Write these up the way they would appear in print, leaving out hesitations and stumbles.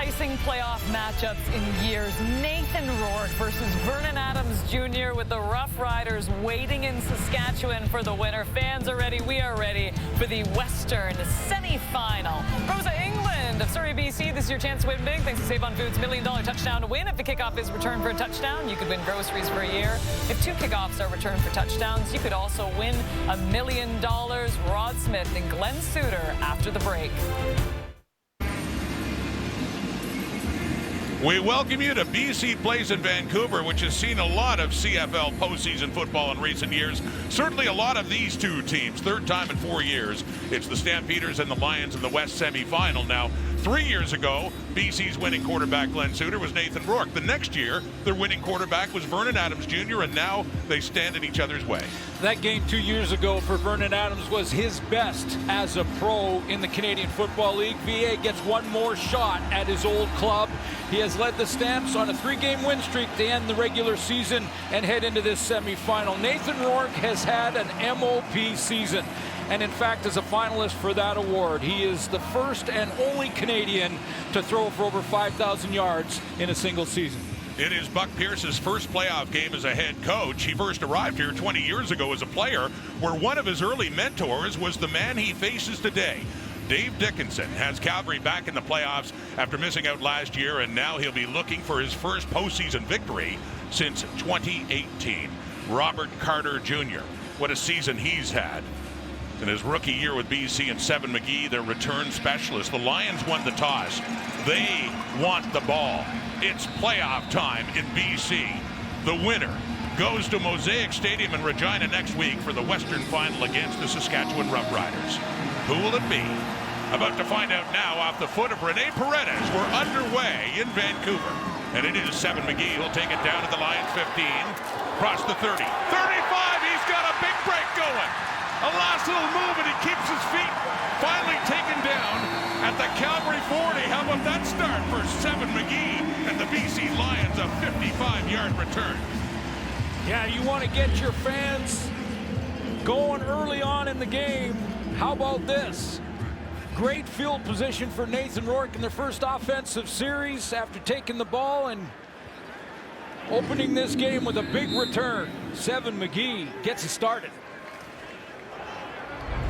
enticing playoff matchups in years. Nathan Rourke versus Vernon Adams Jr. with the Rough Riders waiting in Saskatchewan for the winner. Fans are ready. We are ready for the Western semi-final. Rosa England of Surrey, BC. This is your chance to win big. Thanks to Save on Foods' $1 million touchdown to win. If the kickoff is returned for a touchdown, you could win groceries for a year. If 2 kickoffs are returned for touchdowns, you could also win $1 million. Rod Smith and Glenn Suter after the break. We welcome you to BC Place in Vancouver, which has seen a lot of CFL postseason football in recent years. Certainly a lot of these two teams. Third time in 4 years. It's the Stampeders and the Lions in the West semifinal. Now, 3 years ago, BC's winning quarterback Glenn Suter was Nathan Rourke. The next year, their winning quarterback was Vernon Adams Jr., and now they stand in each other's way. That game 2 years ago for Vernon Adams was his best as a pro in the Canadian Football League. VA gets one more shot at his old club. He has led the Stamps on a 3-game win streak to end the regular season and head into this semifinal. Nathan Rourke has had an MOP season, and in fact is a finalist for that award. He is the first and only Canadian to throw for over 5,000 yards in a single season. It is Buck Pierce's first playoff game as a head coach. He first arrived here 20 years ago as a player, where one of his early mentors was the man he faces today. Dave Dickinson has Calgary back in the playoffs after missing out last year, and now he'll be looking for his first postseason victory since 2018. Robert Carter Jr., what a season he's had. In his rookie year with BC and Seven McGee, their return specialist. The Lions won the toss. They want the ball. It's playoff time in BC. The winner goes to Mosaic Stadium in Regina next week for the Western Final against the Saskatchewan Roughriders. Who will it be? About to find out now off the foot of Rene Paredes. We're underway in Vancouver. And it is Seven McGee. He'll take it down to the Lions 15. Across the 30. 35! He's got a big break going. A last little move, and he keeps his feet. Finally taken down at the Calgary 40. How about that start for Seven McGee and the BC Lions, a 55-yard return. Yeah, you want to get your fans going early on in the game. How about this? Great field position for Nathan Rourke in their first offensive series after taking the ball and opening this game with a big return. Seven McGee gets it started.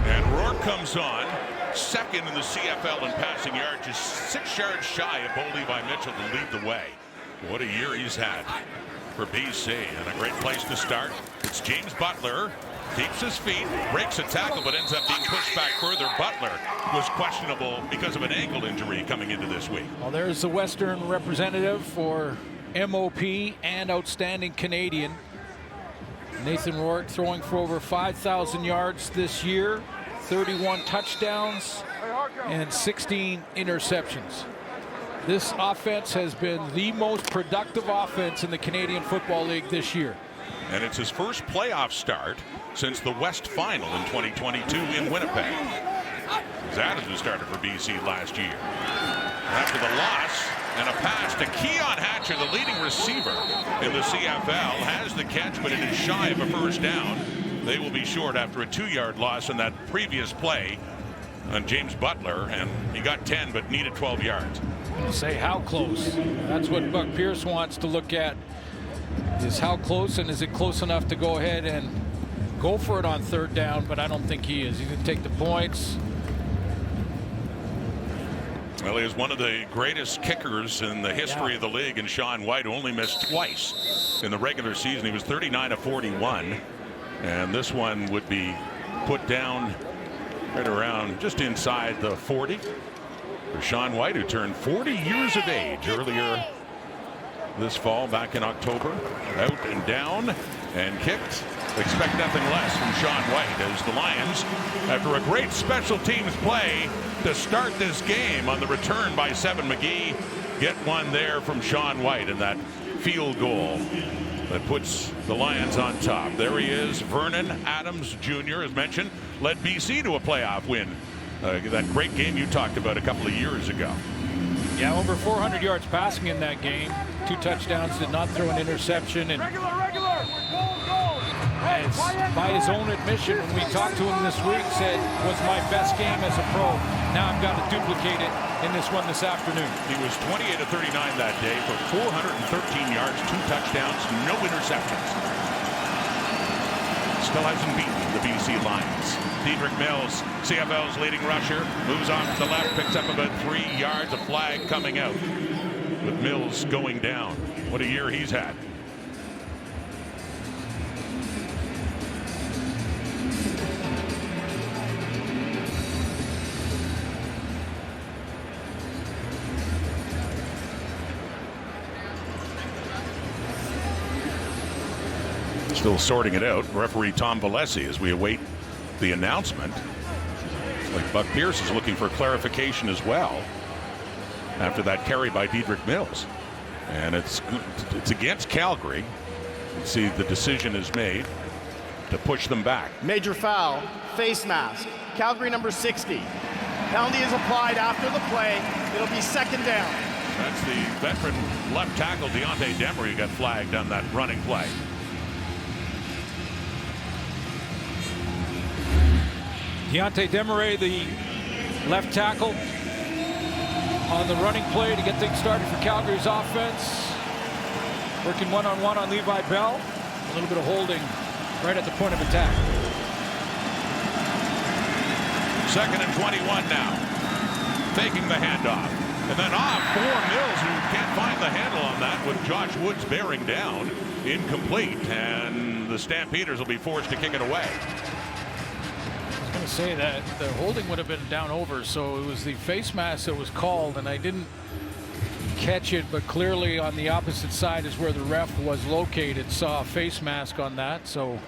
And Rourke comes on, second in the CFL in passing yards, just 6 yards shy of Bo Levi Mitchell to lead the way. What a year he's had for BC, and a great place to start. It's James Butler. Keeps his feet, breaks a tackle, but ends up being pushed back further. Butler was questionable because of an ankle injury coming into this week. Well, there's the Western representative for MOP and Outstanding Canadian. Nathan Rourke throwing for over 5,000 yards this year, 31 touchdowns, and 16 interceptions. This offense has been the most productive offense in the Canadian Football League this year. And it's his first playoff start since the West Final in 2022 in Winnipeg. Adams started for BC last year. After the loss and a pass to Keon Hatcher, the leading receiver in the CFL, has the catch, but it is shy of a first down. They will be short after a 2-yard loss in that previous play on James Butler, and he got 10 but needed 12 yards. Say how close. That's what Buck Pierce wants to look at, is how close, and is it close enough to go ahead and go for it on third down, but I don't think he is. He's going to take the points. Well, he is one of the greatest kickers in the history of the league, and Sean White only missed twice in the regular season. He was 39 of 41, and this one would be put down right around just inside the 40 for Sean White, who turned 40 years of age earlier this fall, back in October. Out and down and kicked. Expect nothing less from Sean White as the Lions, after a great special teams play to start this game on the return by Seven McGee, get one there from Sean White, and that field goal that puts the Lions on top. There he is. Vernon Adams Jr., as mentioned, led BC to a playoff win. That great game you talked about a couple of years ago. Yeah, over 400 yards passing in that game. 2 touchdowns, did not throw an interception. And regular. Goal. as by his own admission, when we talked to him this week, said was my best game as a pro. Now I've got to duplicate it in this one this afternoon. He was 28 of 39 that day for 413 yards, 2 touchdowns, no interceptions. Still hasn't beaten the BC Lions. Dedrick Mills, CFL's leading rusher, moves off to the left, picks up about 3 yards. A flag coming out with Mills going down. What a year he's had. Still sorting it out. Referee Tom Valesi as we await the announcement. It's like Buck Pierce is looking for clarification as well after that carry by Dedrick Mills. And it's against Calgary. You can see the decision is made to push them back. Major foul, face mask. Calgary number 60. Penalty is applied after the play. It'll be second down. That's the veteran left tackle Deontay Demery who got flagged on that running play. Deontay Demery, the left tackle, on the running play to get things started for Calgary's offense. Working one-on-one on Levi Bell. A little bit of holding right at the point of attack. 2nd and 21 now. Faking the handoff. And then off for Mills, who can't find the handle on that with Josh Woods bearing down. Incomplete. And the Stampeders will be forced to kick it away. I was going to say that the holding would have been down over, so it was the face mask that was called, and I didn't catch it, but clearly on the opposite side is where the ref was located. Saw a face mask on that, so.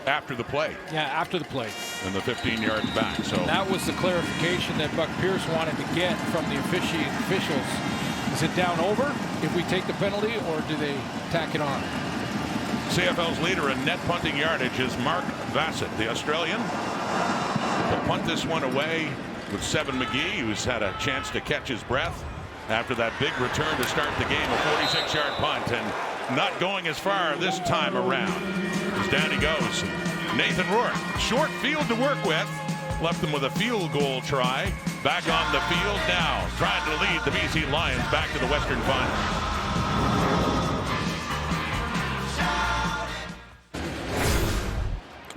After the play. Yeah, after the play. And the 15 yards back. So that was the clarification that Buck Pierce wanted to get from the officials. Is it down over if we take the penalty, or do they tack it on? CFL's leader in net punting yardage is Mark Vassett, the Australian. To punt this one away with Seven McGee, who's had a chance to catch his breath after that big return to start the game, a 46-yard punt, and not going as far this time around. As down he goes. Nathan Rourke, short field to work with, left them with a field goal try. Back on the field now, trying to lead the BC Lions back to the Western Final.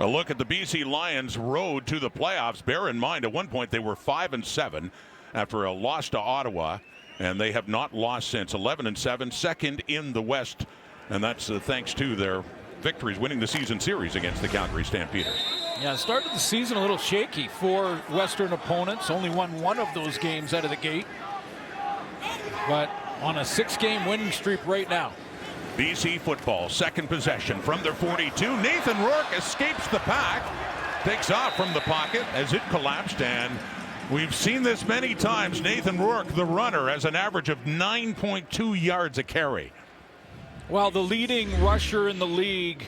A look at the BC Lions' road to the playoffs. Bear in mind, at one point they were 5-7 after a loss to Ottawa, and they have not lost since. 11-7, second in the West, and that's thanks to their victories, winning the season series against the Calgary Stampeders. Yeah, started the season a little shaky for Western opponents. Only won one of those games out of the gate, but on a 6-game winning streak right now. BC football, second possession from their 42. Nathan Rourke escapes the pack, takes off from the pocket as it collapsed, and we've seen this many times. Nathan Rourke, the runner, has an average of 9.2 yards a carry. Well, the leading rusher in the league,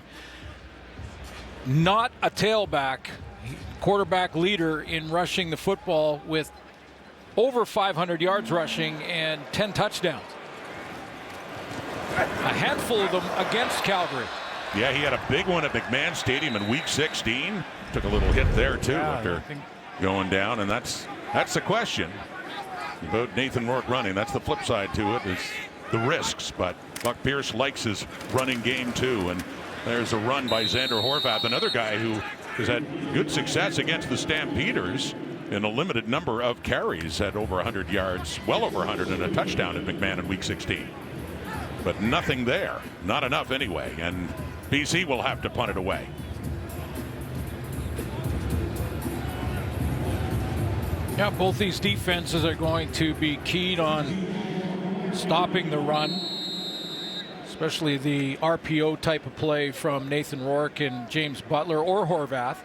not a tailback, quarterback leader in rushing the football with over 500 yards rushing and 10 touchdowns. A handful of them against Calgary. Yeah, he had a big one at McMahon Stadium in Week 16. Took a little hit there too after going down, and that's the question about Nathan Rourke running. That's the flip side to it, is the risks. But Buck Pierce likes his running game too, and there's a run by Xander Horvath, another guy who has had good success against the Stampeders in a limited number of carries at over 100 yards, well over 100, and a touchdown at McMahon in Week 16. But nothing there, not enough anyway, and BC will have to punt it away. Yeah, both these defenses are going to be keyed on stopping the run, especially the RPO type of play from Nathan Rourke and James Butler or Horvath.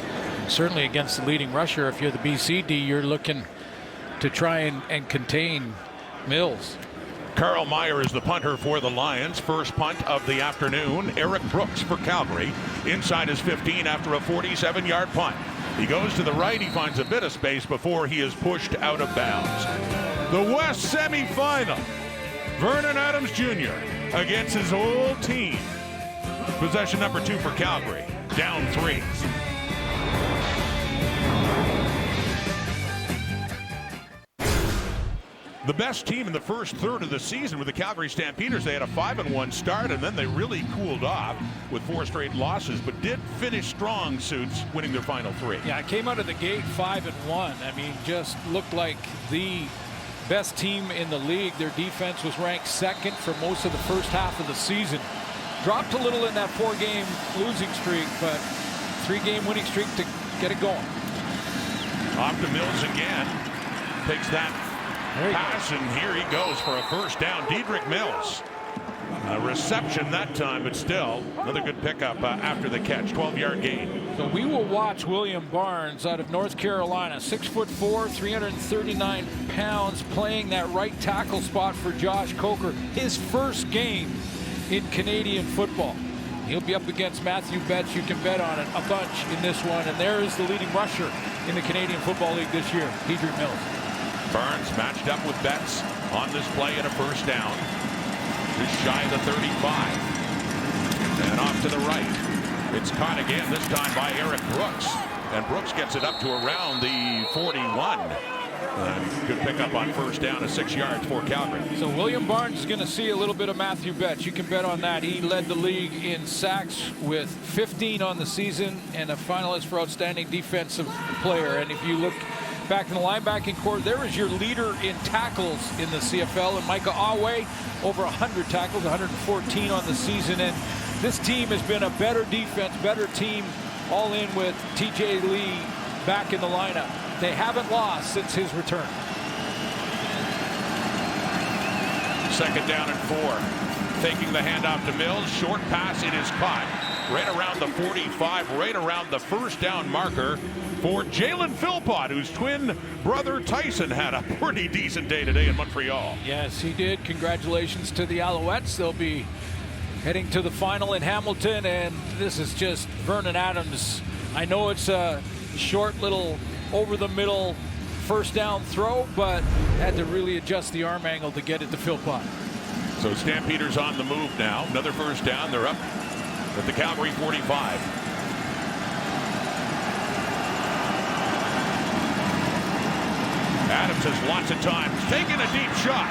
And certainly against the leading rusher, if you're the BCD, you're looking to try and contain Mills. Carl Meyer is the punter for the Lions. First punt of the afternoon. Eric Brooks for Calgary inside his 15 after a 47-yard punt. He goes to the right. He finds a bit of space before he is pushed out of bounds. The West semifinal. Vernon Adams Jr. against his old team. Possession number 2 for Calgary. Down 3. The best team in the first third of the season with the Calgary Stampeders. They had a 5-1 start, and then they really cooled off with 4 straight losses, but did finish strong, Suits, winning their final 3. Yeah, came out of the gate 5-1. I mean, just looked like the best team in the league. Their defense was ranked 2nd for most of the first half of the season. Dropped a little in that 4-game losing streak, but 3-game winning streak to get it going. Off to Mills again. Takes that pass, and here he goes for a first down. Dedrick Mills. A reception that time, but still another good pickup after the catch. 12-yard gain. So we will watch William Barnes out of North Carolina, 6'4", 339 pounds, playing that right tackle spot for Josh Coker. His first game in Canadian football. He'll be up against Matthew Betts. You can bet on it a bunch in this one. And there is the leading rusher in the Canadian Football League this year, Dedrick Mills. Barnes matched up with Betts on this play at a first down. Just shy of the 35. And off to the right. It's caught again, this time by Eric Brooks. And Brooks gets it up to around the 41. Good pickup on first down at 6 yards for Calgary. So William Barnes is going to see a little bit of Matthew Betts. You can bet on that. He led the league in sacks with 15 on the season and a finalist for outstanding defensive player. And if you look back in the linebacking core, there is your leader in tackles in the CFL, and Micah Awe, over 100 tackles, 114 on the season. And this team has been a better defense, better team, all in with TJ Lee back in the lineup. They haven't lost since his return. 2nd down and 4. Taking the handoff to Mills. Short pass. It is caught right around the 45, right around the first down marker for Jalen Philpott, whose twin brother Tyson had a pretty decent day today in Montreal. Yes, he did. Congratulations to the Alouettes. They'll be heading to the final in Hamilton, and this is just Vernon Adams. I know it's a short little over-the-middle first down throw, but had to really adjust the arm angle to get it to Philpott. So Stampeders on the move now. Another first down. They're up at the Calgary 45. Adams has lots of time. He's taking a deep shot.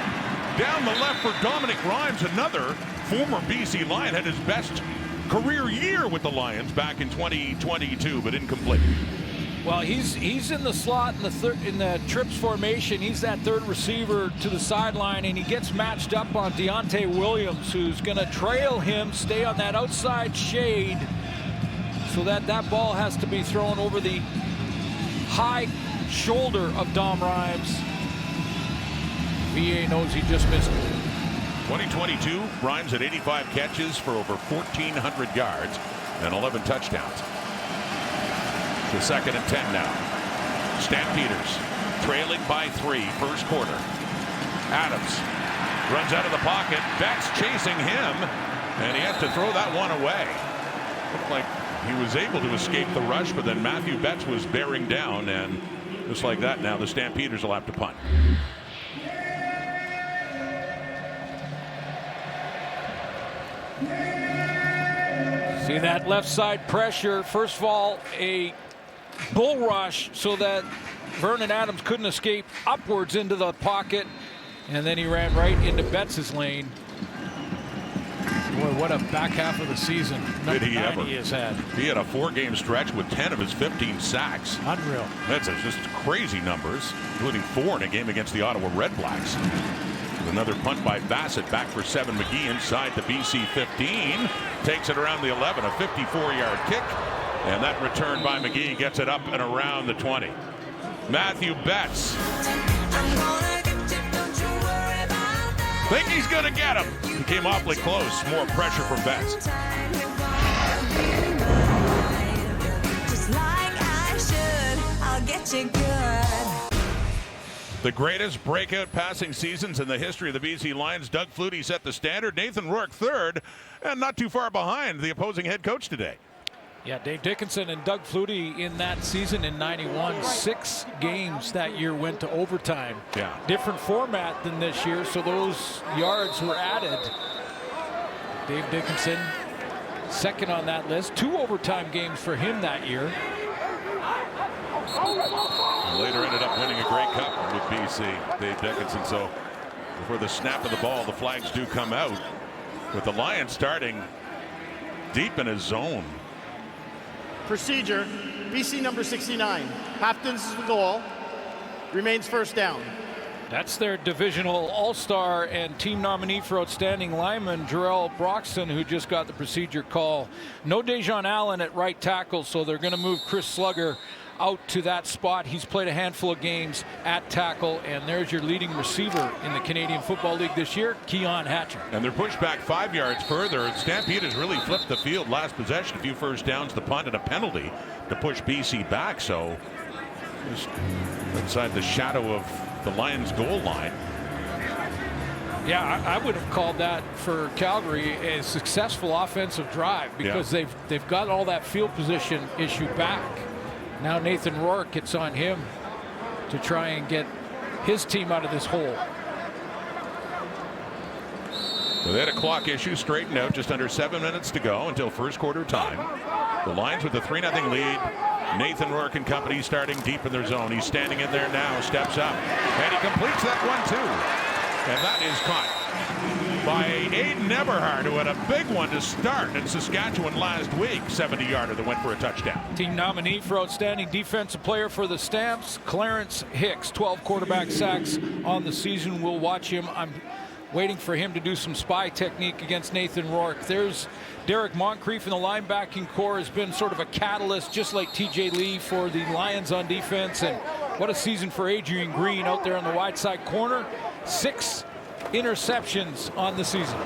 Down the left for Dominic Rhymes, another former BC Lion, had his best career year with the Lions back in 2022, but incomplete. Well, he's in the slot in the trips formation. He's that third receiver to the sideline, and he gets matched up on Deontay Williams, who's going to trail him, stay on that outside shade, so that ball has to be thrown over the high shoulder of Dom Rhymes. VA knows he just missed it. 2022, Rhymes had 85 catches for over 1,400 yards and 11 touchdowns. To 2nd and 10 now. Stampeders trailing by 3, first quarter. Adams runs out of the pocket. Betts chasing him, and he has to throw that one away. Looked like he was able to escape the rush, but then Matthew Betts was bearing down, and just like that now the Stampeders will have to punt. See that left side pressure. First of all, a bull rush so that Vernon Adams couldn't escape upwards into the pocket, and then he ran right into Betts' lane. Boy, what a back half of the season. Did he ever? He has had. He had a 4-game stretch with 10 of his 15 sacks. Unreal. That's just crazy numbers, including 4 in a game against the Ottawa Red Blacks. Another punt by Bassett, back for 7. McGee inside the BC 15. Takes it around the 11, a 54-yard kick. And that return by McGee gets it up and around the 20. Matthew Betts. Think he's going to get him. He came awfully close. More pressure from Betts. Just like I should, I'll get you good. The greatest breakout passing seasons in the history of the BC Lions. Doug Flutie set the standard. Nathan Rourke third, and not too far behind the opposing head coach today. Yeah, Dave Dickinson and Doug Flutie in that season in '91, 6 games that year went to overtime. Yeah. Different format than this year, so those yards were added. Dave Dickinson, second on that list. 2 overtime games for him that year. Later ended up winning a Grey Cup with BC, Dave Dickinson. So before the snap of the ball, the flags do come out, with the Lions starting deep in his zone. Procedure, BC number 69. Half distance to the goal, remains first down. That's their divisional all-star and team nominee for outstanding lineman, Jarrell Broxton, who just got the procedure call. No Dejon Allen at right tackle, so they're going to move Chris Slugger out to that spot. He's played a handful of games at tackle, and there's your leading receiver in the Canadian Football League this year, Keon Hatcher. And they're pushed back 5 yards further. Stampeders really flipped the field last possession. A few first downs, the punt, and a penalty to push BC back. So just inside the shadow of the Lions goal line. Yeah, I would have called that for Calgary a successful offensive drive, because they've got all that field position issue back. Now Nathan Rourke, it's on him to try and get his team out of this hole. So they had a clock issue straightened out, just under 7 minutes to go until first quarter time. The Lions with a 3-0 lead. Nathan Rourke and company starting deep in their zone. He's standing in there now, steps up, and he completes that one too. And that is caught by Aiden Eberhard, who had a big one to start in Saskatchewan last week. 70-yarder that went for a touchdown. Team nominee for outstanding defensive player for the Stamps, Clarence Hicks, 12 quarterback sacks on the season. We'll watch him. I'm waiting for him to do some spy technique against Nathan Rourke. There's Derek Moncrief in the linebacking core, has been sort of a catalyst, just like TJ Lee, for the Lions on defense. And what a season for Adrian Green out there on the wide side corner. 6 interceptions on the season.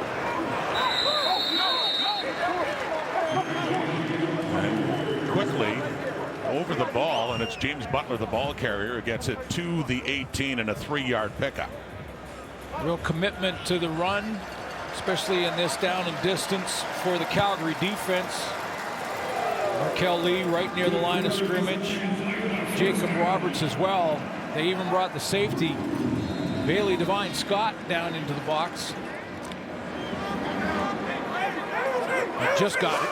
And quickly over the ball, and it's James Butler, the ball carrier, who gets it to the 18 and a 3-yard pickup. Real commitment to the run, especially in this down and distance for the Calgary defense. Markel Lee right near the line of scrimmage. Jacob Roberts as well. They even brought the safety, Bailey Devine Scott, down into the box. But just got it.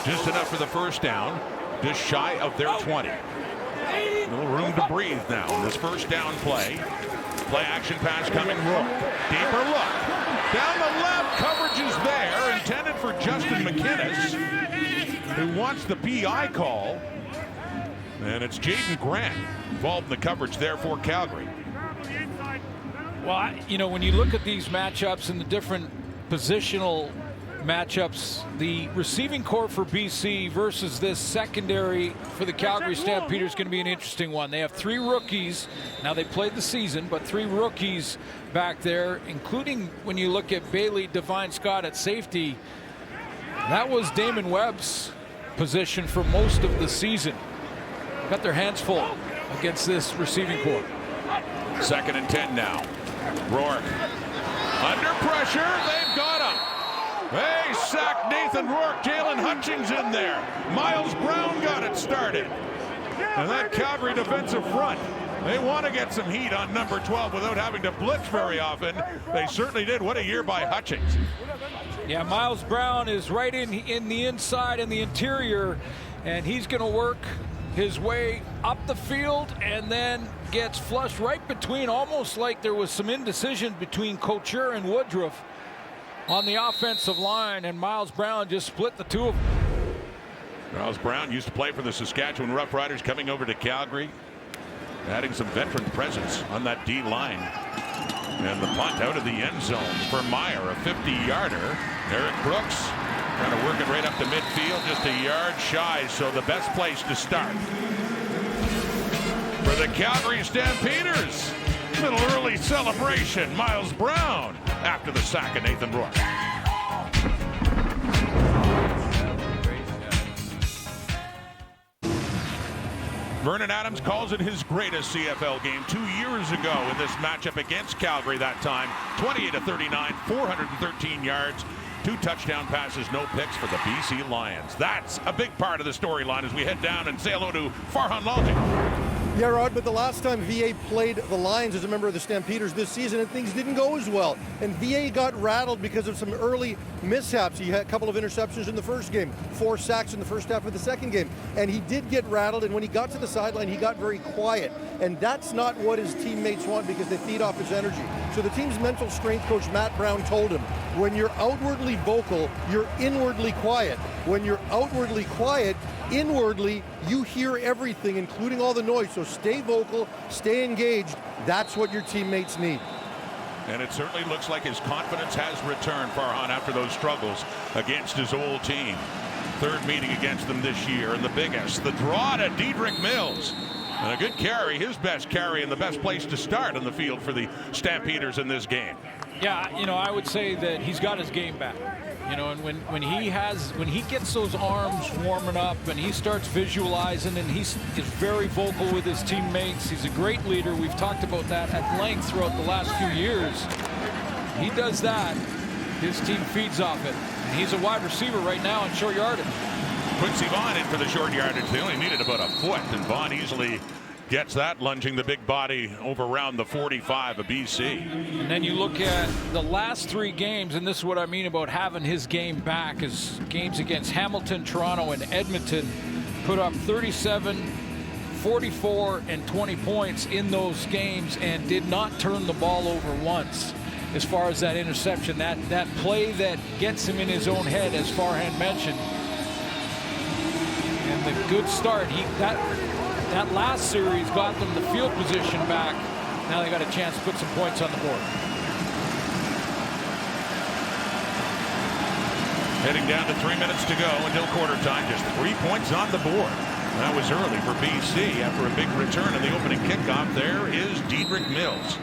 Just enough for the first down, just shy of their 20. A little room to breathe now in this first down play. Play action pass coming, Rourke. Deeper look. Down the left, coverage is there, intended for Justin McInnes, who wants the PI call. And it's Jaden Grant involved in the coverage there for Calgary. Well, you know, when you look at these matchups and the different positional matchups, the receiving core for BC versus this secondary for the Calgary Stampeders is going to be an interesting one. They have 3 rookies. Now, they played the season, but 3 rookies back there, including when you look at Bailey Devine Scott at safety. That was Damon Webb's position for most of the season. Got their hands full against this receiving core. 2nd and 10 now. Rourke under pressure. They've got him. They sacked Nathan Rourke. Jalen Hutchings in there. Miles Brown got it started. And that Calgary defensive front, they want to get some heat on number 12 without having to blitz very often. They certainly did. What a year by Hutchings. Yeah, Miles Brown is right in the inside and the interior, and he's going to work his way up the field and then gets flushed right between, almost like there was some indecision between Couture and Woodruff on the offensive line, and Miles Brown just split the two of them. Miles Brown used to play for the Saskatchewan Roughriders, coming over to Calgary, adding some veteran presence on that D line. And the punt out of the end zone for Meyer, a 50-yarder. Eric Brooks trying to work it right up to midfield, just a yard shy, so the best place to start for the Calgary Stampeders. Little early celebration. Miles Brown after the sack of Nathan Rourke. Vernon Adams calls it his greatest CFL game 2 years ago in this matchup against Calgary that time. 28-39, 413 yards, 2 touchdown passes, no picks for the BC Lions. That's a big part of the storyline as we head down and say hello to Farhan Lalji. Yeah, Rod, but the last time VA played the Lions as a member of the Stampeders this season, and things didn't go as well. And VA got rattled because of some early mishaps. He had a couple of interceptions in the first game, 4 sacks in the first half of the second game. And he did get rattled, and when he got to the sideline, he got very quiet. And that's not what his teammates want because they feed off his energy. So the team's mental strength coach, Matt Brown, told him, when you're outwardly vocal, you're inwardly quiet. When you're outwardly quiet, inwardly, you hear everything, including all the noise. So stay vocal, stay engaged. That's what your teammates need. And it certainly looks like his confidence has returned, Farhan, after those struggles against his old team. 3rd meeting against them this year, and the biggest. The draw to Dedrick Mills. And a good carry, his best carry, and the best place to start on the field for the Stampeders in this game. Yeah, I would say that he's got his game back. And when he gets those arms warming up and he starts visualizing and is very vocal with his teammates, he's a great leader. We've talked about that at length throughout the last few years. He does that, his team feeds off it. And he's a wide receiver right now in short yardage. Quincy Vaughn in for the short yardage. They only needed about a foot, and Vaughn easily gets that, lunging the big body over around the 45 of BC. And then you look at the last 3 games, and this is what I mean about having his game back, is games against Hamilton, Toronto, and Edmonton. Put up 37, 44, and 20 points in those games and did not turn the ball over once. As far as that interception, that play that gets him in his own head, as Farhan mentioned, and the good start, that last series got them the field position back. Now they got a chance to put some points on the board. Heading down to 3 minutes to go until quarter time. Just 3 points on the board. That was early for BC after a big return in the opening kickoff. There is Dedrick Mills.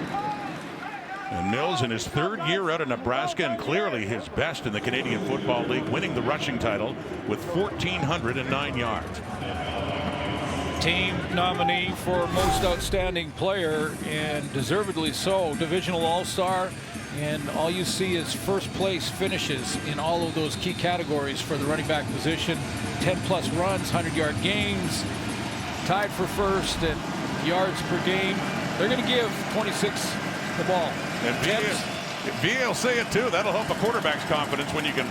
And Mills in his 3rd year out of Nebraska, and clearly his best in the Canadian Football League, winning the rushing title with 1,409 yards. Team nominee for most outstanding player, and deservedly so. Divisional all-star, and all you see is first place finishes in all of those key categories for the running back position. 10+ runs, 100-yard games, tied for first at yards per game. They're going to give 26 the ball. And VA will say it too. That'll help a quarterback's confidence when you can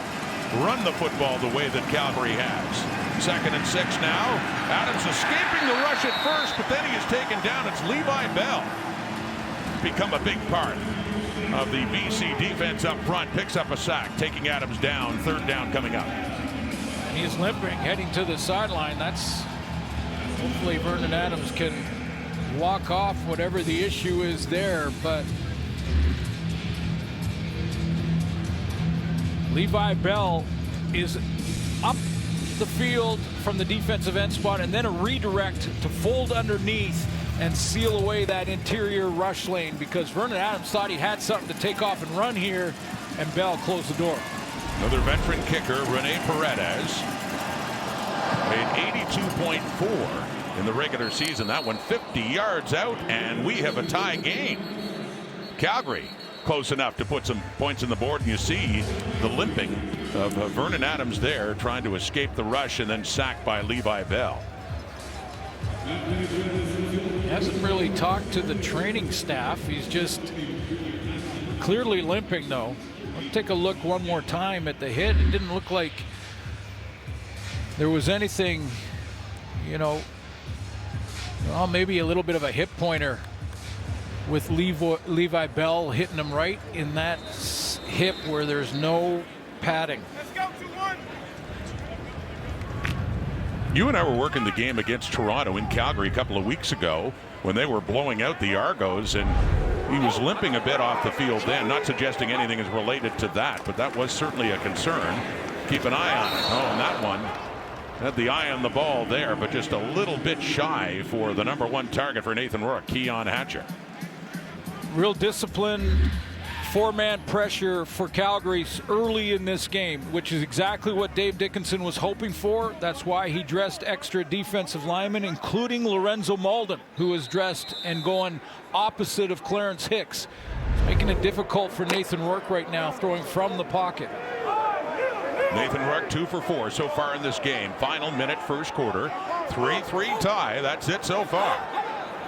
run the football the way that Calgary has. 2nd and 6 now. Adams escaping the rush at first, but then he is taken down. It's Levi Bell. Become a big part of the BC defense up front. Picks up a sack, taking Adams down. 3rd down coming up. He's limping, heading to the sideline. That's hopefully Vernon Adams can walk off whatever the issue is there, but Levi Bell is up the field from the defensive end spot, and then a redirect to fold underneath and seal away that interior rush lane, because Vernon Adams thought he had something to take off and run here, and Bell closed the door. Another veteran kicker, Rene Paredes, made 82.4 in the regular season. That one 50 yards out, and we have a tie game. Calgary close enough to put some points on the board, and you see the limping of Vernon Adams there, trying to escape the rush and then sacked by Levi Bell. He hasn't really talked to the training staff. He's just clearly limping, though. Let's take a look one more time at the hit. It didn't look like there was anything, well, maybe a little bit of a hip pointer with Levi Bell hitting him right in that hip where there's no padding. Let's go, 2-1. You and I were working the game against Toronto in Calgary a couple of weeks ago when they were blowing out the Argos, and he was limping a bit off the field then. Not suggesting anything is related to that, but that was certainly a concern. Keep an eye on it. Oh, and that one had the eye on the ball there, but just a little bit shy for the #1 target for Nathan Rourke, Keon Hatcher. Real disciplined, 4-man pressure for Calgary early in this game, which is exactly what Dave Dickinson was hoping for. That's why he dressed extra defensive linemen, including Lorenzo Malden, who is dressed and going opposite of Clarence Hicks. It's making it difficult for Nathan Rourke right now, throwing from the pocket. Nathan Rourke 2 for 4 so far in this game. Final minute, first quarter. 3-3 tie. That's it so far.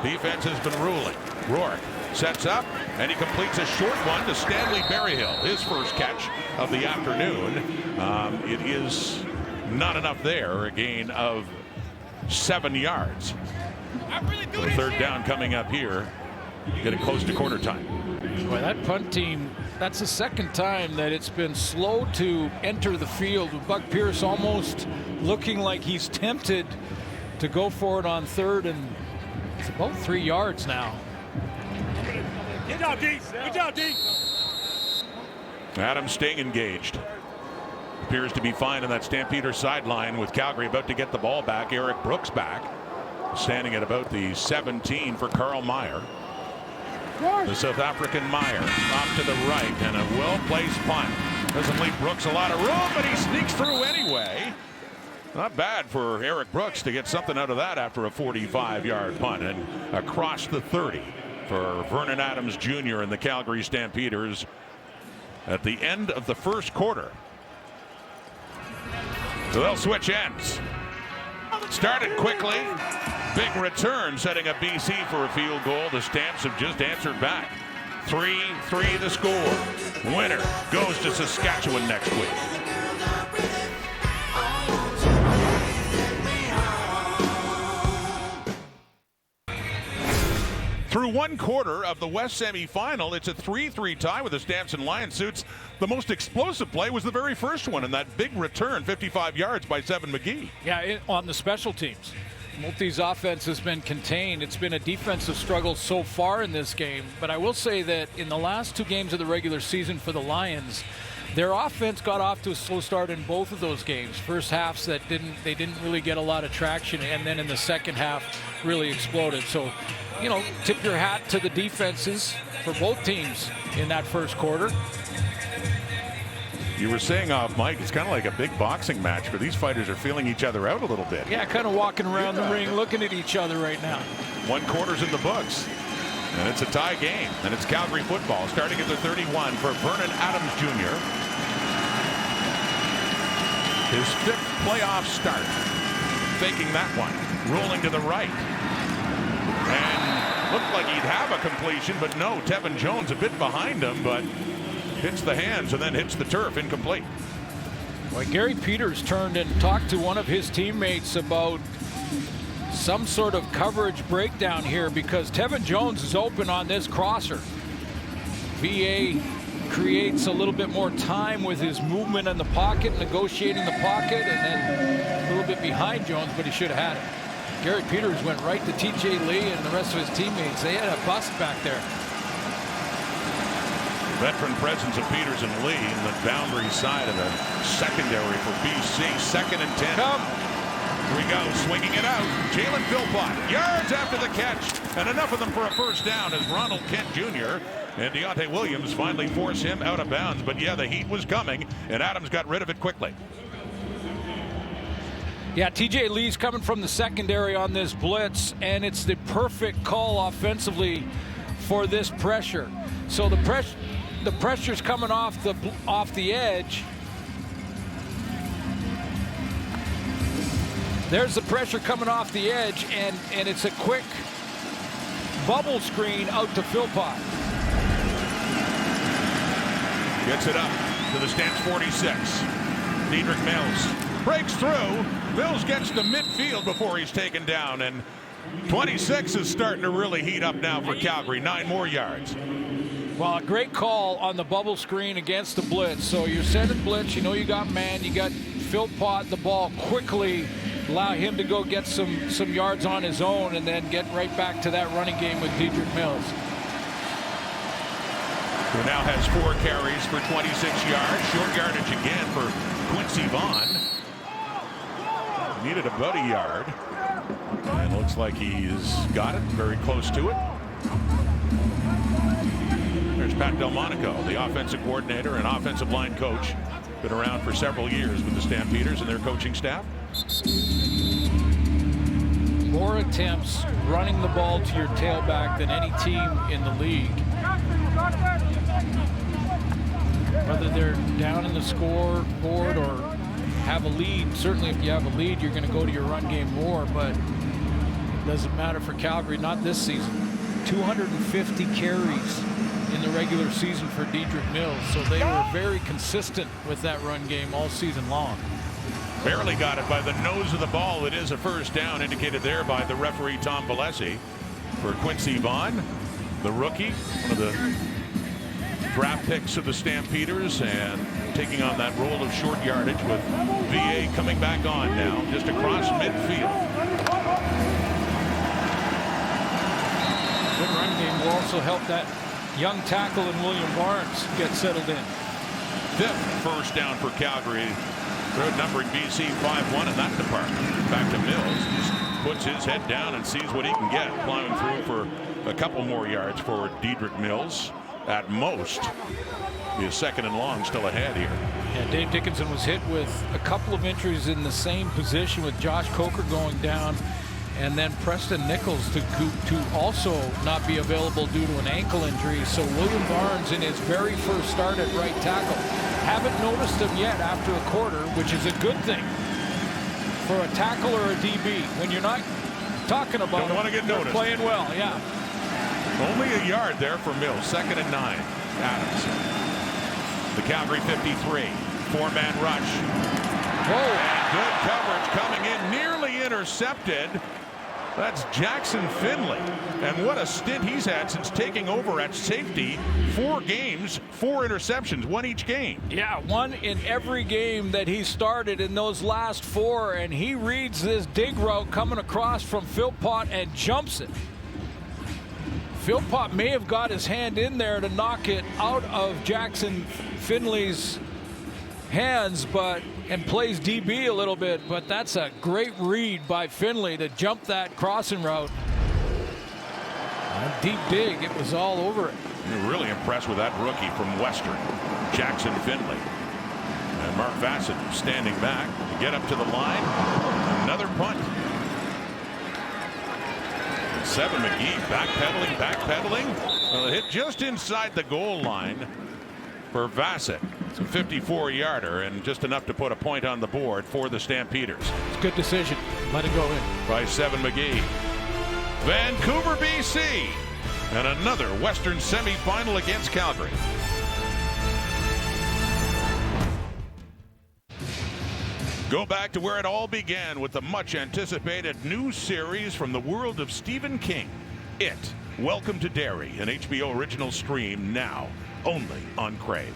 Defense has been ruling. Rourke sets up, and he completes a short one to Stanley Berryhill. His first catch of the afternoon. It is not enough there. A gain of 7 yards. So third down coming up here. Getting close to quarter time. Boy, that punt team, that's the second time that it's been slow to enter the field, with Buck Pierce almost looking like he's tempted to go for it on third, and it's about 3 yards now. Good job, D. Good job, D. Adams staying engaged. Appears to be fine on that Stampeders sideline, with Calgary about to get the ball back. Eric Brooks back. Standing at about the 17 for Carl Meyer. The South African Meyer off to the right, and a well-placed punt. Doesn't leave Brooks a lot of room, but he sneaks through anyway. Not bad for Eric Brooks to get something out of that after a 45-yard punt, and across the 30 for Vernon Adams Jr. and the Calgary Stampeders at the end of the first quarter. So they'll switch ends. Started quickly. Big return, setting up BC for a field goal. The Stamps have just answered back. 3-3 the score. Winner goes to Saskatchewan next week. Through one quarter of the West semifinal, it's a 3-3 tie with the Stamps and Lion suits. The most explosive play was the very first one, and that big return, 55 yards by Seven McGee. Yeah, on the special teams. Multi's offense has been contained. It's been a defensive struggle so far in this game, but I will say that in the last 2 games of the regular season for the Lions, their offense got off to a slow start in both of those games. First halves that they didn't really get a lot of traction, and then in the second half really exploded. So, you know, tip your hat to the defenses for both teams in that first quarter. You were saying off mic, it's kind of like a big boxing match where these fighters are feeling each other out a little bit. Yeah, kind of walking around the ring looking at each other right now. 1 quarter's in the books, and it's a tie game, and it's Calgary football starting at the 31 for Vernon Adams Jr. His 5th playoff start, faking that one, rolling to the right, and looked like he'd have a completion, but no, Tevin Jones a bit behind him, but hits the hands and then hits the turf, incomplete. Well, Gary Peters turned and talked to one of his teammates about some sort of coverage breakdown here, because Tevin Jones is open on this crosser. VA creates a little bit more time with his movement in the pocket, negotiating the pocket, and then a little bit behind Jones, but he should have had it. Gary Peters went right to TJ Lee and the rest of his teammates. They had a bust back there. Veteran presence of Peters and Lee in the boundary side of the secondary for BC. 2nd and 10. Come. Here we go, swinging it out. Jalen Philpott, yards after the catch, and enough of them for a first down as Ronald Kent Jr. and Deontay Williams finally force him out of bounds. But yeah, the heat was coming, and Adams got rid of it quickly. Yeah, TJ Lee's coming from the secondary on this blitz, and it's the perfect call offensively for this pressure. So the pressure's coming off the edge. There's the pressure coming off the edge, and it's a quick bubble screen out to Philpott. Gets it up to the Stamps 46. Dedrick Mills breaks through. Mills gets to midfield before he's taken down, and 26 is starting to really heat up now for Calgary. 9 more yards. Well, a great call on the bubble screen against the blitz. So you're sending blitz, you know you got man, you got Philpott the ball quickly, allow him to go get some yards on his own, and then get right back to that running game with Dedrick Mills. Who now has 4 carries for 26 yards. Short yardage again for Quincy Vaughn. Needed about a yard. And looks like he's got it, very close to it. There's Pat Delmonico, the offensive coordinator and offensive line coach. Been around for several years with the Stampeders and their coaching staff. More attempts running the ball to your tailback than any team in the league. Whether they're down in the scoreboard or have a lead. Certainly if you have a lead, you're going to go to your run game more, but it doesn't matter for Calgary, not this season. 250 carries in the regular season for Dedrick Mills, so they were very consistent with that run game all season long. Barely got it by the nose of the ball. It is a first down, indicated there by the referee Tom Valesi for Quincy Vaughn, the rookie, one of the draft picks of the Stampeders, and taking on that role of short yardage with VA coming back on now, just across midfield. Good run game will also help that young tackle in William Barnes get settled in. 5th first down for Calgary. They're numbering BC 5-1 in that department. Back to Mills. Just puts his head down and sees what he can get. Plowing through for a couple more yards for Dedrick Mills. At most, be a 2nd and long still ahead here. Yeah, Dave Dickinson was hit with a couple of injuries in the same position, with Josh Coker going down and then Preston Nichols to also not be available due to an ankle injury. So William Barnes in his very first start at right tackle. Haven't noticed him yet after a quarter, which is a good thing for a tackle or a DB. When you're not talking about Don't want to get noticed. Playing well, yeah. Only a yard there for Mills. 2nd and 9. Adams. The Calgary 53. 4-man rush. Whoa. And good coverage coming in. Nearly intercepted. That's Jackson Finley. And what a stint he's had since taking over at safety. 4 games, 4 interceptions, 1 each game. Yeah, 1 in every game that he started in those last 4. And he reads this dig route coming across from Philpott and jumps it. Philpott may have got his hand in there to knock it out of Jackson Finley's hands, and plays DB a little bit, but that's a great read by Finley to jump that crossing route. A deep dig, it was all over it. You're really impressed with that rookie from Western, Jackson Finley. And Mark Vassett standing back to get up to the line. Another punt. 7 McGee backpedaling. Well, it hit just inside the goal line for Vassett. It's a 54-yarder and just enough to put a point on the board for the Stampeders. It's a good decision. Let it go in. By 7 McGee. Vancouver, BC. And another Western semifinal against Calgary. Go back to where it all began with the much anticipated new series from the world of Stephen King. It, Welcome to Derry, an HBO original stream now only on Crave.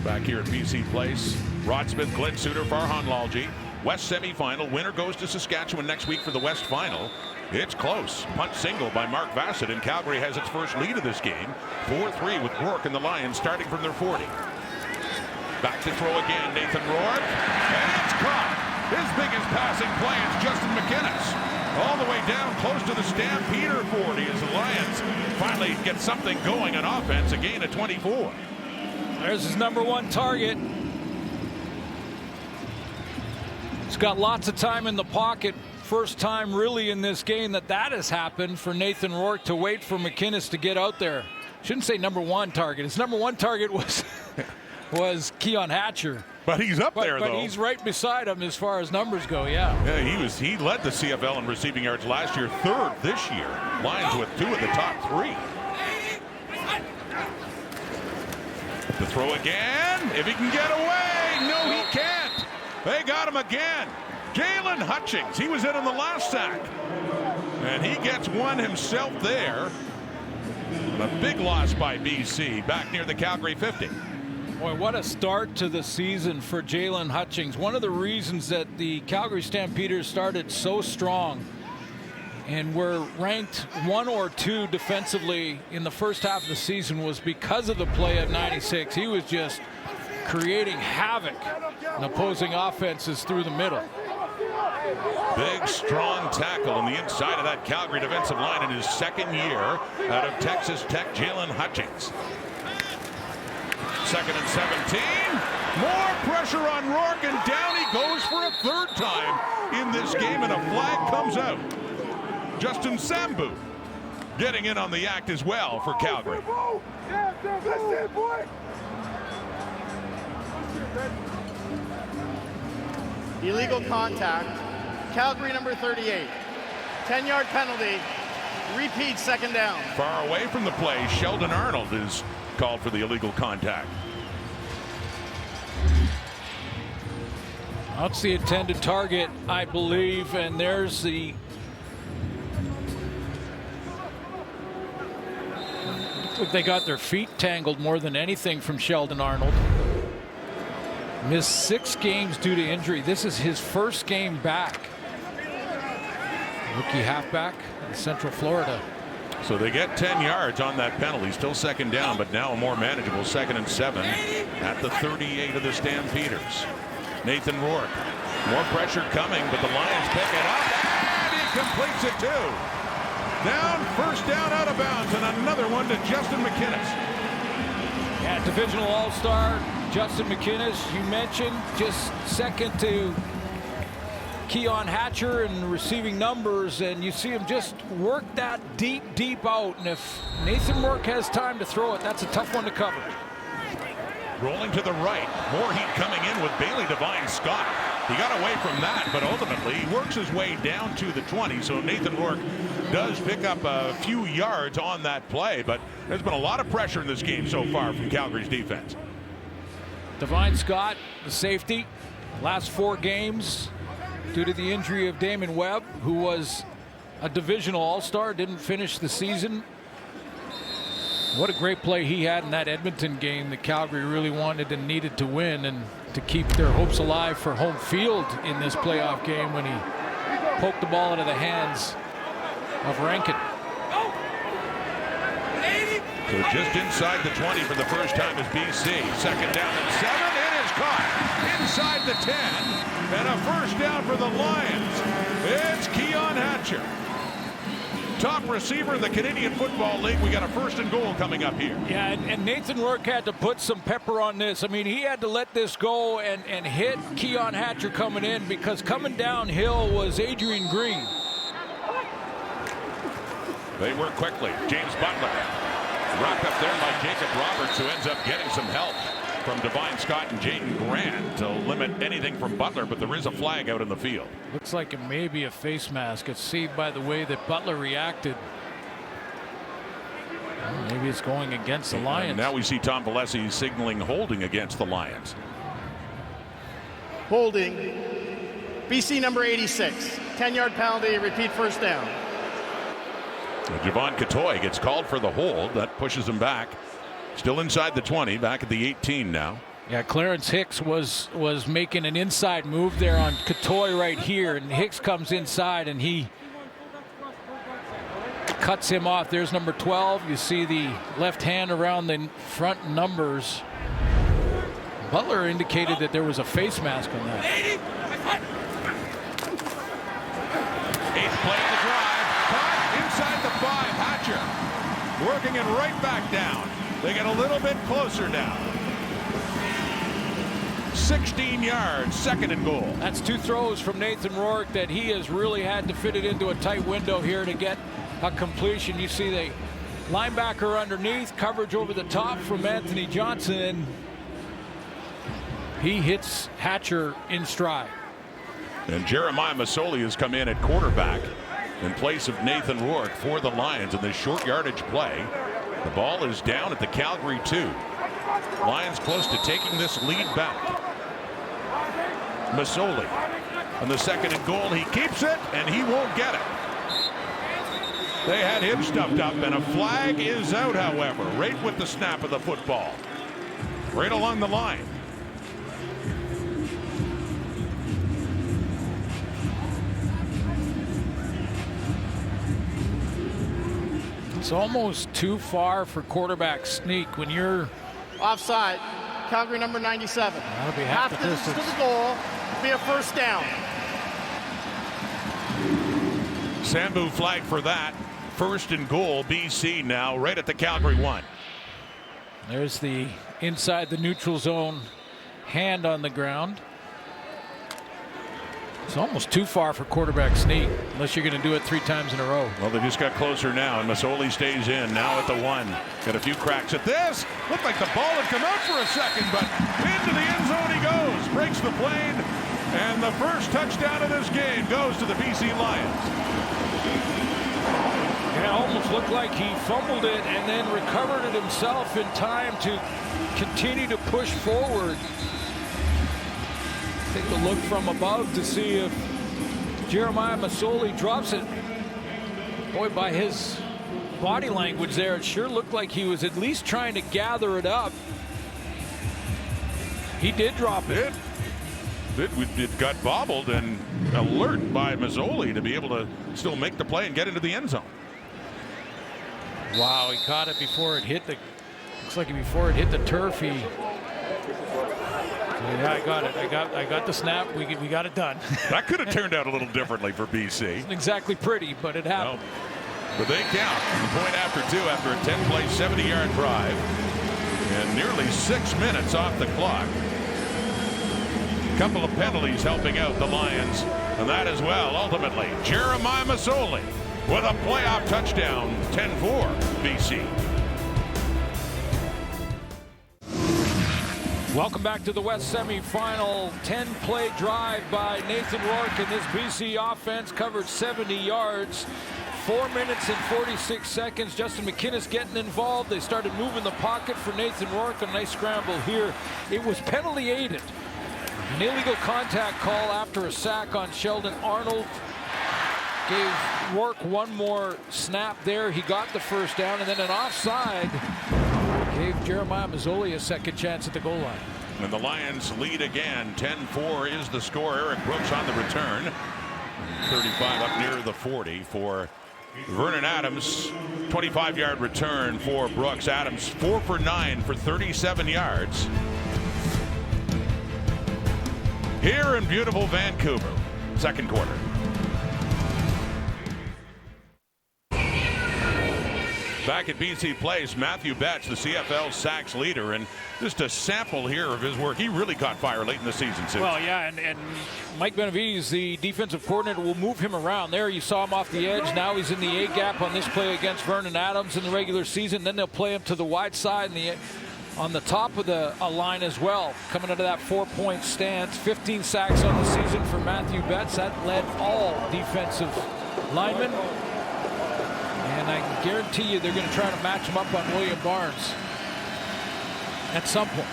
Back here at BC Place, Rod Smith, Glenn Suter, Farhan Lalji. West semifinal. Winner goes to Saskatchewan next week for the West final. It's close. Punt single by Mark Vassett, and Calgary has its first lead of this game. 4-3 with Rourke and the Lions starting from their 40. Back to throw again, Nathan Rourke. And it's caught. His biggest passing play is Justin McInnes. All the way down close to the Stampeder 40 as the Lions finally get something going on offense. A gain of 24. There's his #1 target. He's got lots of time in the pocket. First time really in this game that has happened for Nathan Rourke to wait for McInnes to get out there. Shouldn't say #1 target. His #1 target was Keon Hatcher. But he's up there, though. But he's right beside him as far as numbers go, yeah. Yeah, he led the CFL in receiving yards last year, 3rd this year. Lions with 2 of the top 3. The throw again. If he can get away. No, he can't. They got him again. Jalen Hutchings. He was in on the last sack. And he gets one himself there. A big loss by BC back near the Calgary 50. Boy, what a start to the season for Jalen Hutchings. One of the reasons that the Calgary Stampeders started so strong and were ranked 1 or 2 defensively in the first half of the season was because of the play at 96. He was just creating havoc in opposing offenses through the middle. Big, strong tackle on the inside of that Calgary defensive line in his 2nd year out of Texas Tech, Jalen Hutchings. 2nd and 17. More pressure on Rourke, and down he goes for a 3rd time in this game, and a flag comes out. Justin Sambu getting in on the act as well for Calgary. Illegal contact. Calgary number 38. 10-yard penalty. Repeat, second down. Far away from the play, Sheldon Arnold is called for the illegal contact. That's the intended target, I believe, and there's the they got their feet tangled more than anything from Sheldon Arnold. Missed 6 games due to injury. This is his first game back. Rookie halfback in Central Florida. So they get 10 yards on that penalty. Still second down, but now a more manageable 2nd and 7 at the 38 of the Stampeders. Nathan Rourke. More pressure coming, but the Lions pick it up, and he completes it too. Down, first down, out of bounds, and another one to Justin McInnes. Yeah, divisional all-star Justin McInnes, you mentioned, just second to Keon Hatcher in receiving numbers, and you see him just work that deep out, and if Nathan Rourke has time to throw it, that's a tough one to cover. Rolling to the right. More heat coming in with Bailey Devine Scott. He got away from that, but ultimately he works his way down to the 20. So Nathan Rourke does pick up a few yards on that play, but there's been a lot of pressure in this game so far from Calgary's defense. Devine Scott, the safety, last 4 games due to the injury of Damon Webb, who was a divisional all-star, didn't finish the season. What a great play he had in that Edmonton game that Calgary really wanted and needed to win, and to keep their hopes alive for home field in this playoff game when he poked the ball into the hands of Rankin. So just inside the 20 for the first time is BC. Second down and 7. It is caught inside the 10. And a first down for the Lions. It's Keon Hatcher. Top receiver in the Canadian Football League. We got a 1st and goal coming up here. Yeah, and Nathan Rourke had to put some pepper on this. I mean, he had to let this go and hit Keon Hatcher coming in, because coming downhill was Adrian Green. They work quickly. James Butler. Rocked up there by Jacob Roberts, who ends up getting some help from Devine Scott and Jaden Grant to limit anything from Butler, but there is a flag out in the field. Looks like it may be a face mask. It's seen by the way that Butler reacted. Well, maybe it's going against the Lions. And now we see Tom Valesi signaling holding against the Lions. Holding. BC number 86. 10-yard penalty, repeat, first down. Javon Katoy gets called for the hold. That pushes him back. Still inside the 20, back at the 18 now. Yeah, Clarence Hicks was making an inside move there on Katoy right here, and Hicks comes inside and he cuts him off. There's number 12. You see the left hand around the front numbers. Butler indicated that there was a face mask on that. 8th play of the drive. Caught inside the 5. Hatcher working it right back down. They get a little bit closer now. 16 yards, 2nd and goal. That's 2 throws from Nathan Rourke that he has really had to fit it into a tight window here to get a completion. You see the linebacker underneath, coverage over the top from Anthony Johnson. He hits Hatcher in stride. And Jeremiah Masoli has come in at quarterback in place of Nathan Rourke for the Lions in this short yardage play. The ball is down at the Calgary 2. Lions close to taking this lead back. Masoli on the 2nd and goal. He keeps it, and he won't get it. They had him stuffed up, and a flag is out, however, right with the snap of the football. Right along the line. It's almost too far for quarterback sneak when you're offside. Calgary number 97. That'll be half the distance to the goal. Be a first down. Sambu flag for that. 1st and goal, BC now right at the Calgary 1. There's the inside the neutral zone hand on the ground. It's almost too far for quarterback sneak unless you're going to do it 3 times in a row. Well, they just got closer now, and Masoli stays in now at the 1. Got a few cracks at this. Looked like the ball had come out for a second, but into the end zone he goes. Breaks the plane And the first touchdown of this game goes to the BC Lions. It almost looked like he fumbled it and then recovered it himself in time to continue to push forward. Take a look from above to see if Jeremiah Masoli drops it. Boy, by his body language there, it sure looked like he was at least trying to gather it up. He did drop it. It got bobbled, and alert by Masoli to be able to still make the play and get into the end zone. Wow, he caught it before it hit the, looks like before it hit the turf, he, yeah, I got it. I got the snap. We got it done. That could have turned out a little differently for BC. Isn't exactly pretty, but it happened. No. But they count. The point after 2 after a 10-play, 70-yard drive. And nearly 6 minutes off the clock. A couple of penalties helping out the Lions. And that as well, ultimately, Jeremiah Masoli with a playoff touchdown, 10-4 BC. Welcome back to the West semifinal. 10-play drive by Nathan Rourke, and this BC offense covered 70 yards. 4 minutes and 46 seconds. Justin McInnes getting involved. They started moving the pocket for Nathan Rourke. A nice scramble here. It was penalty aided. An illegal contact call after a sack on Sheldon Arnold. Gave Rourke one more snap there. He got the first down, and then an offside gave Jeremiah Masoli a second chance at the goal line. And the Lions lead again. 10-4 is the score. Eric Brooks on the return. 35 up near the 40 for Vernon Adams. 25-yard return for Brooks. Adams 4 for 9 for 37 yards. Here in beautiful Vancouver. Second quarter. Back at BC Place, Matthew Betts, the CFL sacks leader, and just a sample here of his work. He really caught fire late in the season, too. Well, yeah, and Mike Benavides, the defensive coordinator, will move him around. There you saw him off the edge. Now he's in the A-gap on this play against Vernon Adams in the regular season. Then they'll play him to the wide side and on the top of the line as well, coming into that 4-point stance. 15 sacks on the season for Matthew Betts. That led all defensive linemen. And I can guarantee you they're going to try to match him up on William Barnes at some point.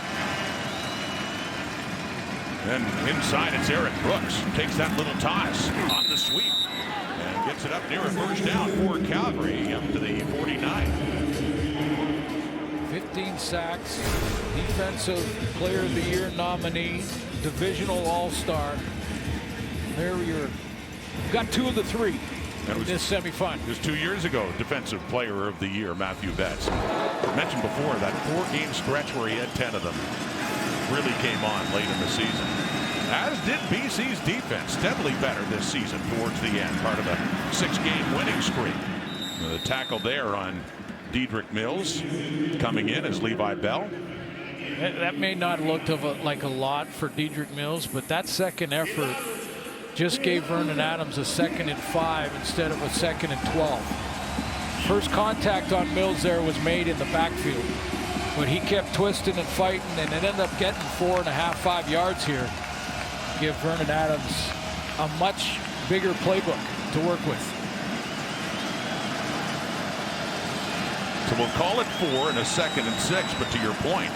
And inside it's Eric Brooks. Takes that little toss on the sweep and gets it up near a first down for Calgary up to the 49. 15 sacks, Defensive Player of the Year nominee, Divisional All-Star. There you've got 2 of the 3. That was this semifinal. It was 2 years ago, Defensive Player of the Year, Matthew Betts. I mentioned before that 4-game stretch where he had 10 of them really came on late in the season. As did BC's defense, steadily better this season towards the end, part of a 6-game winning streak. The tackle there on Dedrick Mills coming in as Levi Bell. That may not look like a lot for Dedrick Mills, but that second effort just gave Vernon Adams a 2nd and 5 instead of a 2nd and 12. First contact on Mills there was made in the backfield, but he kept twisting and fighting, and it ended up getting 4.5, 5 yards here. Give Vernon Adams a much bigger playbook to work with. So we'll call it 4 and a 2nd and 6, but to your point,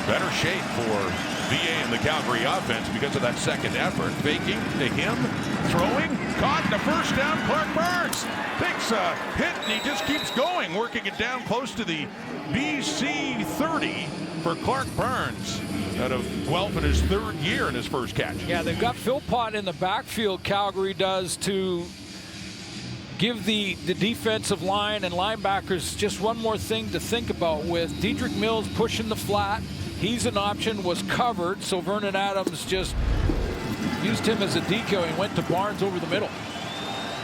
better shape for VA and the Calgary offense because of that second effort. Faking to him, throwing, caught the first down. Clark Burns takes a hit and he just keeps going, working it down close to the BC 30 for Clark Burns out of 12 in his 3rd year in his first catch. Yeah, they've got Philpott in the backfield, Calgary does, to give the defensive line and linebackers just one more thing to think about with. Dedrick Mills pushing the flat. He's an option, was covered, so Vernon Adams just used him as a decoy and went to Barnes over the middle.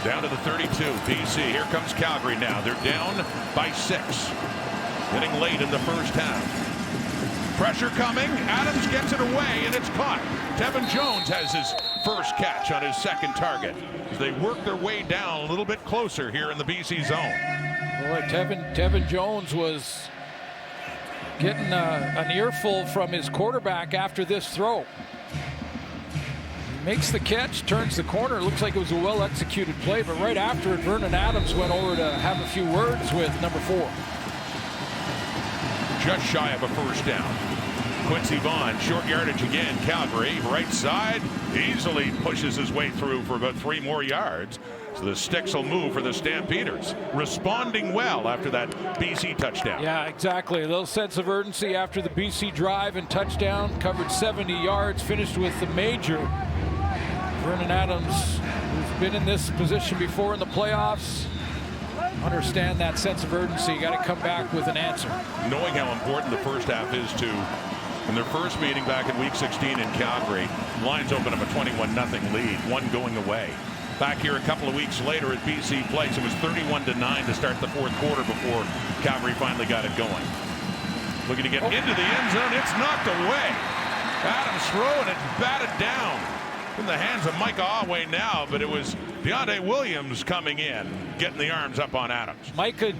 Down to the 32, BC. Here comes Calgary now. They're down by 6. Getting late in the first half. Pressure coming. Adams gets it away, and it's caught. Tevin Jones has his first catch on his 2nd target. As they work their way down a little bit closer here in the BC zone. Boy, Tevin Jones was getting an earful from his quarterback after this throw. makes the catch, turns the corner. Looks like it was a well-executed play, but right after it, Vernon Adams went over to have a few words with number 4. Just shy of a first down. Quincy Vaughn, short yardage again. Calgary, right side, easily pushes his way through for about 3 more yards. So the sticks will move for the Stampeders, responding well after that BC touchdown. Yeah, exactly. A little sense of urgency after the BC drive and touchdown. Covered 70 yards, finished with the major. Vernon Adams, who's been in this position before in the playoffs, understand that sense of urgency. Got to come back with an answer. Knowing how important the first half is to, in their first meeting back in week 16 in Calgary, Lions open up a 21-0 lead, 1 going away. Back here a couple of weeks later at BC Place, it was 31-9 to start the 4th quarter before Calgary finally got it going. Looking to get into the end zone, it's knocked away. Adams throw, and it's batted down in the hands of Micah Awe now, but it was Deontay Williams coming in, getting the arms up on Adams. Micah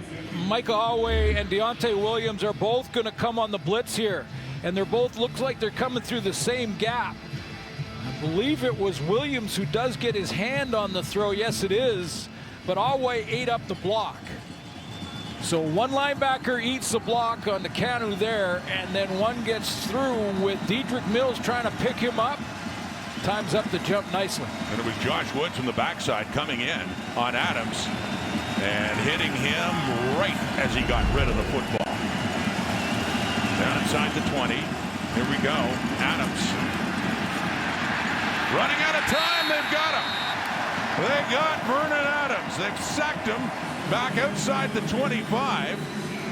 Awe and Deontay Williams are both going to come on the blitz here, and they're both looks like they're coming through the same gap. I believe it was Williams who does get his hand on the throw. Yes, it is, but Awe ate up the block. So one linebacker eats the block on the Canu there, and then one gets through with Dedrick Mills trying to pick him up. Time's up to jump nicely. And it was Josh Woods from the backside coming in on Adams and hitting him right as he got rid of the football. Down inside the 20. Here we go. Adams running out of time. They've got him. They got Vernon Adams. They've sacked him back outside the 25.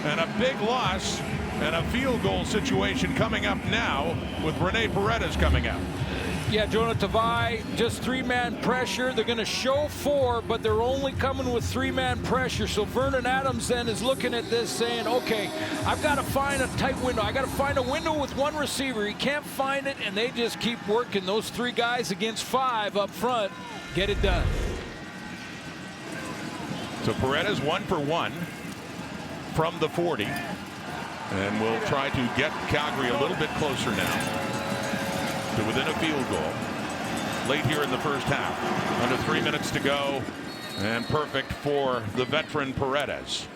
And a big loss and a field goal situation coming up now with Rene Paredes coming out. Yeah, Jonah Tavai, just 3-man pressure. They're going to show 4, but they're only coming with 3-man pressure. So Vernon Adams then is looking at this saying, okay, I've got to find a tight window. I got to find a window with one receiver. He can't find it, and they just keep working. Those 3 guys against 5 up front, get it done. So Paredes 1 for 1 from the 40. And we'll try to get Calgary a little bit closer now to within a field goal late here in the first half. Under 3 minutes to go, and perfect for the veteran Paredes.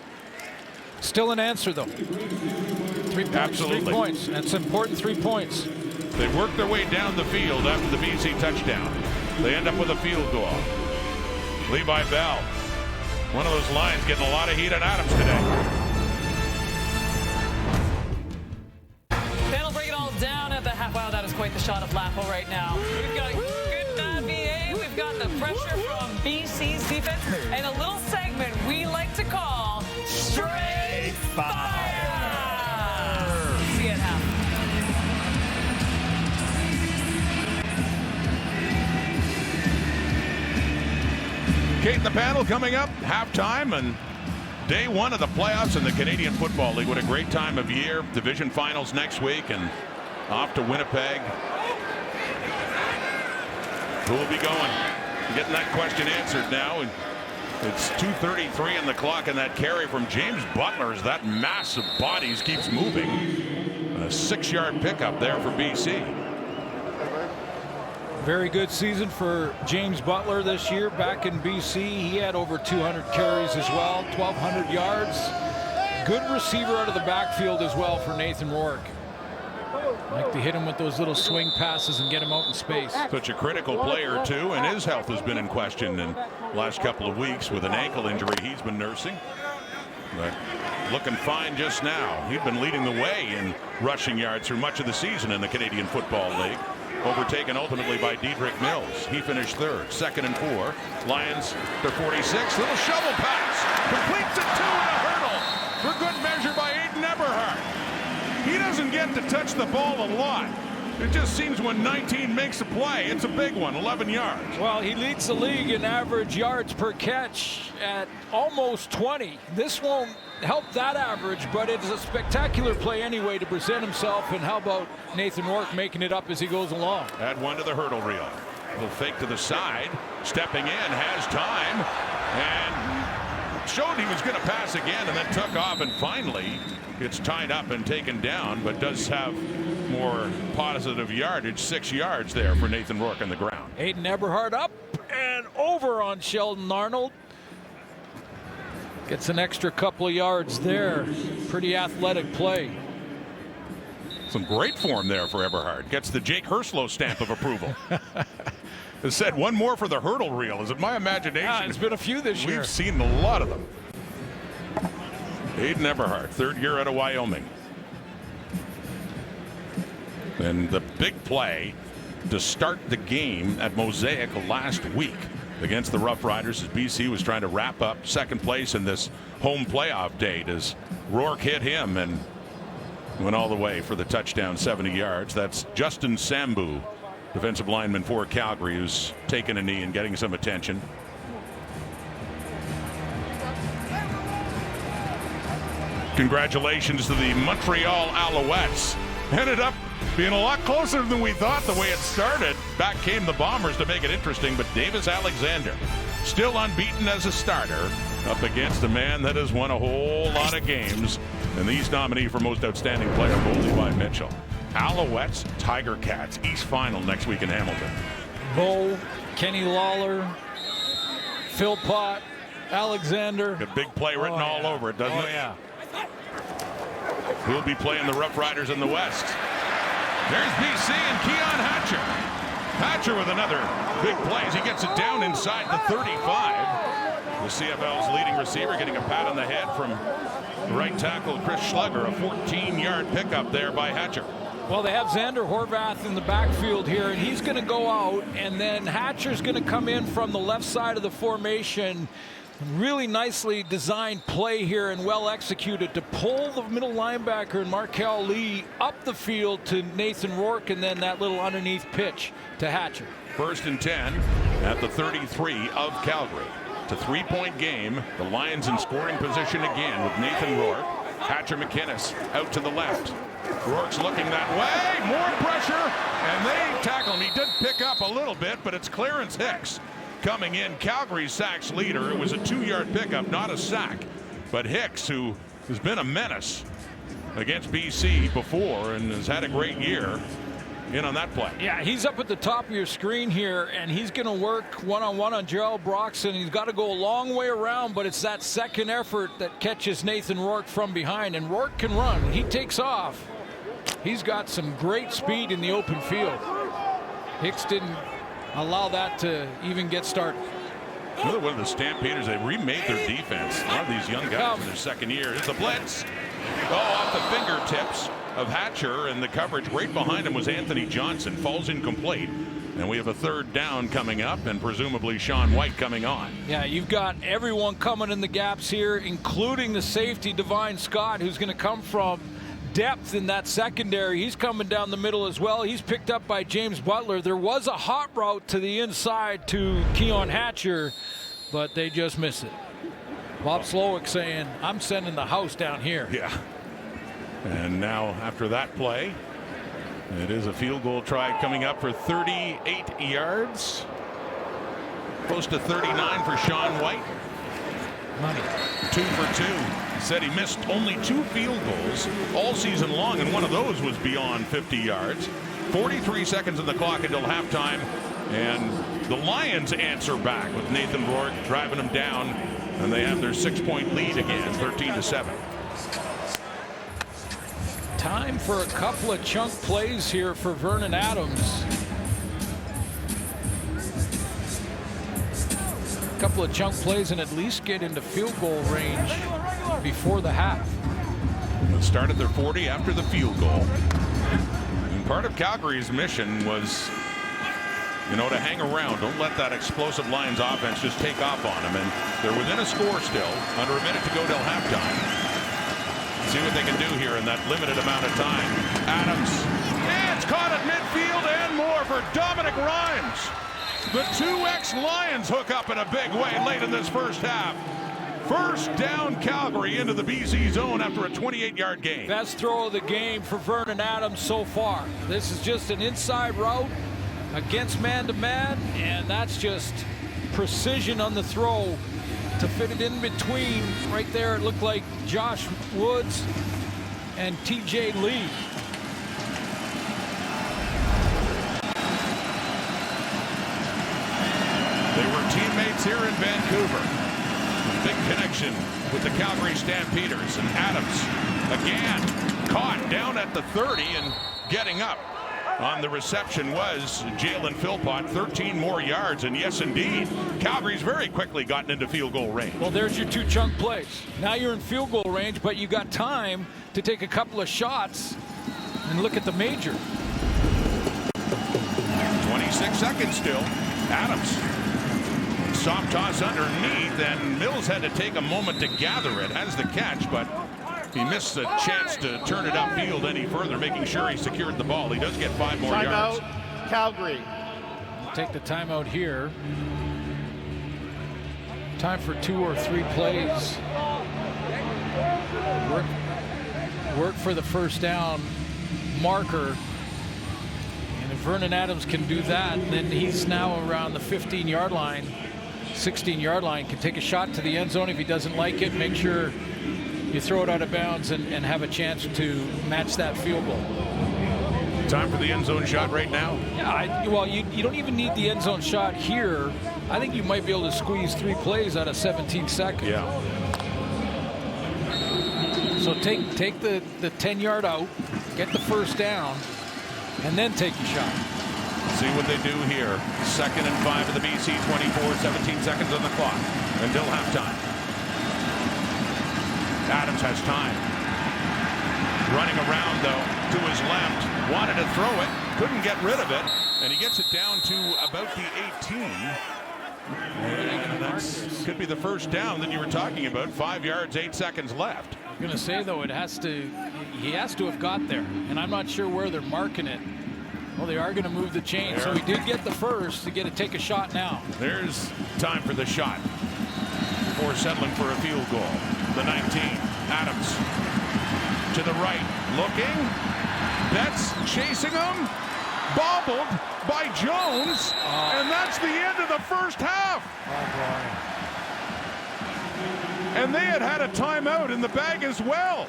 Still an answer, though. 3 points. Absolutely. 3 points. That's important 3 points. They work their way down the field after the BC touchdown. They end up with a field goal. Levi Bell, one of those lines getting a lot of heat on Adams today. Wow, that is quite the shot of Lapo right now. We've got good bad VA. We've got the pressure from BC's defense and a little segment we like to call Straight Fire. See it happen. Kate and the panel coming up, halftime and day 1 of the playoffs in the Canadian Football League. What a great time of year. Division finals next week and off to Winnipeg. Who will be going? Getting that question answered now. And it's 2:33 on the clock, and that carry from James Butler as that mass of bodies keeps moving. A 6-yard pickup there for BC. Very good season for James Butler this year back in BC. He had over 200 carries as well, 1,200 yards. Good receiver out of the backfield as well for Nathan Rourke. Like to hit him with those little swing passes and get him out in space. Such a critical player, too, and his health has been in question in the last couple of weeks with an ankle injury he's been nursing. But looking fine just now. He'd been leading the way in rushing yards through much of the season in the Canadian Football League. Overtaken ultimately by Dedrick Mills. He finished 3rd. 2nd and 4. Lions, their 46. Little shovel pass. Completes it 2 and a hurdle. For good measure by Aiden Eberhardt. He doesn't get to touch the ball a lot. It just seems when 19 makes a play, it's a big one, 11 yards. Well, he leads the league in average yards per catch at almost 20. This won't help that average, but it's a spectacular play anyway to present himself. And how about Nathan Rourke making it up as he goes along? Add 1 to the hurdle reel. Little fake to the side. Stepping in, has time. And showed he was going to pass again and then took off, and finally gets tied up and taken down, but does have more positive yardage, 6 yards there for Nathan Rourke on the ground. Aiden Eberhard up and over on Sheldon Arnold. Gets an extra couple of yards there. Pretty athletic play. Some great form there for Eberhard. Gets the Jake Herslow stamp of approval. It said one more for the hurdle reel. Is it my imagination? Yeah, it's been a few this year. We've seen a lot of them. Aiden Eberhard, 3rd year out of Wyoming. And the big play to start the game at Mosaic last week against the Rough Riders as BC was trying to wrap up 2nd place in this home playoff date as Rourke hit him and went all the way for the touchdown, 70 yards. That's Justin Sambu, defensive lineman for Calgary, who's taking a knee and getting some attention. Congratulations to the Montreal Alouettes. Ended up being a lot closer than we thought the way it started. Back came the Bombers to make it interesting, but Davis Alexander still unbeaten as a starter up against a man that has won a whole lot of games, and the East nominee for most outstanding player, Levi Mitchell. Alouettes, Tiger Cats, East final next week in Hamilton. Bo, Kenny Lawler, Philpott, Alexander. A big play written all over it, doesn't it? Yeah. Who'll be playing the Rough Riders in the West? There's BC and Keon Hatcher. Hatcher with another big play as he gets it down inside the 35. The CFL's leading receiver getting a pat on the head from right tackle Chris Schlugger. A 14-yard pickup there by Hatcher. Well, they have Xander Horvath in the backfield here, and he's going to go out, and then Hatcher's going to come in from the left side of the formation. Really nicely designed play here and well executed to pull the middle linebacker and Markel Lee up the field to Nathan Rourke, and then that little underneath pitch to Hatcher. 1st and 10 at the 33 of Calgary. It's a 3-point game. The Lions in scoring position again with Nathan Rourke. Hatcher McInnes out to the left. Rourke's looking that way. More pressure, and they tackle him. He did pick up a little bit, but it's Clarence Hicks coming in, Calgary's sacks leader. It was a 2-yard pickup, not a sack. But Hicks, who has been a menace against BC before and has had a great year, in on that play. Yeah, he's up at the top of your screen here, and he's going to work one-on-one on Gerald Broxton. He's got to go a long way around, but it's that second effort that catches Nathan Rourke from behind, and Rourke can run. When he takes off, he's got some great speed in the open field. Hicks didn't allow that to even get started. Another one of the Stampeders, they remade their defense. A lot of these young guys in their 2nd year. It's a blitz. Off the fingertips of Hatcher, and the coverage right behind him was Anthony Johnson. Falls incomplete. And we have a 3rd down coming up, and presumably Sean White coming on. Yeah, you've got everyone coming in the gaps here, including the safety, Divine Scott, who's going to come from depth in that secondary. He's coming down the middle as well. He's picked up by James Butler. There was a hot route to the inside to Keon Hatcher, but they just miss it. Bob Slowick saying, I'm sending the house down here. Yeah. And now after that play, it is a field goal try coming up for 38 yards. Close to 39 for Sean White. Money. 2 for 2. He said he missed only 2 field goals all season long, and one of those was beyond 50 yards. 43 seconds on the clock until halftime, and the Lions answer back with Nathan Rourke driving them down, and they have their 6-point lead again, 13-7. Time for a couple of chunk plays here for Vernon Adams. A couple of chunk plays and at least get into field goal range before the half. They started their 40 after the field goal. And part of Calgary's mission was, to hang around. Don't let that explosive Lions offense just take off on them. And they're within a score still, under a minute to go till halftime. See what they can do here in that limited amount of time. Adams, and it's caught at midfield and more for Dominic Rhymes. The 2X Lions hook up in a big way late in this first half. First down, Calgary into the BC zone after a 28-yard gain. Best throw of the game for Vernon Adams so far. This is just an inside route against man-to-man, and that's just precision on the throw. to fit it in between. Right there, it looked like Josh Woods and TJ Lee. They were teammates here in Vancouver. Big connection with the Calgary Stampeders. And Adams again caught down at the 30 and getting up. On the reception was Jalen Philpott, 13 more yards. And yes, indeed, Calgary's very quickly gotten into field goal range. Well, there's your 2 chunk plays. Now you're in field goal range, but you got time to take a couple of shots and look at the major. 26 seconds still. Adams. Soft toss underneath, and Mills had to take a moment to gather it. Has the catch, but he missed the chance to turn it upfield any further, making sure he secured the ball. He does get 5 more yards. Timeout, Calgary. Take the timeout here. Time for 2 or 3 plays. Work for the first down marker. And if Vernon Adams can do that, then he's now around the 15-yard line. 16-yard line, can take a shot to the end zone. If he doesn't like it, make sure you throw it out of bounds and have a chance to match that field goal. Time for the end zone shot right now? Yeah, well, you don't even need the end zone shot here. I think you might be able to squeeze 3 plays out of 17 seconds. Yeah. So take the 10-yard out, get the first down, and then take your shot. See what they do here. 2nd and 5 of the BC 24, 17 seconds on the clock until halftime. Adams has time. Running around, though, to his left. Wanted to throw it, couldn't get rid of it, and he gets it down to about the 18. And that could be the first down that you were talking about. 5 yards, 8 seconds left. I'm going to say, though, he has to have got there, and I'm not sure where they're marking it. Well, they are going to move the chain, so he did get the first to take a shot now. There's time for the shot before settling for a field goal. The 19, Adams to the right, looking. Betts chasing him, bobbled by Jones, and that's the end of the first half. Oh, boy. And they had a timeout in the bag as well.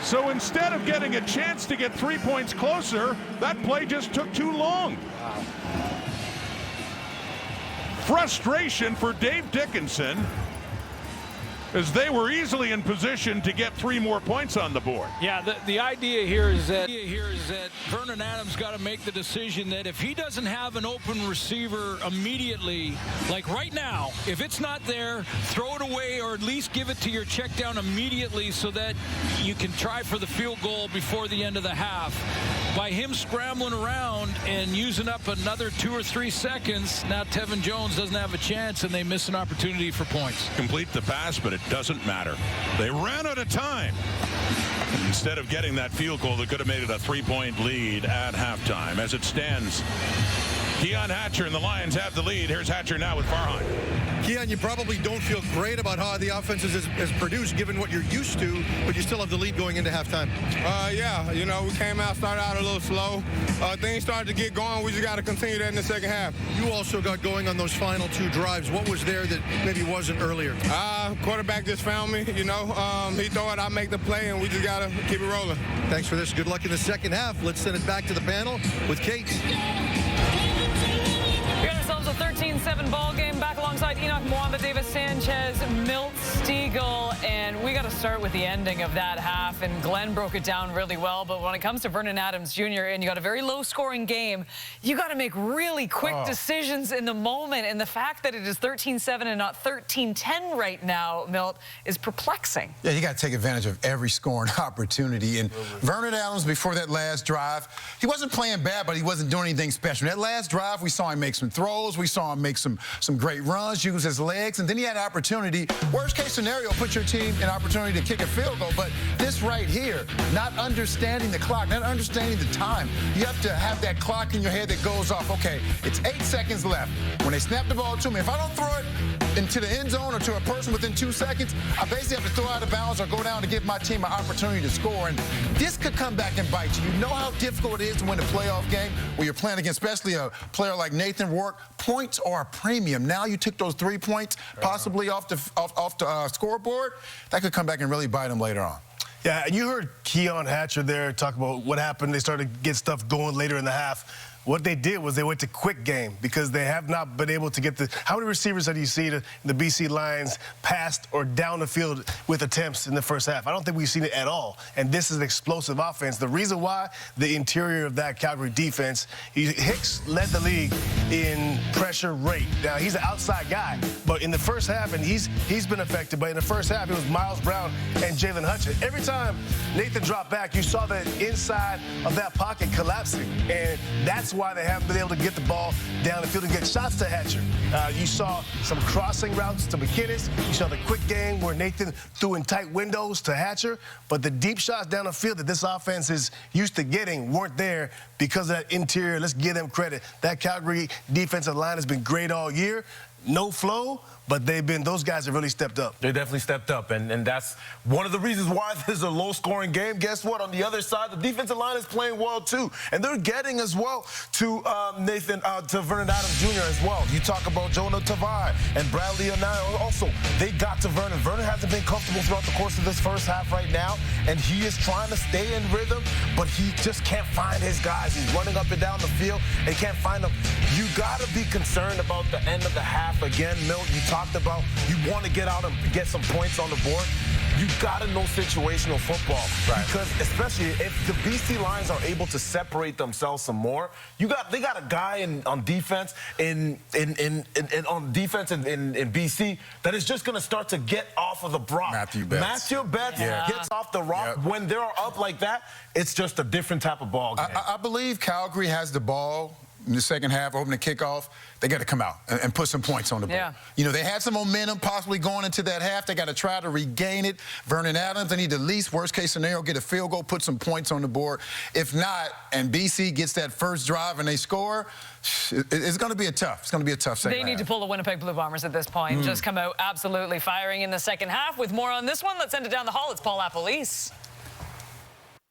So instead of getting a chance to get 3 points closer, that play just took too long. Wow. Frustration for Dave Dickinson, as they were easily in position to get 3 more points on the board. Yeah, the idea here is that Vernon Adams got to make the decision that if he doesn't have an open receiver immediately, like right now, if it's not there, throw it away or at least give it to your check down immediately so that you can try for the field goal before the end of the half. By him scrambling around and using up another 2 or 3 seconds, now Tevin Jones doesn't have a chance and they miss an opportunity for points. Complete the pass, but it doesn't matter. They ran out of time. Instead of getting that field goal that could have made it a 3-point lead at halftime. As it stands, Keon Hatcher and the Lions have the lead. Here's Hatcher now with Farhan. Keon, you probably don't feel great about how the offense is produced given what you're used to, but you still have the lead going into halftime. Yeah, you know, we came out, started out a little slow. Things started to get going. We just got to continue that in the second half. You also got going on those final 2 drives. What was there that maybe wasn't earlier? Quarterback just found me, you know. He throw it, I make the play, and we just got to keep it rolling. Thanks for this. Good luck in the second half. Let's send it back to the panel with Kate. We got ourselves a 13-7 ball game. Back alongside Enoch Mwamba, Davis Sanchez, Milt Stiegel, and we got to start with the ending of that half. And Glenn broke it down really well. But when it comes to Vernon Adams Jr. and you got a very low-scoring game, you got to make really quick decisions in the moment. And the fact that it is 13-7 and not 13-10 right now, Milt, is perplexing. Yeah, you got to take advantage of every scoring opportunity. And Vernon Adams, before that last drive, he wasn't playing bad, but he wasn't doing anything special. That last drive, we saw him make some throws. We saw him make some great runs, use his legs, and then he had an opportunity. Worst case scenario, put your team in opportunity to kick a field goal. But this right here, not understanding the clock, not understanding the time. You have to have that clock in your head that goes off. Okay, it's 8 seconds left. When they snap the ball to me, if I don't throw it into the end zone or to a person within 2 seconds, I basically have to throw out of bounds or go down to give my team an opportunity to score. And this could come back and bite you. You know how difficult it is to win a playoff game where you're playing against, especially a player like Nathan Rourke. Points are a premium. Now you took those 3 points possibly off the scoreboard, that could come back and really bite them later on. Yeah, and you heard Keon Hatcher there talk about what happened. They started to get stuff going later in the half. What they did was they went to quick game because they have not been able to get the... How many receivers have you seen the BC Lions passed or down the field with attempts in the first half? I don't think we've seen it at all. And this is an explosive offense. The reason why the interior of that Calgary defense, Hicks led the league in pressure rate. Now, he's an outside guy, but in the first half, and he's been affected, but in the first half, it was Miles Brown and Jalen Hutchin. Every time Nathan dropped back, you saw the inside of that pocket collapsing, and that's why they haven't been able to get the ball down the field and get shots to Hatcher. You saw some crossing routes to McKinnis. You saw the quick game where Nathan threw in tight windows to Hatcher, but the deep shots down the field that this offense is used to getting weren't there because of that interior. Let's give them credit. That Calgary defensive line has been great all year. No flow, but those guys have really stepped up. They definitely stepped up, and that's one of the reasons why this is a low-scoring game. Guess what? On the other side, the defensive line is playing well, too, and they're getting as well to to Vernon Adams Jr. as well. You talk about Jonah Tavai and Bradley Anayo also. They got to Vernon. Vernon hasn't been comfortable throughout the course of this first half right now, and he is trying to stay in rhythm, but he just can't find his guys. He's running up and down the field and can't find them. You got to be concerned about the end of the half. Again, Milt, you talked about you want to get out and get some points on the board. You got to know situational football. Right. Because especially if the BC Lions are able to separate themselves some more, they got a guy on defense in BC that is just going to start to get off of the rock. Matthew Betts gets off the rock. Yep. When they're up like that, it's just a different type of ball game. I believe Calgary has the ball in the second half, open the kickoff. They got to come out and put some points on the board. Yeah. You know, they had some momentum possibly going into that half. They got to try to regain it. Vernon Adams, they need to at least, worst case scenario, get a field goal, put some points on the board. If not, and BC gets that first drive and they score, it's going to be a tough second half. They need to pull the Winnipeg Blue Bombers at this point. Just come out absolutely firing in the second half. With more on this one, let's send it down the hall. It's Paul Appolise.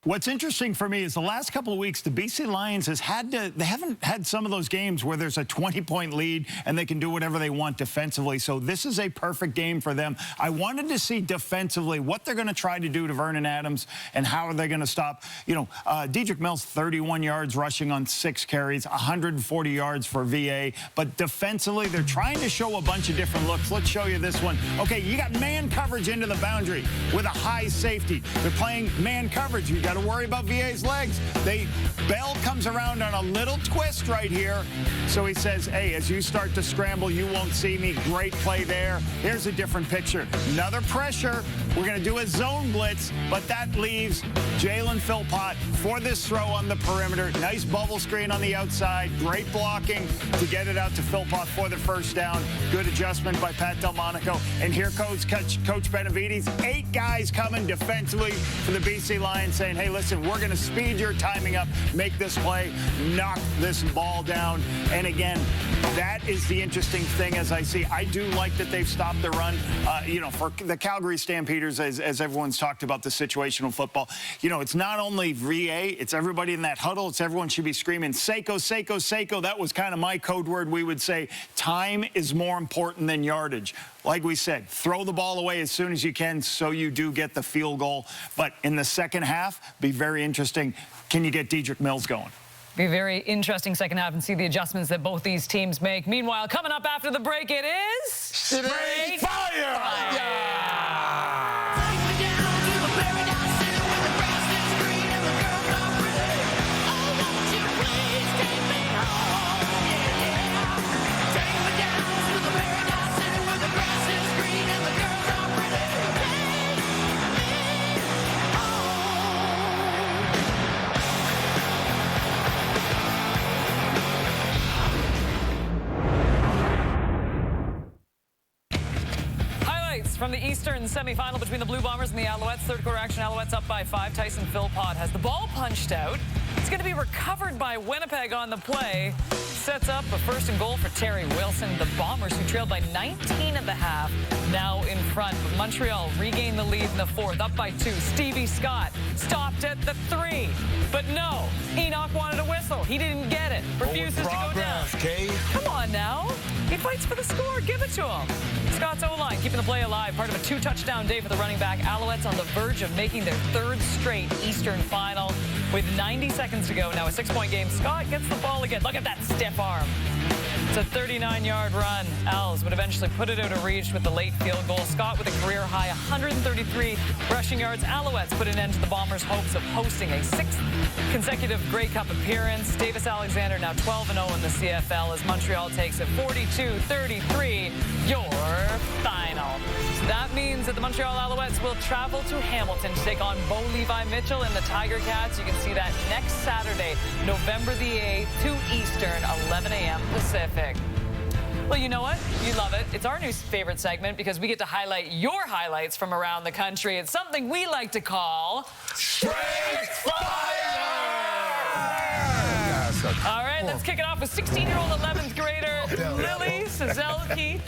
What's interesting for me is the last couple of weeks, the BC Lions they haven't had some of those games where there's a 20-point lead and they can do whatever they want defensively. So this is a perfect game for them. I wanted to see defensively what they're going to try to do to Vernon Adams and how are they going to stop. You know, Dedrick Mills, 31 yards rushing on 6 carries, 140 yards for VA. But defensively, they're trying to show a bunch of different looks. Let's show you this one. Okay, you got man coverage into the boundary with a high safety. They're playing man coverage. You got to worry about VA's legs. Bell comes around on a little twist right here. So he says, hey, as you start to scramble, you won't see me. Great play there. Here's a different picture. Another pressure. We're going to do a zone blitz, but that leaves Jalen Philpott for this throw on the perimeter. Nice bubble screen on the outside. Great blocking to get it out to Philpott for the first down. Good adjustment by Pat Delmonico. And here goes Coach Benavides. 8 guys coming defensively for the BC Lions saying, hey, listen, we're going to speed your timing up, make this play, knock this ball down. And again, that is the interesting thing as I see. I do like that they've stopped the run. You know, for the Calgary Stampeders, as everyone's talked about the situational football, you know, it's not only VA, it's everybody in that huddle. It's everyone should be screaming, Seiko, Seiko, Seiko. That was kind of my code word. We would say time is more important than yardage. Like we said, throw the ball away as soon as you can so you do get the field goal. But in the second half, be very interesting. Can you get Dedrick Mills going? Be a very interesting second half and see the adjustments that both these teams make. Meanwhile, coming up after the break, it is... Straight fire! From the Eastern semifinal between the Blue Bombers and the Alouettes. Third quarter action, Alouettes up by 5. Tyson Philpott has the ball punched out. It's going to be recovered by Winnipeg on the play. Sets up a first and goal for Terry Wilson. The Bombers, who trailed by 19 at the half, now in front. But Montreal regained the lead in the fourth, up by 2. Stevie Scott stopped at the 3. But no, Enoch wanted a whistle. He didn't get it. Refuses to go down. Come on now. He fights for the score. Give it to him. Scott's O-line keeping the play alive. Part of a 2-touchdown day for the running back. Alouettes on the verge of making their 3rd straight Eastern final. With 90 seconds to go, now a 6-point game. Scott gets the ball again. Look at that stiff arm. It's a 39-yard run. Owls would eventually put it out of reach with the late field goal. Scott with a career-high 133 rushing yards. Alouettes put an end to the Bombers' hopes of hosting a 6th consecutive Grey Cup appearance. Davis Alexander now 12-0 in the CFL as Montreal takes it 42-33. Your final. So that means that the Montreal Alouettes will travel to Hamilton to take on Bo Levi Mitchell and the Tiger Cats. You can see that next Saturday, November the 8th, 2 Eastern, 11 a.m. Pacific. Well, you know what? You love it. It's our new favorite segment because we get to highlight your highlights from around the country. It's something we like to call Straight Fire! All right, let's kick it off with 16-year-old 11th grader Lily Sazelki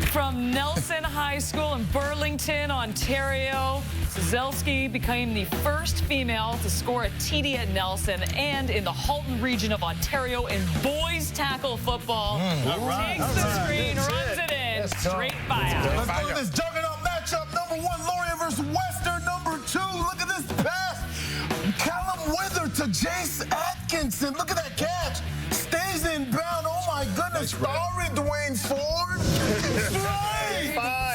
from Nelson High School in Burlington, Ontario. Sazelski became the first female to score a TD at Nelson and in the Halton region of Ontario in boys tackle football. Takes the screen, runs it in. Straight fire. Let's go to this juggernaut matchup. Number 1, Laurier versus Western. Number 2, look at this pass. Callum Wither to Jace Atkinson. Look at that catch. Stays in bound. Oh, my goodness. Sorry, Dwayne Ford. Straight fire.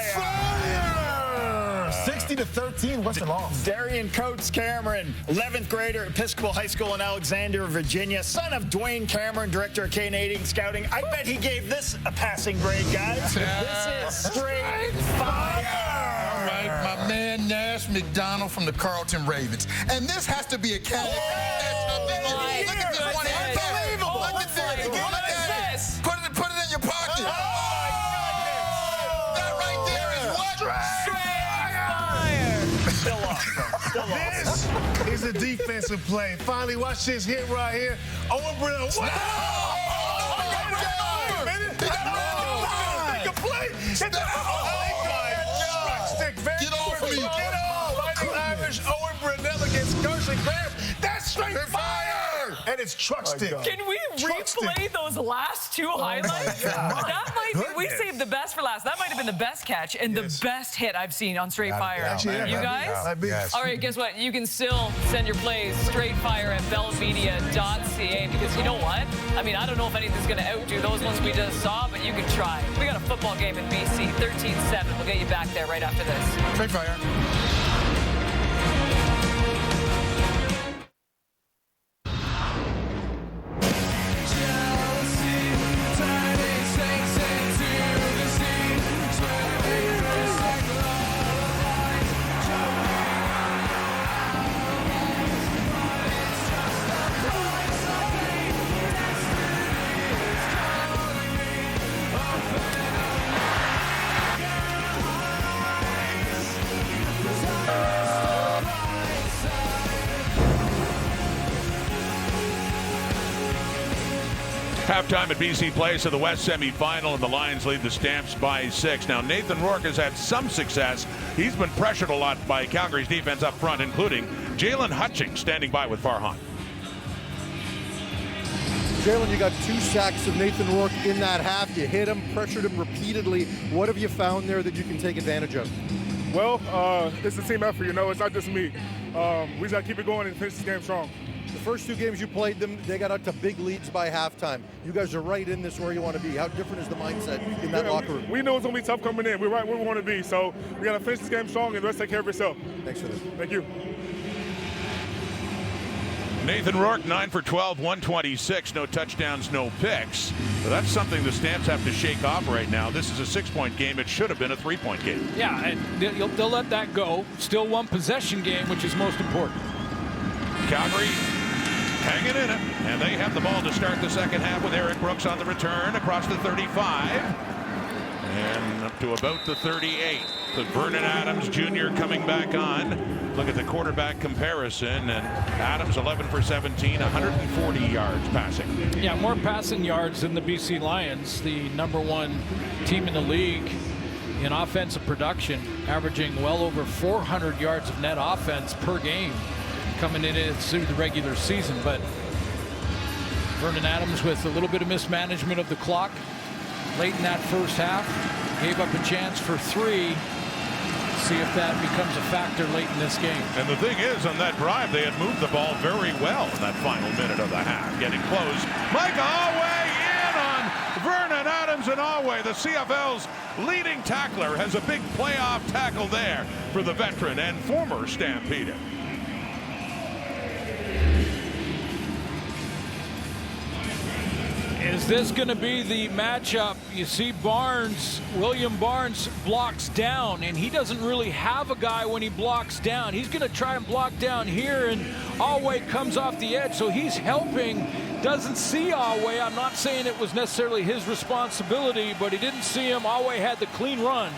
60-13, Western lost. Darian Coates Cameron, 11th grader at Episcopal High School in Alexandria, Virginia, son of Dwayne Cameron, director of Canadian Scouting. I bet he gave this a passing grade, guys. This is straight fire. All right, my man Nash McDonald from the Carleton Ravens. And this has to be a candidate. Look at this one. Unbelievable. Look at this. Look at this. Put it in your pocket. Oh, my goodness. That right there is what? Still off, bro. Still off. This is a defensive play. Finally, watch this hit right here. Owen Brown. Wow! Make a play. Get off me. Get off. Fighting Irish Owen Brunell against Gershon Graham. That's straight fire. And it's truck stick. Can we replay those last 2 highlights? That might be, we saved the best for last. That might have been the best catch and the best hit I've seen on Straight Fire. You guys? Yes. All right, guess what? You can still send your plays Straight Fire at bellmedia.ca because you know what? I mean, I don't know if anything's going to outdo those ones we just saw, but you can try. We got a football game in BC, 13-7. We'll get you back there right after this. Straight fire. Halftime at BC Place of the West semifinal, and the Lions lead the Stamps by 6. Now, Nathan Rourke has had some success. He's been pressured a lot by Calgary's defense up front, including Jalen Hutchings standing by with Farhan. Jalen, you got 2 sacks of Nathan Rourke in that half. You hit him, pressured him repeatedly. What have you found there that you can take advantage of? Well, it's a team effort, you know. It's not just me. We just got to keep it going and finish this game strong. The first 2 games you played them, they got out to big leads by halftime. You guys are right in this where you want to be. How different is the mindset in that locker room? We knew it was going to be tough coming in. We're right where we want to be. So we got to finish this game strong and the rest take care of yourself. Thanks for this. Thank you. Nathan Rourke, 9 for 12, 126, no touchdowns, no picks. So that's something the Stamps have to shake off right now. This is a 6-point game. It should have been a 3-point game. Yeah, and they'll let that go. Still 1 possession game, which is most important. Calgary hanging in it, and they have the ball to start the second half with Eric Brooks on the return across the 35 and up to about the 38. But Vernon Adams Jr. coming back on. Look at the quarterback comparison, and Adams 11 for 17, 140 yards passing. Yeah, more passing yards than the BC Lions, the #1 team in the league in offensive production, averaging well over 400 yards of net offense per game coming in through the regular season. But Vernon Adams, with a little bit of mismanagement of the clock late in that first half, gave up a chance for 3. See if that becomes a factor late in this game. And the thing is, on that drive, they had moved the ball very well in that final minute of the half. Getting close. Micah Alway in on Vernon Adams, and Alway, the CFL's leading tackler, has a big playoff tackle there for the veteran and former Stampeder. Is this going to be the matchup? You see William Barnes blocks down, and he doesn't really have a guy when he blocks down. He's going to try and block down here, and Alway comes off the edge, so he's helping. Doesn't see Alway. I'm not saying it was necessarily his responsibility, but he didn't see him. Alway had the clean run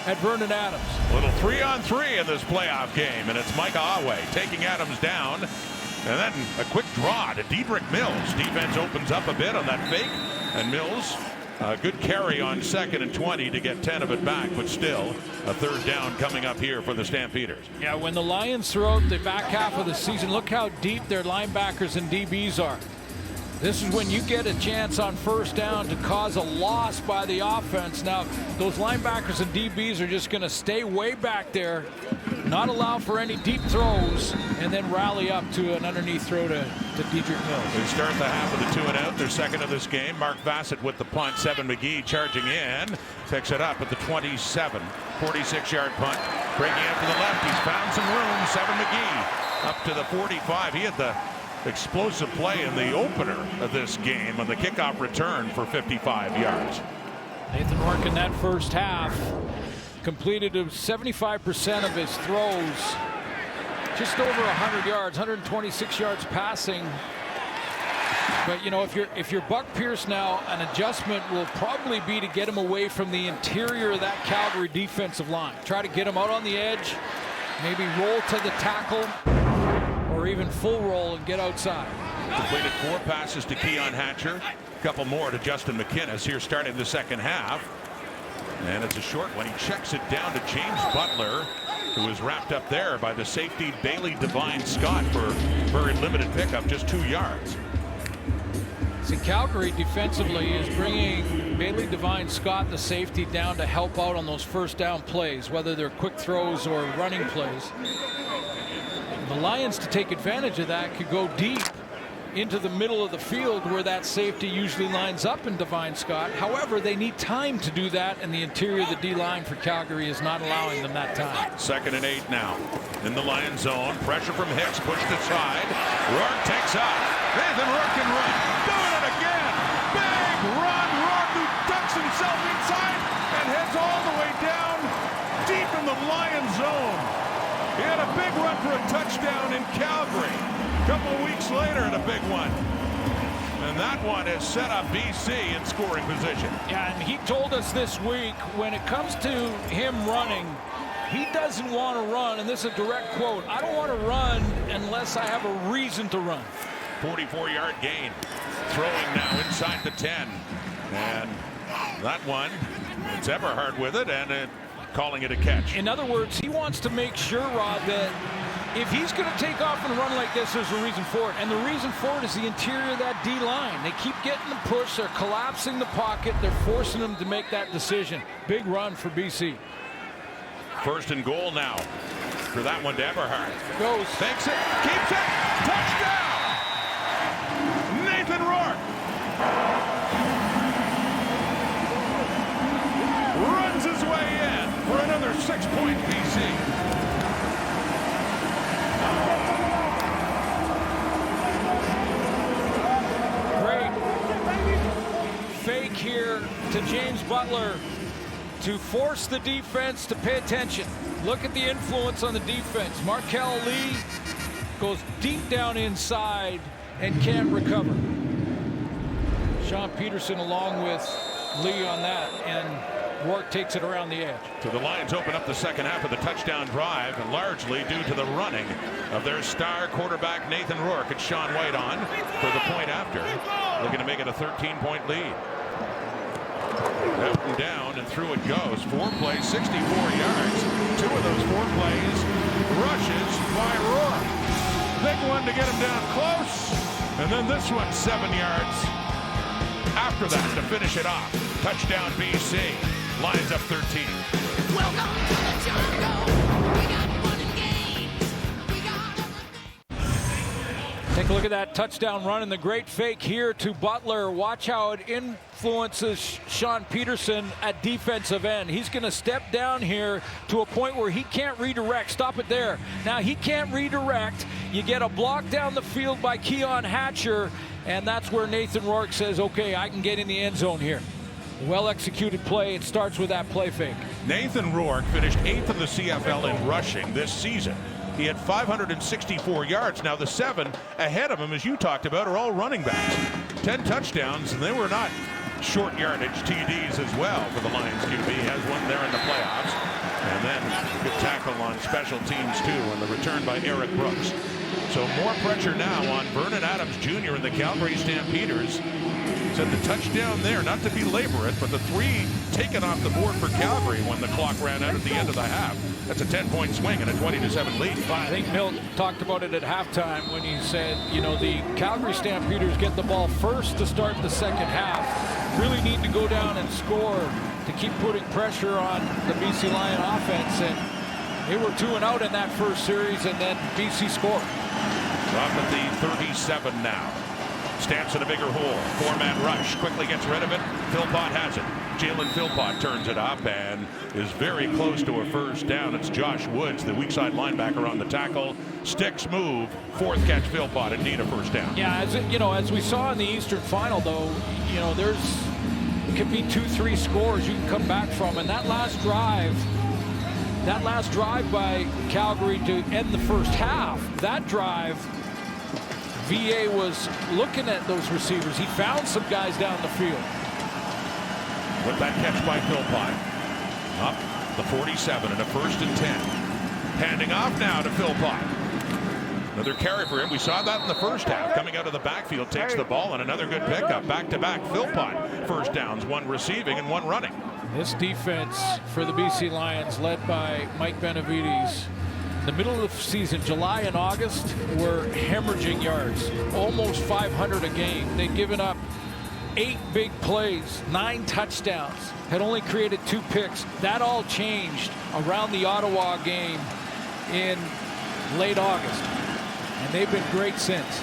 at Vernon Adams. A little 3-on-3 in this playoff game, and it's Micah Alway taking Adams down. And then a quick draw to Dedrick Mills. Defense opens up a bit on that fake. And Mills, a good carry on 2nd and 20 to get 10 of it back, but still a 3rd down coming up here for the Stampeders. Yeah, when the Lions throw out the back half of the season, look how deep their linebackers and DBs are. This is when you get a chance on 1st down to cause a loss by the offense. Now, those linebackers and DBs are just going to stay way back there, not allow for any deep throws, and then rally up to an underneath throw to Dedrick Mills. They start the half with a 2-and-out. Their 2nd of this game. Mark Bassett with the punt. Seven McGee charging in. Picks it up at the 27. 46-yard punt. Breaking out to the left. He's found some room. Seven McGee up to the 45. He had the explosive play in the opener of this game on the kickoff return for 55 yards. Nathan Rourke in that first half completed 75% of his throws, just over 100 yards, 126 yards passing. But you know, if you're Buck Pierce now, an adjustment will probably be to get him away from the interior of that Calgary defensive line. Try to get him out on the edge, maybe roll to the tackle, or even full roll and get outside. Completed 4 passes to Keon Hatcher, a couple more to Justin McInnes here starting the 2nd half. And it's a short one. He checks it down to James Butler, who is wrapped up there by the safety Bailey Devine Scott for very limited pickup, just 2 yards. See, Calgary defensively is bringing Bailey Devine Scott, the safety, down to help out on those 1st down plays, whether they're quick throws or running plays. The Lions, to take advantage of that, could go deep into the middle of the field where that safety usually lines up in Devine Scott. However, they need time to do that, and the interior of the D-line for Calgary is not allowing them that time. 2nd and 8 now. In the Lions zone. Pressure from Hicks. Pushed aside. Rourke takes off. Nathan Rourke can run. Doing it again. Big run. Rourke, who ducks himself inside and heads all the way down deep in the Lions zone. He had a big run for a touchdown in Calgary. A couple of weeks later, and a big one. And that one has set up BC in scoring position. Yeah, and he told us this week, when it comes to him running, he doesn't want to run, and this is a direct quote, "I don't want to run unless I have a reason to run." 44-yard gain. Throwing now inside the 10. And that one, it's Eberhard with it, and calling it a catch. In other words, he wants to make sure, Rod, that if he's going to take off and run like this, there's a reason for it. And the reason for it is the interior of that D-line. They keep getting the push. They're collapsing the pocket. They're forcing them to make that decision. Big run for BC. 1st and goal now. For that one to Eberhard. Goes. Takes it. Keeps it. Touchdown! Nathan Rourke. Runs his way in for another 6-point BC. Great fake here to James Butler to force the defense to pay attention. Look at the influence on the defense. Markel Lee goes deep down inside and can't recover. Sean Peterson along with Lee on that, and Rourke takes it around the edge. So the Lions open up the second half of the touchdown drive, largely due to the running of their star quarterback Nathan Rourke. It's Sean White on for the point after, looking to make it a 13-point lead. Up and down and through it goes. 4 plays, 64 yards. 2 of those 4 plays rushes by Rourke. Big one to get him down close, and then this one 7 yards after that to finish it off. Touchdown BC. Lions up 13. Welcome to the jungle. We got fun and games. We got everything. Take a look at that touchdown run and the great fake here to Butler. Watch how it influences Sean Peterson at defensive end. He's going to step down here to a point where he can't redirect. Stop it there. Now he can't redirect. You get a block down the field by Keon Hatcher, and that's where Nathan Rourke says, okay, I can get in the end zone here. Well executed play. It starts with that play fake. Nathan Rourke finished 8th in the CFL in rushing this season. He had 564 yards. Now the 7 ahead of him, as you talked about, are all running backs. 10 touchdowns, and they were not short yardage TDs as well for the Lions QB. He has one there in the playoffs. And then good tackle on special teams too, and the return by Eric Brooks. So more pressure now on Vernon Adams Jr. and the Calgary Stampeders. Said the touchdown there, not to belabor it, but the 3 taken off the board for Calgary when the clock ran out at the end of the half. That's a 10-point swing and a 20-7 lead. I think Milt talked about it at halftime when he said, you know, the Calgary Stampeders get the ball first to start the second half. Really need to go down and score to keep putting pressure on the BC Lion offense. And they were 2 and out in that first series, and then BC scored. Off at the 37 now. Stamps in a bigger hole. 4-man rush. Quickly gets rid of it. Philpott has it. Jalen Philpott turns it up and is very close to a first down. It's Josh Woods, the weak side linebacker, on the tackle. Sticks move. 4th catch Philpott and need a first down. Yeah, as we saw in the Eastern Final, though, you know, it could be 2-3 scores you can come back from. And that last drive by Calgary to end the first half, that drive, VA was looking at those receivers. He found some guys down the field. With that catch by Philpott. Up the 47 and a 1st and 10. Handing off now to Philpott. Another carry for him. We saw that in the first half. Coming out of the backfield, takes the ball, and another good pickup. Back-to-back Philpott. First downs, 1 receiving and 1 running. This defense for the BC Lions, led by Mike Benavides, the middle of the season, July and August, were hemorrhaging yards, almost 500 a game. They'd given up 8 big plays, 9 touchdowns, had only created 2 picks. That all changed around the Ottawa game in late August, and they've been great since.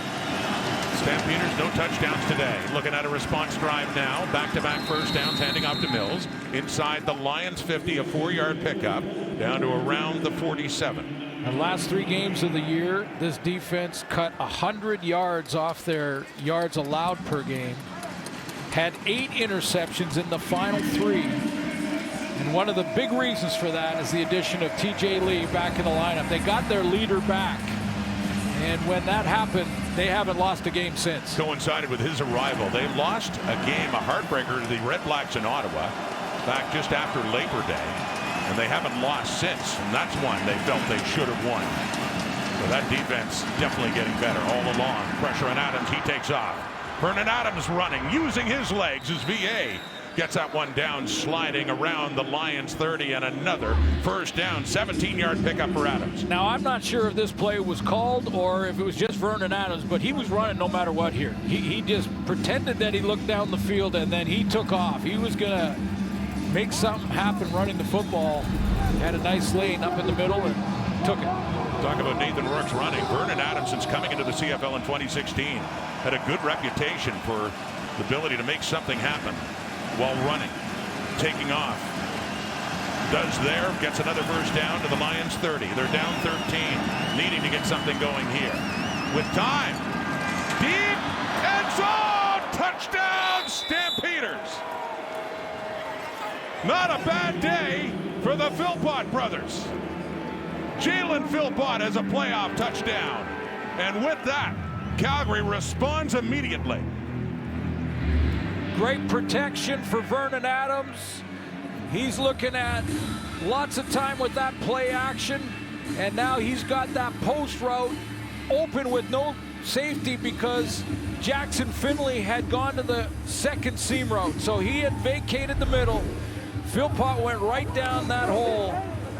Stampeders, no touchdowns today. Looking at a response drive now. Back-to-back first downs, handing off to Mills. Inside the Lions 50, a 4-yard pickup, down to around the 47. The last 3 games of the year, this defense cut 100 yards off their yards allowed per game. Had 8 interceptions in the final 3. And one of the big reasons for that is the addition of TJ Lee back in the lineup. They got their leader back. And when that happened, they haven't lost a game since. Coincided with his arrival. They lost a game, a heartbreaker, to the Red Blacks in Ottawa back just after Labor Day. And they haven't lost since. And that's one they felt they should have won. So that defense definitely getting better all along. Pressure on Adams. He takes off. Vernon Adams running, using his legs as VA gets that one down, sliding around the Lions 30, and another first down, 17-yard pickup for Adams. Now, I'm not sure if this play was called or if it was just Vernon Adams, but he was running no matter what here. He just pretended that he looked down the field, and then he took off. He was going to make something happen running the football. Had a nice lane up in the middle and took it. Talk about Nathan Rourke's running. Vernon Adams, since coming into the CFL in 2016, had a good reputation for the ability to make something happen while running, taking off. Does there, gets another first down to the Lions 30. They're down 13, needing to get something going here. With time, deep end zone, touchdown Stampeders. Not a bad day for the Philpott brothers. Jalen Philpott has a playoff touchdown. And with that, Calgary responds immediately. Great protection for Vernon Adams. He's looking at lots of time with that play action, and now he's got that post route open with no safety because Jackson Finley had gone to the second seam route. So he had vacated the middle. Philpott went right down that hole,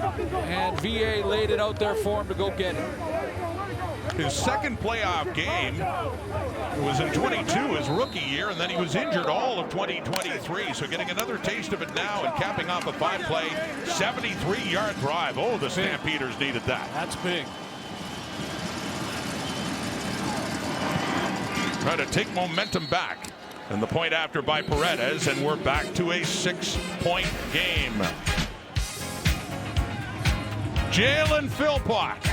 and VA laid it out there for him to go get it. His second playoff game was in 22, his rookie year, and then he was injured all of 2023. So getting another taste of it now and capping off a 5-play, 73-yard drive. Oh, the Stampeders needed that. That's big. Trying to take momentum back. And the point after by Paredes, and we're back to a 6-point game. Jalen Philpott.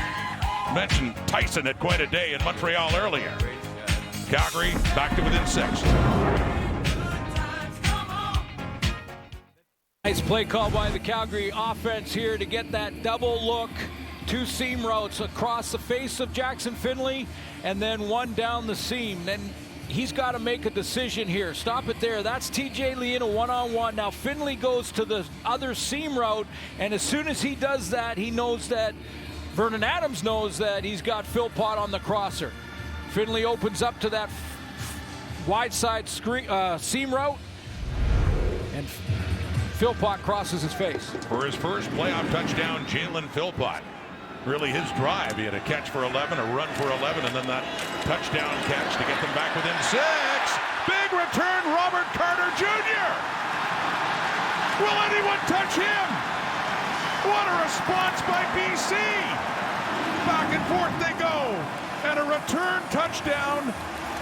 Mentioned Tyson had quite a day in Montreal earlier. Calgary back to within 6. Nice play call by the Calgary offense here to get that double look. 2 seam routes across the face of Jackson Finley, and then one down the seam. Then he's got to make a decision here. Stop it there. That's TJ Leona one-on-one. Now Finley goes to the other seam route, and as soon as he does that, he knows that Vernon Adams knows that he's got Philpott on the crosser. Finley opens up to that wide side seam route, and Philpott crosses his face. For his first playoff touchdown, Jalen Philpott. Really his drive. He had a catch for 11, a run for 11, and then that touchdown catch to get them back within 6. Big return, Robert Carter Jr. Will anyone touch him? What a response by BC. Back and forth they go. And a return touchdown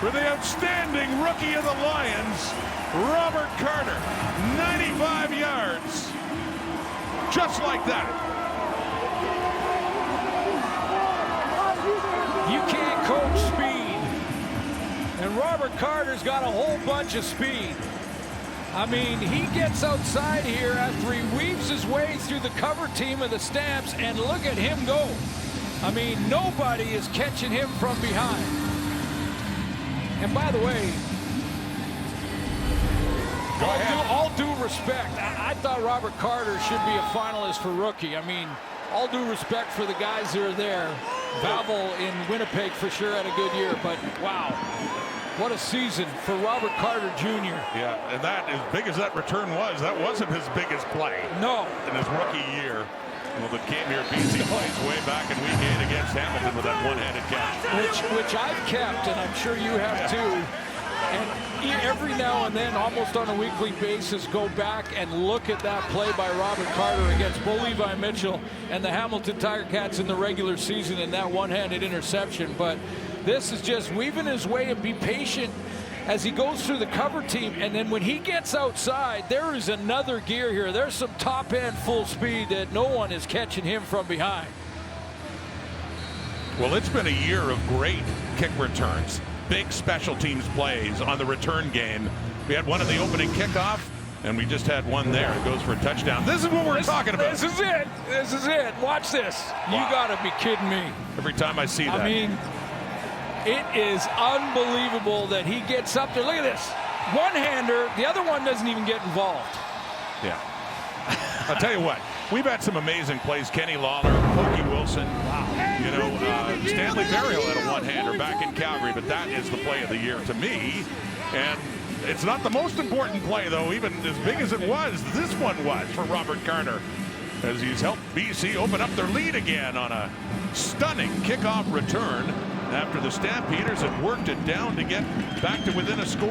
for the outstanding rookie of the Lions, Robert Carter. 95 yards. Just like that. You can't coach speed. And Robert Carter's got a whole bunch of speed. I mean, he gets outside here after he weaves his way through the cover team of the Stamps, and look at him go. I mean, nobody is catching him from behind. And by the way, all due respect, I thought Robert Carter should be a finalist for rookie. I mean, all due respect for the guys that are there. Vavel in Winnipeg for sure had a good year, but wow, what a season for Robert Carter Jr. Yeah, and that, as big as that return was, that wasn't his biggest play. No. In his rookie year. Well, that came here, BC plays way back in week 8 against Hamilton with that one-handed catch. Which I've kept, and I'm sure you have too. And every now and then, almost on a weekly basis, go back and look at that play by Robert Carter against Bo Levi Mitchell and the Hamilton Tiger Cats in the regular season, and that one-handed interception. But this is just weaving his way and be patient as he goes through the cover team, and then when he gets outside, there is another gear here. There's some top-end full speed that no one is catching him from behind. Well, it's been a year of great kick returns. Big special teams plays on the return game. We had one in the opening kickoff, and we just had one there. It goes for a touchdown. This is what we're talking about. This is it. This is it. Watch this. Wow. You got to be kidding me. Every time I see that. I mean, it is unbelievable that he gets up there. Look at this. One-hander. The other one doesn't even get involved. Yeah. I'll tell you what. We've had some amazing plays. Kenny Lawler, Pokey Wilson. Wow. You know, Stanley Burial had a one-hander back in Calgary, but that is the play of the year to me. And it's not the most important play, though, even as big as it was. This one was for Robert Carter, as he's helped BC open up their lead again on a stunning kickoff return after the Stampeders had worked it down to get back to within a score.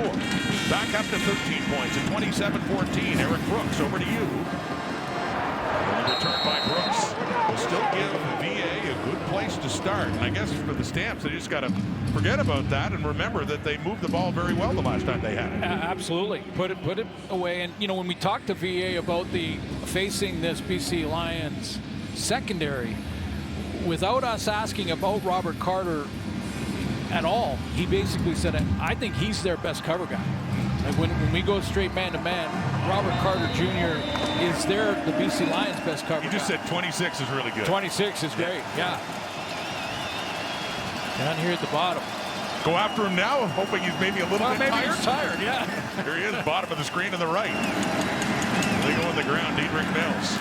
Back up to 13 points at 27-14. Eric Brooks, over to you. And the return by Brooks will still give VA a good place to start. And I guess for the Stamps, they just got to forget about that and remember that they moved the ball very well the last time they had it. Absolutely. Put it away. And, you know, when we talked to VA about facing this BC Lions secondary, without us asking about Robert Carter at all, he basically said, I think he's their best cover guy. Like when we go straight man-to-man, Robert Carter Jr. is the BC Lions' best cover guy. You just said 26 is really good. 26 is great, yeah. Down here at the bottom. Go after him now, hoping he's maybe a little bit maybe tired. He's tired, yeah. Here he is, bottom of the screen on the right. They go on the ground, Diedrich Mills.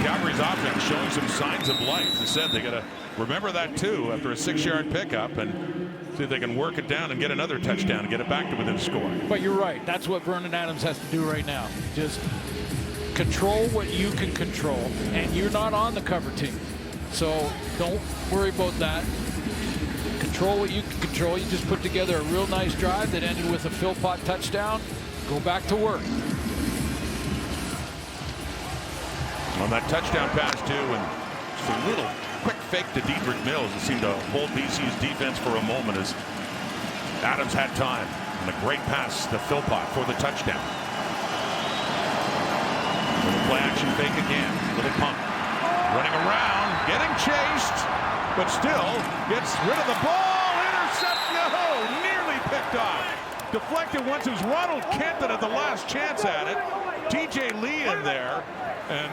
Calgary's offense showing some signs of life. As I said, they got to remember that too after a 6-yard pickup and see if they can work it down and get another touchdown and get it back to within a score. But you're right. That's what Vernon Adams has to do right now. Just control what you can control. And you're not on the cover team. So don't worry about that. Control what you can control. You just put together a real nice drive that ended with a Philpott touchdown. Go back to work. On that touchdown pass too, and just a little quick fake to Diedrich Mills. It seemed to hold BC's defense for a moment as Adams had time. And a great pass to Philpott for the touchdown. Little play action fake again. Little pump. Running around, getting chased, but still gets rid of the ball. Intercept, no, nearly picked off. Deflected once. It was Ronald Kent that had the last chance at it. TJ Lee in there, and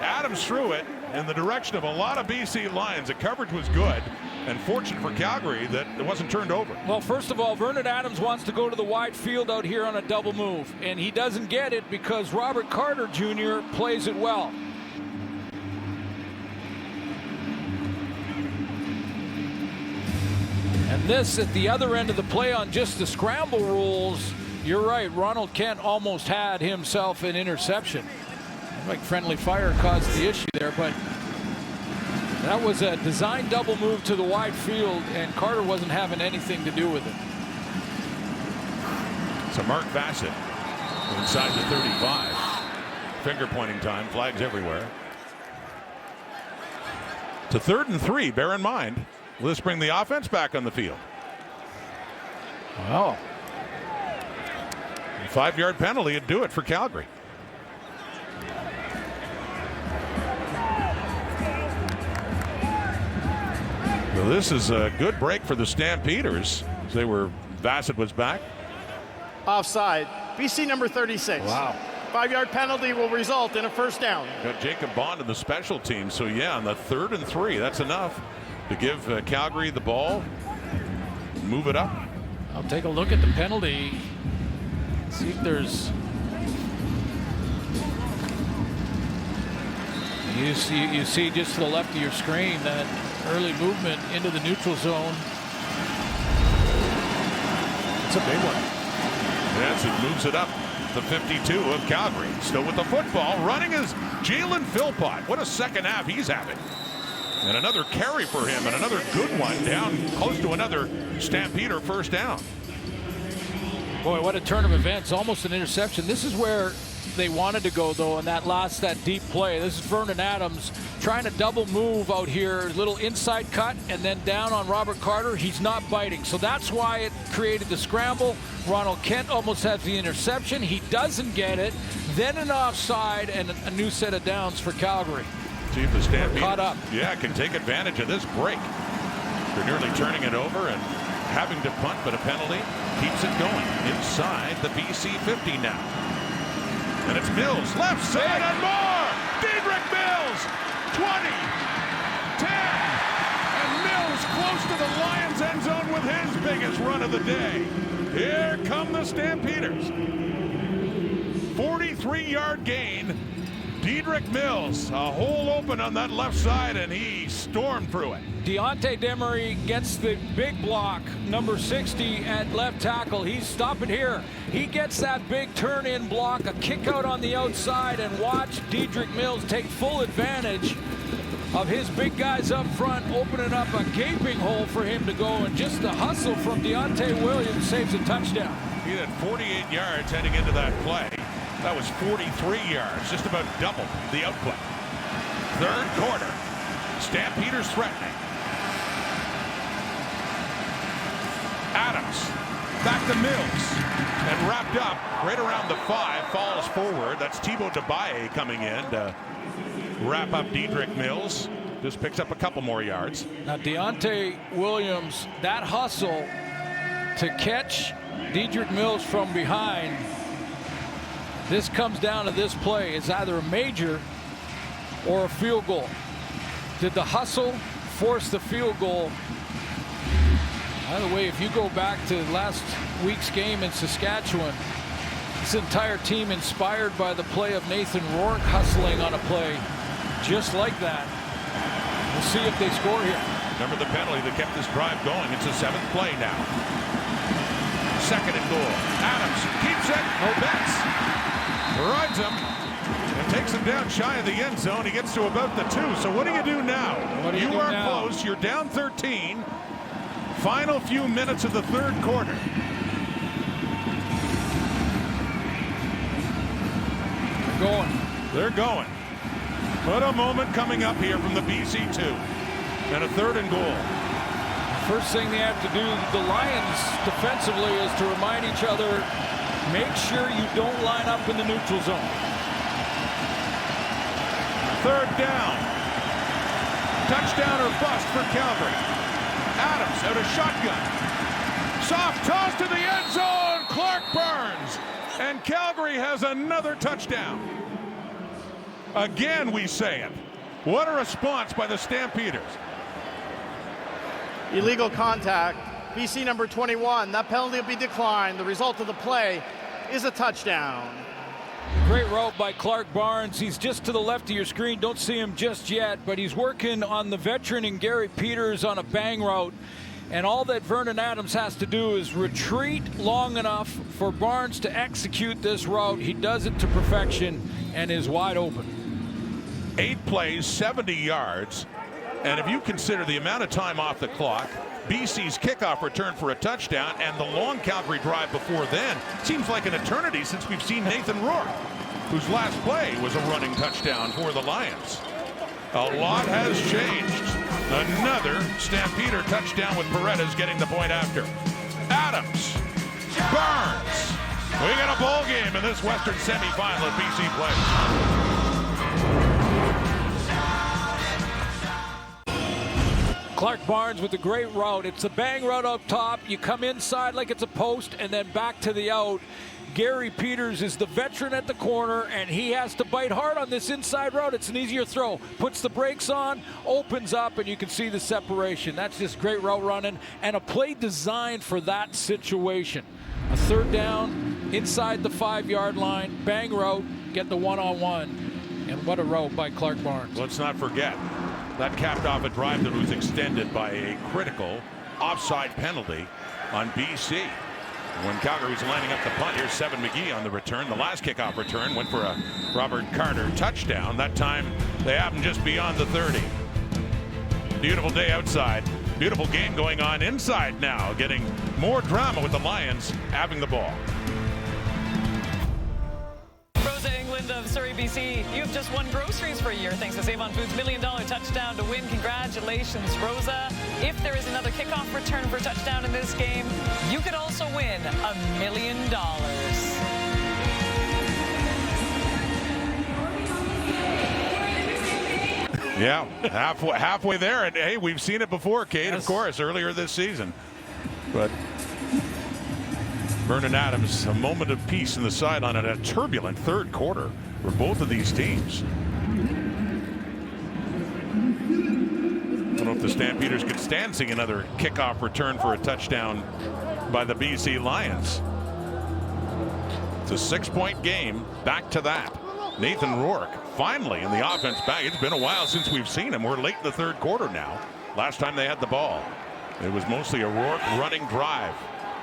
Adams threw it in the direction of a lot of BC Lions. The coverage was good, and fortunate for Calgary that it wasn't turned over. Well, first of all, Vernon Adams wants to go to the wide field out here on a double move, and he doesn't get it because Robert Carter Jr. plays it well. And this at the other end of the play on just the scramble rules, you're right, Ronald Kent almost had himself an interception. Like friendly fire caused the issue there, but that was a design double move to the wide field, and Carter wasn't having anything to do with it. So Mark Bassett inside the 35. Finger pointing time, flags everywhere. To 3rd and 3, bear in mind. Will this bring the offense back on the field? Wow. 5-yard penalty would do it for Calgary. Well, this is a good break for the Stampeders. Bassett was back. Offside. BC number 36. Wow. 5-yard penalty will result in a first down. Got Jacob Bond in the special team. So yeah, on the 3rd and 3, that's enough to give Calgary the ball. Move it up. I'll take a look at the penalty. See if there's. You see just to the left of your screen that early movement into the neutral zone. It's a big one. Yes, it moves it up. The 52 of Calgary. Still with the football. Running is Jalen Philpott. What a second half he's having. And another carry for him, and another good one down close to another Stampeder first down. Boy, what a turn of events. Almost an interception. This is where they wanted to go, though, in that deep play. This is Vernon Adams trying to double move out here. Little inside cut, and then down on Robert Carter. He's not biting. So that's why it created the scramble. Ronald Kent almost has the interception. He doesn't get it. Then an offside and a new set of downs for Calgary. See if the Stampeders caught up. Yeah, can take advantage of this break. They're nearly turning it over and having to punt, but a penalty keeps it going inside the BC 50 now. And it's Mills, left side and more! Diedrich Mills, 20, 10, and Mills close to the Lions end zone with his biggest run of the day. Here come the Stampeders. 43-yard gain. Diedrich Mills, a hole open on that left side, and he stormed through it. Deontay Demery gets the big block, number 60 at left tackle. He's stopping here. He gets that big turn-in block, a kick out on the outside, and watch Diedrich Mills take full advantage of his big guys up front, opening up a gaping hole for him to go, and just the hustle from Deontay Williams saves a touchdown. He had 48 yards heading into that play. That was 43 yards, just about double the output. 3rd quarter, Stampeders threatening. Adams back to Mills and wrapped up right around the 5, falls forward. That's Thibaut Debaye coming in to wrap up Diedrich Mills. Just picks up a couple more yards. Now Deontay Williams, that hustle to catch Diedrich Mills from behind. This comes down to this play. It's either a major or a field goal. Did the hustle force the field goal? By the way, if you go back to last week's game in Saskatchewan, This entire team inspired by the play of Nathan Rourke hustling on a play just like that. We'll see if they score here. Remember the penalty that kept this drive going. It's a 7th play now. 2nd and goal. Adams keeps it. No bets. Rides him and takes him down shy of the end zone. He gets to about the 2. So what do you do now? You are close. You're down 13. Final few minutes of the 3rd quarter. They're going. What a moment coming up here from the BC 2. And a 3rd and goal. First thing they have to do, the Lions defensively, is to remind each other, make sure you don't line up in the neutral zone. 3rd down. Touchdown or bust for Calgary. Adams out of shotgun. Soft toss to the end zone. Clark Barnes. And Calgary has another touchdown. Again, we say it. What a response by the Stampeders. Illegal contact. BC number 21. That penalty will be declined. The result of the play is a touchdown. Great route by Clark Barnes. He's just to the left of your screen. Don't see him just yet, but he's working on the veteran and Gary Peters on a bang route. And all that Vernon Adams has to do is retreat long enough for Barnes to execute this route. He does it to perfection and is wide open. 8 plays, 70 yards. And if you consider the amount of time off the clock, BC's kickoff return for a touchdown, and the long Calgary drive before then, seems like an eternity since we've seen Nathan Rourke, whose last play was a running touchdown for the Lions. A lot has changed. Another Stampeder touchdown with Paredes getting the point after. Adams. Barnes. We got a ball game in this Western semifinal at BC plays. Clark Barnes with a great route. It's a bang route up top. You come inside like it's a post and then back to the out. Gary Peters is the veteran at the corner, and he has to bite hard on this inside route. It's an easier throw. Puts the brakes on, opens up, and you can see the separation. That's just great route running and a play designed for that situation. A 3rd down inside the 5-yard line, bang route, get the one-on-one. And what a route by Clark Barnes. Let's not forget, that capped off a drive that was extended by a critical offside penalty on BC. When Calgary was lining up the punt, here's Seven McGee on the return. The last kickoff return went for a Robert Carter touchdown. That time they happened just beyond the 30. Beautiful day outside. Beautiful game going on inside now. Getting more drama with the Lions having the ball. Of Surrey, BC, you have just won groceries for a year thanks to Save on Foods' $1 million touchdown to win. Congratulations, Rosa. If there is another kickoff return for a touchdown in this game, you could also win $1 million. Yeah, halfway there, and hey, we've seen it before, Kate, yes. Of course, earlier this season. But Vernon Adams, a moment of peace in the sideline at a turbulent 3rd quarter for both of these teams. I don't know if the Stampeders could stand seeing another kickoff return for a touchdown by the BC Lions. It's a 6-point game. Back to that. Nathan Rourke finally in the offense back. It's been a while since we've seen him. We're late in the 3rd quarter now. Last time they had the ball, it was mostly a Rourke running drive.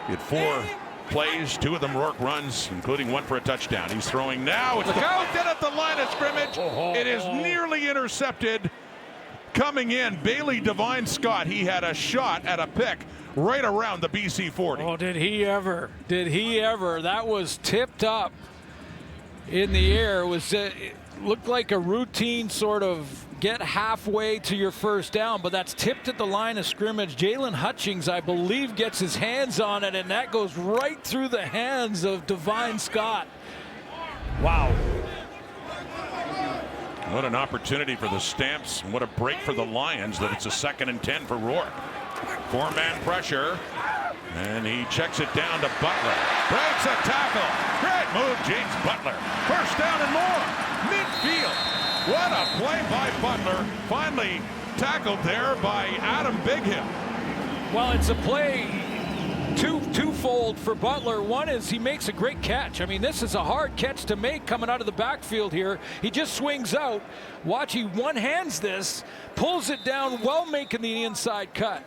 He had 4 plays, 2 of them Rourke runs, including 1 for a touchdown. He's throwing now. It's out at the line of scrimmage. It is nearly intercepted. Coming in, Bailey Devine Scott. He had a shot at a pick right around the BC 40. Oh, did he ever? Did he ever? That was tipped up in the air. It looked like a routine sort of get halfway to your first down, but that's tipped at the line of scrimmage. Jalen Hutchings, I believe, gets his hands on it, and that goes right through the hands of Devine Scott. Wow. What an opportunity for the Stamps. What a break for the Lions that it's a 2nd and 10 for Rourke. 4-man pressure, and he checks it down to Butler. Breaks a tackle. Great move, James Butler. First down and more. Midfield. What a play by Butler. Finally tackled there by Adam Bighill. Well, it's a play Twofold for Butler. One is he makes a great catch. I mean, this is a hard catch to make coming out of the backfield here. He just swings out. Watch, he one-hands this, pulls it down while making the inside cut.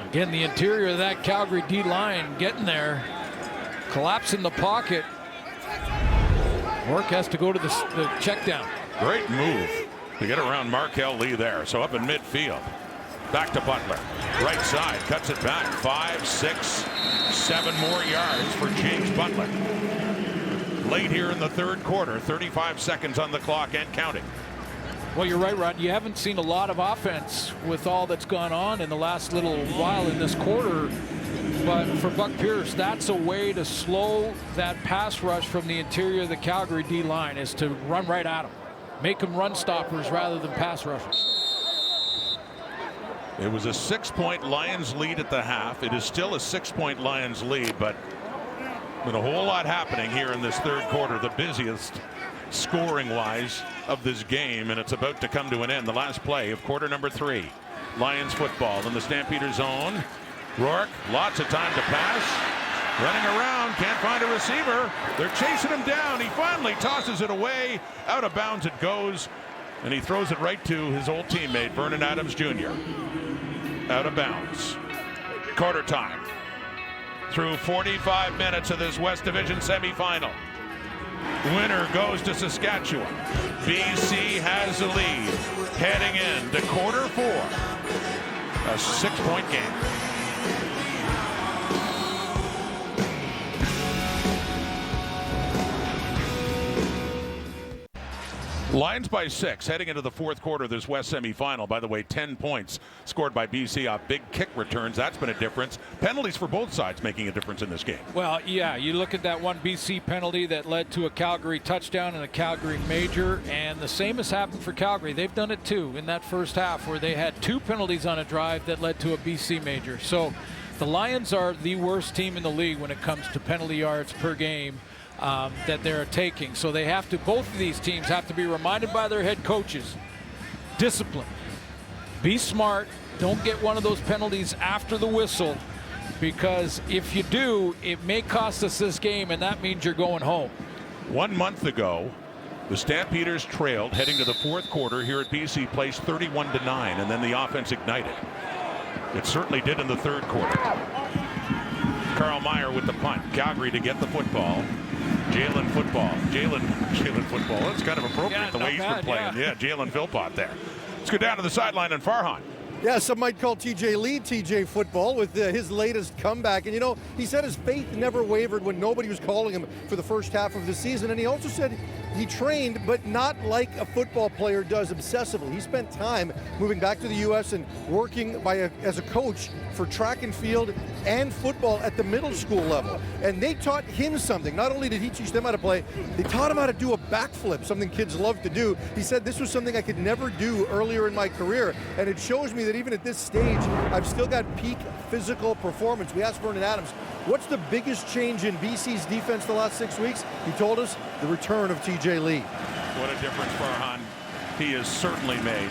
Again, the interior of that Calgary D-line getting there. Collapse in the pocket. Rourke has to go to the check down. Great move to get around Markel Lee there. So up in midfield. Back to Butler. Right side. Cuts it back. 5, 6, 7 more yards for James Butler. Late here in the third quarter. 35 seconds on the clock and counting. Well, you're right, Rod. You haven't seen a lot of offense with all that's gone on in the last little while in this quarter. But for Buck Pierce, that's a way to slow that pass rush from the interior of the Calgary D-line, is to run right at them. Make them run stoppers rather than pass rushers. It was a 6-point Lions lead at the half. It is still a 6-point Lions lead, but with a whole lot happening here in this third quarter, the busiest scoring-wise of this game, and it's about to come to an end. The last play of quarter number 3. Lions football in the Stampeders zone. Rourke, lots of time to pass. Running around, can't find a receiver. They're chasing him down. He finally tosses it away. Out of bounds it goes, and he throws it right to his old teammate, Vernon Adams Jr. Out of bounds. Quarter time. Through 45 minutes of this West Division semifinal. Winner goes to Saskatchewan. BC has the lead. Heading into quarter 4. A 6-point game. Lions by 6 heading into the fourth quarter of this West semifinal. By the way, 10 points scored by BC off big kick returns. That's been a difference. Penalties for both sides making a difference in this game. Well, yeah, you look at that one BC penalty that led to a Calgary touchdown and a Calgary major, and the same has happened for Calgary. They've done it too in that first half, where they had 2 penalties on a drive that led to a BC major. So the Lions are the worst team in the league when it comes to penalty yards per game that they're taking. So they have to, both of these teams have to be reminded by their head coaches, discipline. Be smart. Don't get one of those penalties after the whistle, because if you do, it may cost us this game, and that means you're going home. 1 month ago, the Stampeders trailed heading to the fourth quarter here at BC Place 31-9, and then the offense ignited. It certainly did in the third quarter. Carl Meyer with the punt. Calgary to get the football. Jalen football. Jalen football. That's kind of appropriate, the way he's been playing. Yeah, Jalen Philpott there. Let's go down to the sideline and Farhan. Yeah, some might call TJ Lee TJ football with his latest comeback. And, you know, he said his faith never wavered when nobody was calling him for the first half of the season. And he also said he trained, but not like a football player does, obsessively. He spent time moving back to the U.S. and working as a coach for track and field and football at the middle school level. And they taught him something. Not only did he teach them how to play, they taught him how to do a backflip, something kids love to do. He said this was something I could never do earlier in my career. And it shows me that even at this stage, I've still got peak physical performance. We asked Vernon Adams, what's the biggest change in BC's defense the last 6 weeks? He told us the return of TJ Lee. What a difference Farhan he has certainly made.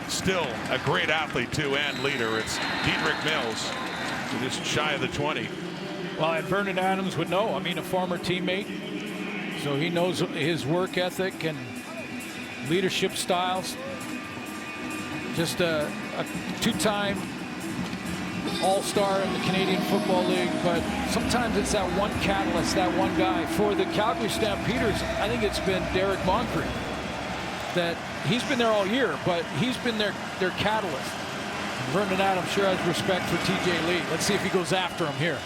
Still a great athlete too, and leader. It's Dietrich Mills, just shy of the 20. Well, and Vernon Adams would know. I mean, a former teammate, so he knows his work ethic and leadership styles. Just a two-time all-star in the Canadian Football League, but sometimes it's that one catalyst, that one guy. For the Calgary Stampeders, I think it's been Derek Moncrief. That he's been there all year, but he's been their catalyst. Vernon Adams sure has respect for TJ Lee. Let's see if he goes after him here.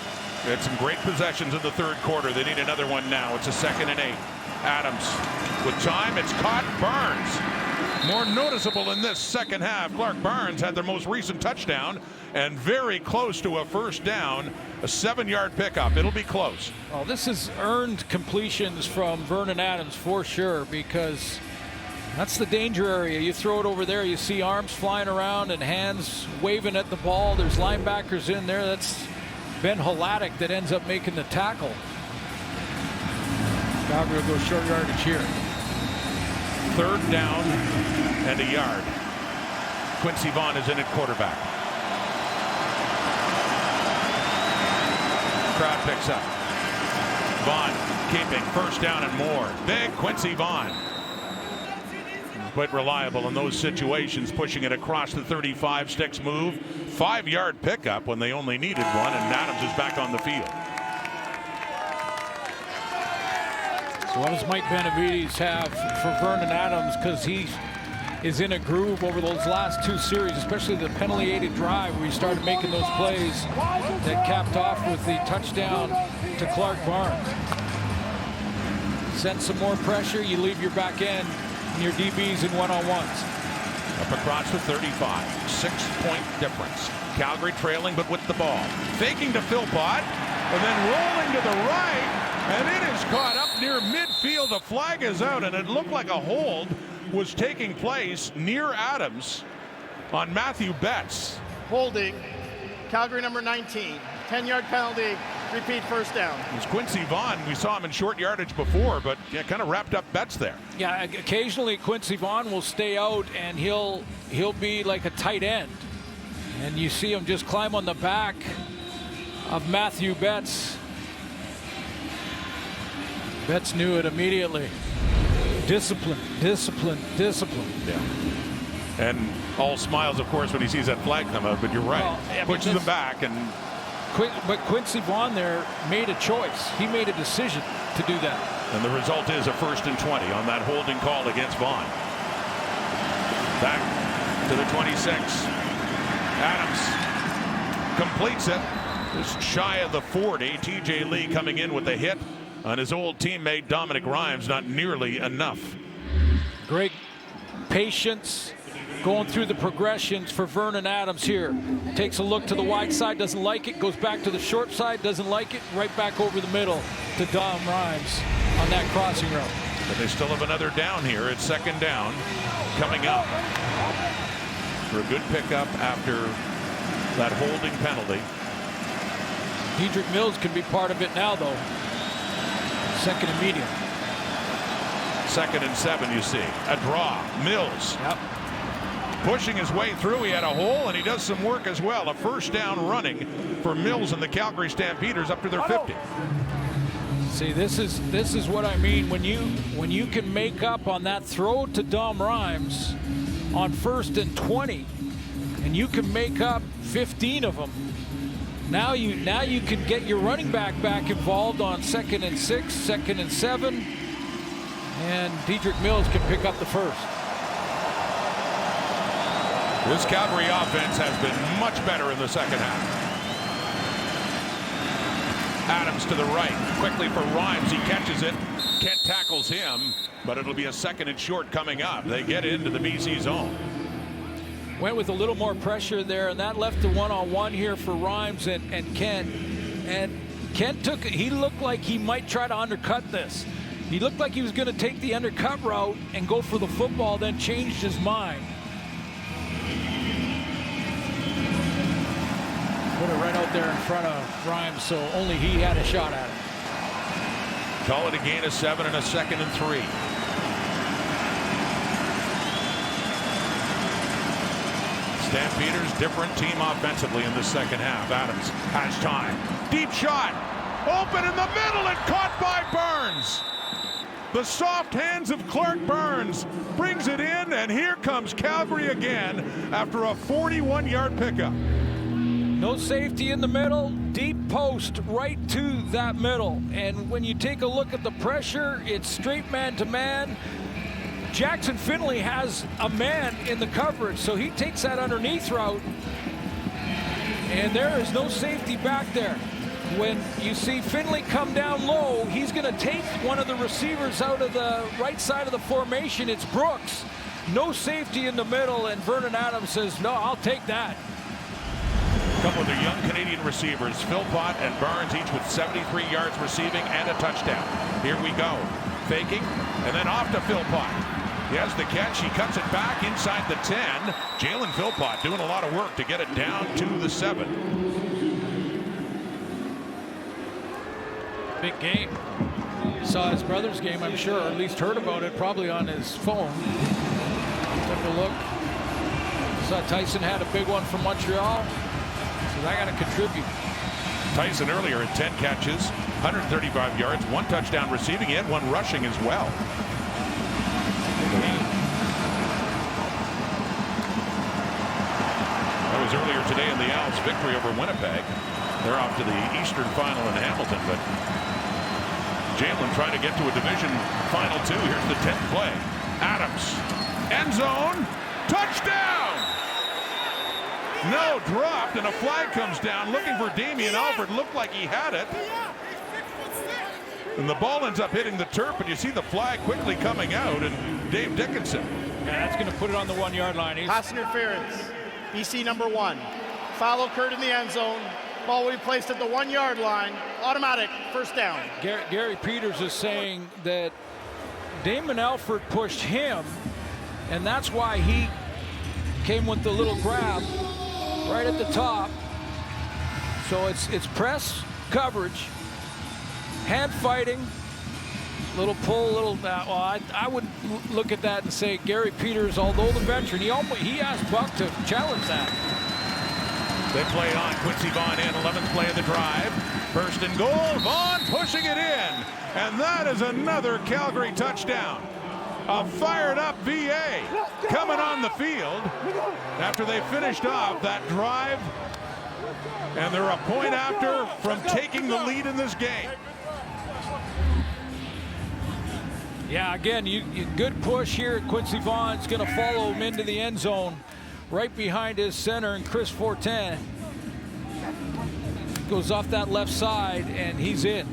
They had some great possessions in the third quarter. They need another one now. It's a 2nd and 8. Adams with time. It's caught. Burns. More noticeable in this second half. Clark Barnes had their most recent touchdown and very close to a first down. A 7-yard pickup. It'll be close. Oh, this is earned completions from Vernon Adams for sure, because that's the danger area. You throw it over there, you see arms flying around and hands waving at the ball. There's linebackers in there. That's Ben Holatic that ends up making the tackle. Calgary will go short yardage here. 3rd down and a yard. Quincy Vaughn is in at quarterback. crowd picks up. Vaughn keeping first down and more. Big Quincy Vaughn. But reliable in those situations, pushing it across the 35, sticks move. 5-yard pickup when they only needed one, and Adams is back on the field. So what does Mike Benavides have for Vernon Adams? Because he is in a groove over those last 2 series, especially the penalty-aided drive where he started making those plays that capped off with the touchdown to Clark Barnes. Send some more pressure, you leave your back end and your DBs in one-on-ones. Up across the 35, 6-point difference. Calgary trailing, but with the ball. Faking to Philpott, and then rolling to the right, and it is caught up near midfield. The flag is out, and it looked like a hold was taking place near Adams on Matthew Betts. Holding, Calgary number 19, 10-yard penalty, repeat first down. It was Quincy Vaughn. We saw him in short yardage before, but yeah, kind of wrapped up Betts there. Yeah, occasionally Quincy Vaughn will stay out and he'll be like a tight end. And you see him just climb on the back of Matthew Betts. Betts knew it immediately. Discipline, discipline, discipline. Yeah. And all smiles, of course, when he sees that flag come up, but you're right. Well, yeah, pushes him back. But Quincy Vaughn there made a choice. He made a decision to do that. And the result is a 1st and 20 on that holding call against Vaughn. Back to the 26. Adams completes it. Just shy of the 40. TJ Lee coming in with a hit on his old teammate Dominic Rhymes. Not nearly enough. Great patience going through the progressions for Vernon Adams here. Takes a look to the wide side, doesn't like it, goes back to the short side, doesn't like it, right back over the middle to Dom Rhymes on that crossing route. But they still have another down here. It's 2nd down coming up for a good pickup after that holding penalty. Dedrick Mills can be part of it now, though. 2nd and medium. 2nd and 7, you see. A draw. Mills. Yep. Pushing his way through. He had a hole, and he does some work as well. A first down running for Mills and the Calgary Stampeders up to their 50. See, this is what I mean when you can make up on that throw to Dom Rhymes on 1st and 20, and you can make up 15 of them. Now you can get your running back involved on 2nd and 6, 2nd and 7, and Dedrick Mills can pick up the first. This Calgary offense has been much better in the second half. Adams to the right, quickly for Rhymes. He catches it. Kent tackles him, but it'll be a 2nd and short coming up. They get into the BC zone. Went with a little more pressure there, and that left the one-on-one here for Rhymes and Kent. And Kent took it. He looked like he might try to undercut this. He looked like he was going to take the undercut route and go for the football, then changed his mind. Put it right out there in front of Rhymes, so only he had a shot at it. Call it a gain of 7 and a 2nd and 3. Stampeders, different team offensively in the second half. Adams has time. Deep shot. Open in the middle and caught by Burns. The soft hands of Clark Burns brings it in, and here comes Calgary again after a 41-yard pickup. No safety in the middle, deep post right to that middle. And when you take a look at the pressure, it's straight man-to-man. Jackson Finley has a man in the coverage, so he takes that underneath route. And there is no safety back there. When you see Finley come down low, he's going to take one of the receivers out of the right side of the formation. It's Brooks. No safety in the middle, and Vernon Adams says, no, I'll take that. A couple of their young Canadian receivers, Philpott and Burns, each with 73 yards receiving and a touchdown. Here we go. Faking, and then off to Philpott. He has the catch. He cuts it back inside the 10. Jalen Philpott doing a lot of work to get it down to the 7. Big game. Saw his brother's game, I'm sure, or at least heard about it, probably on his phone. Took a look. Saw Tyson had a big one from Montreal. So I got to contribute. Tyson earlier at 10 catches, 135 yards, 1 touchdown receiving. He had 1 rushing as well. That was earlier today in the Owls' victory over Winnipeg. They're off to the Eastern Final in Hamilton, but Jalen trying to get to a division final 2. Here's the 10th play. Adams, end zone, touchdown! No, dropped, and a flag comes down looking for Damian Alford. Looked like he had it. And the ball ends up hitting the turf, but you see the flag quickly coming out, and Dave Dickinson. Yeah, that's going to put it on the 1 yard line. Pass interference. BC number 1. Foul occurred in the end zone. Ball will be placed at the 1 yard line. Automatic first down. Gary Peters is saying that Damon Alford pushed him, and that's why he came with the little grab right at the top. So it's press coverage, hand fighting, little pull, little. Well, I would look at that and say Gary Peters, although the veteran, he asked Buck to challenge that. They play on. Quincy Vaughn in, 11th play of the drive. First and goal. Vaughn pushing it in. And that is another Calgary touchdown. A fired up VA coming on the field after they finished off that drive. And they're a point after from taking the lead in this game. Yeah, again, you good push here. Quincy Vaughn's going to follow him into the end zone. Right behind his center, and Chris Fortin goes off that left side, and he's in.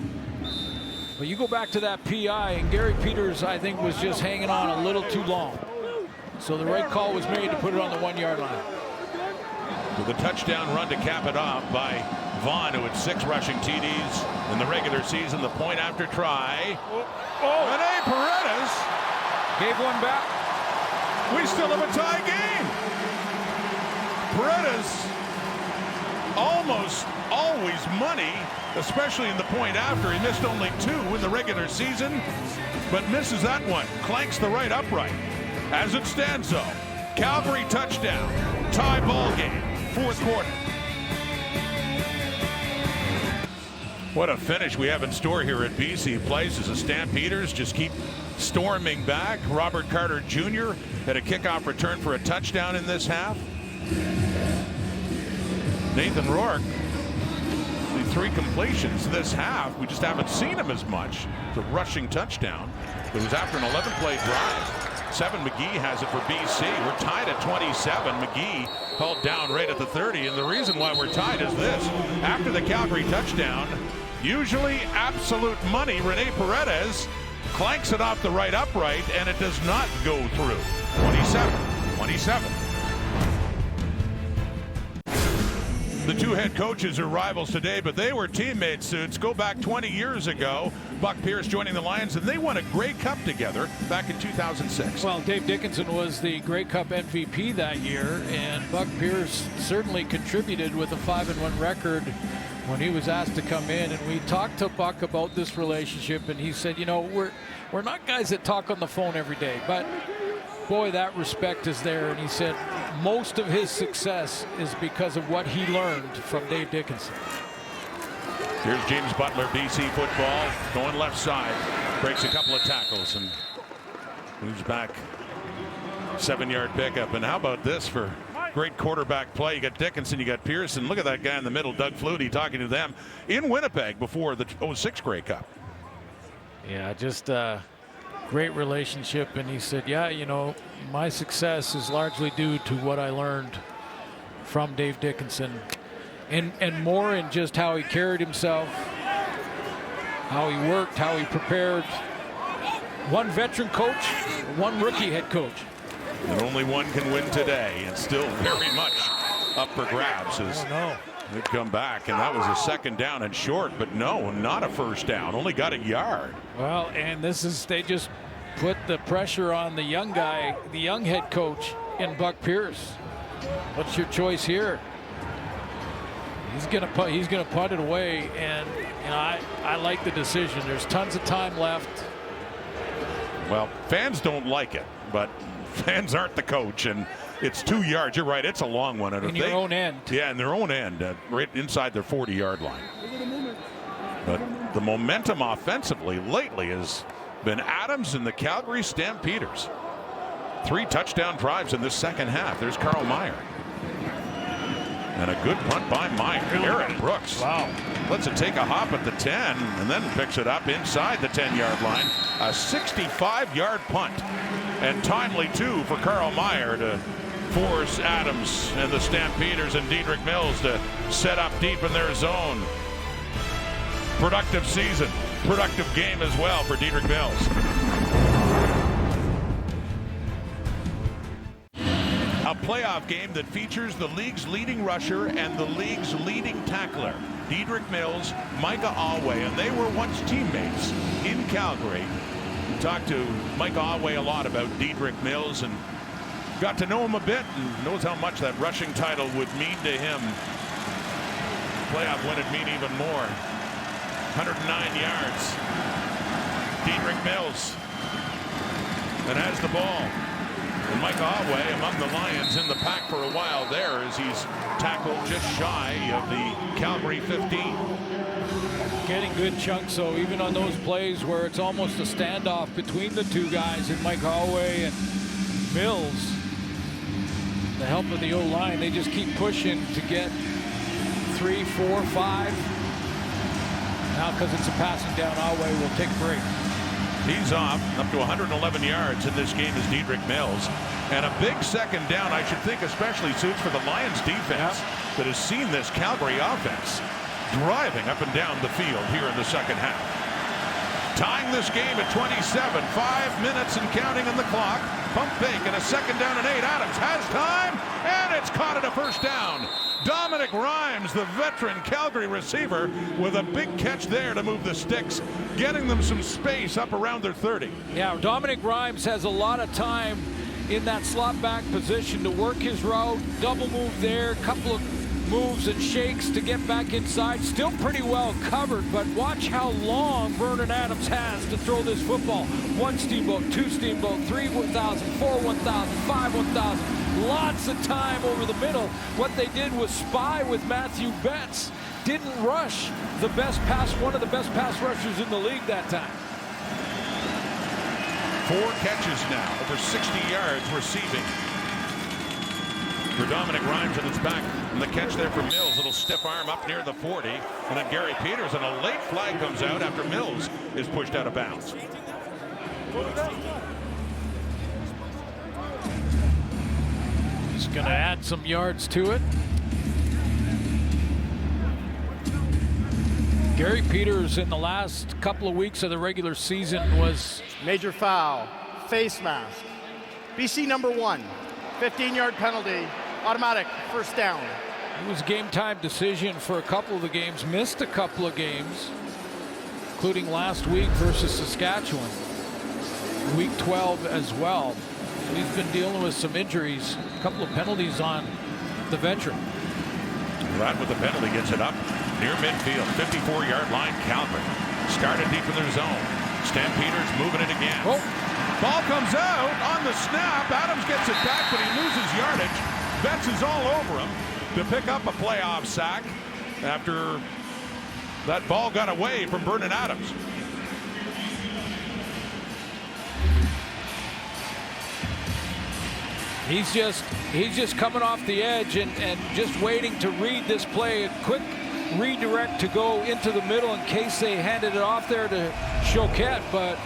But you go back to that PI, and Gary Peters, I think, was just hanging on a little too long. So the right call was made to put it on the 1 yard line. With a touchdown run to cap it off by Vaughn, who had 6 rushing TDs in the regular season. The point after try. Rene Paredes gave one back. We still have a tie game. Paredes almost always money, especially in the point after. He missed only 2 in the regular season, but misses that one. Clanks the right upright. As it stands, though, Calgary touchdown. Tie ball game. 4th quarter. What a finish we have in store here at BC Place as the Stampeders just keep storming back. Robert Carter Jr. had a kickoff return for a touchdown in this half. Nathan Rourke, the 3 completions this half. We just haven't seen him as much. The rushing touchdown. It was after an 11-play drive. 7 McGee has it for BC. We're tied at 27. McGee called down right at the 30. And the reason why we're tied is this. After the Calgary touchdown, usually absolute money, Rene Paredes clanks it off the right upright, and it does not go through. 27. The 2 head coaches are rivals today, but they were teammates. Suits go back 20 years ago. Buck Pierce joining the Lions, and they won a Grey Cup together back in 2006. Well, Dave Dickinson was the Grey Cup MVP that year, and Buck Pierce certainly contributed with a 5-1 record when he was asked to come in. And we talked to Buck about this relationship, and he said, you know, we're not guys that talk on the phone every day, but boy, that respect is there. And he said most of his success is because of what he learned from Dave Dickinson. Here's James Butler, BC football, going left side, breaks a couple of tackles and moves back. 7-yard pickup. And how about this for great quarterback play? You got Dickinson, you got Pearson. Look at that guy in the middle, Doug Flutie, talking to them in Winnipeg before the 06 Grey Cup. Yeah, just great relationship. And he said, yeah, you know, my success is largely due to what I learned from Dave Dickinson, and more in just how he carried himself, how he worked, how he prepared. One veteran coach, one rookie head coach. And only one can win today. It's still very much up for grabs as they come back. And that was a 2nd down and short, but no, not a 1st down. Only got a yard. Well, and this is, they just put the pressure on the young guy, the young head coach in Buck Pierce. What's your choice here? He's gonna punt it away, and you know, I like the decision. There's tons of time left. Well, fans don't like it, but fans aren't the coach, and it's 2 yards. You're right, it's a long one. And in your own end. Yeah, in their own end, right inside their 40-yard line. But the momentum offensively lately has been Adams and the Calgary Stampeders. 3 touchdown drives in this second half. There's Carl Meyer. And a good punt by Meyer. Aaron Brooks. Wow. Lets it take a hop at the 10 and then picks it up inside the 10-yard line. A 65-yard punt. And timely, too, for Carl Meyer to force Adams and the Stampeders and Dedrick Mills to set up deep in their zone. Productive season. Productive game as well for Dedrick Mills. A playoff game that features the league's leading rusher and the league's leading tackler, Dedrick Mills, Micah Alway, and they were once teammates in Calgary. We talked to Micah Alway a lot about Dedrick Mills and got to know him a bit and knows how much that rushing title would mean to him. Playoff win would mean even more. 109 yards. Dedrick Mills. And has the ball. And Mike Alway among the Lions in the pack for a while there as he's tackled just shy of the Calgary 15. Getting good chunks, so even on those plays where it's almost a standoff between the two guys in Mike Alway and Mills, the help of the O-line, they just keep pushing to get 3, 4, 5. Now because it's a passing down, Alway will take a break. He's off up to 111 yards in this game is Dedrick Mills. And a big second down, I should think, especially suits for the Lions defense that has seen this Calgary offense driving up and down the field here in the second half. Tying this game at 27, 5 minutes and counting on the clock. Pump fake and a second down and 8. Adams has time, and it's caught at a first down. Dominic Rhymes, the veteran Calgary receiver, with a big catch there to move the sticks, getting them some space up around their 30. Yeah, Dominic Rhymes has a lot of time in that slot back position to work his route, double move there, couple of moves and shakes to get back inside. Still pretty well covered, but watch how long Vernon Adams has to throw this football. 1 steamboat, 2 steamboat, 3 1,000, 4 1,000, 5 1,000. Lots of time over the middle. What they did was spy with Matthew Betts. Didn't rush the best pass, one of the best pass rushers in the league that time. 4 catches now, over 60 yards receiving for Dominic Rhymes, and it's back. And the catch there for Mills, little stiff arm up near the 40. And then Gary Peters, and a late flag comes out after Mills is pushed out of bounds. He's going to add some yards to it. Gary Peters in the last couple of weeks of the regular season was... Major foul, face mask. BC number 1, 15-yard penalty, automatic, first down. It was a game-time decision for a couple of the games, missed a couple of games, including last week versus Saskatchewan. Week 12 as well. So he's been dealing with some injuries, a couple of penalties on the veteran. Right with the penalty, gets it up near midfield, 54-yard line, Calgary. Started deep in their zone. Stampeders moving it again. Oh. Ball comes out on the snap. Adams gets it back, but he loses yardage. Betts is all over him to pick up a playoff sack after that ball got away from Vernon Adams. He's just coming off the edge and just waiting to read this play. A quick redirect to go into the middle in case they handed it off there to Choquette, but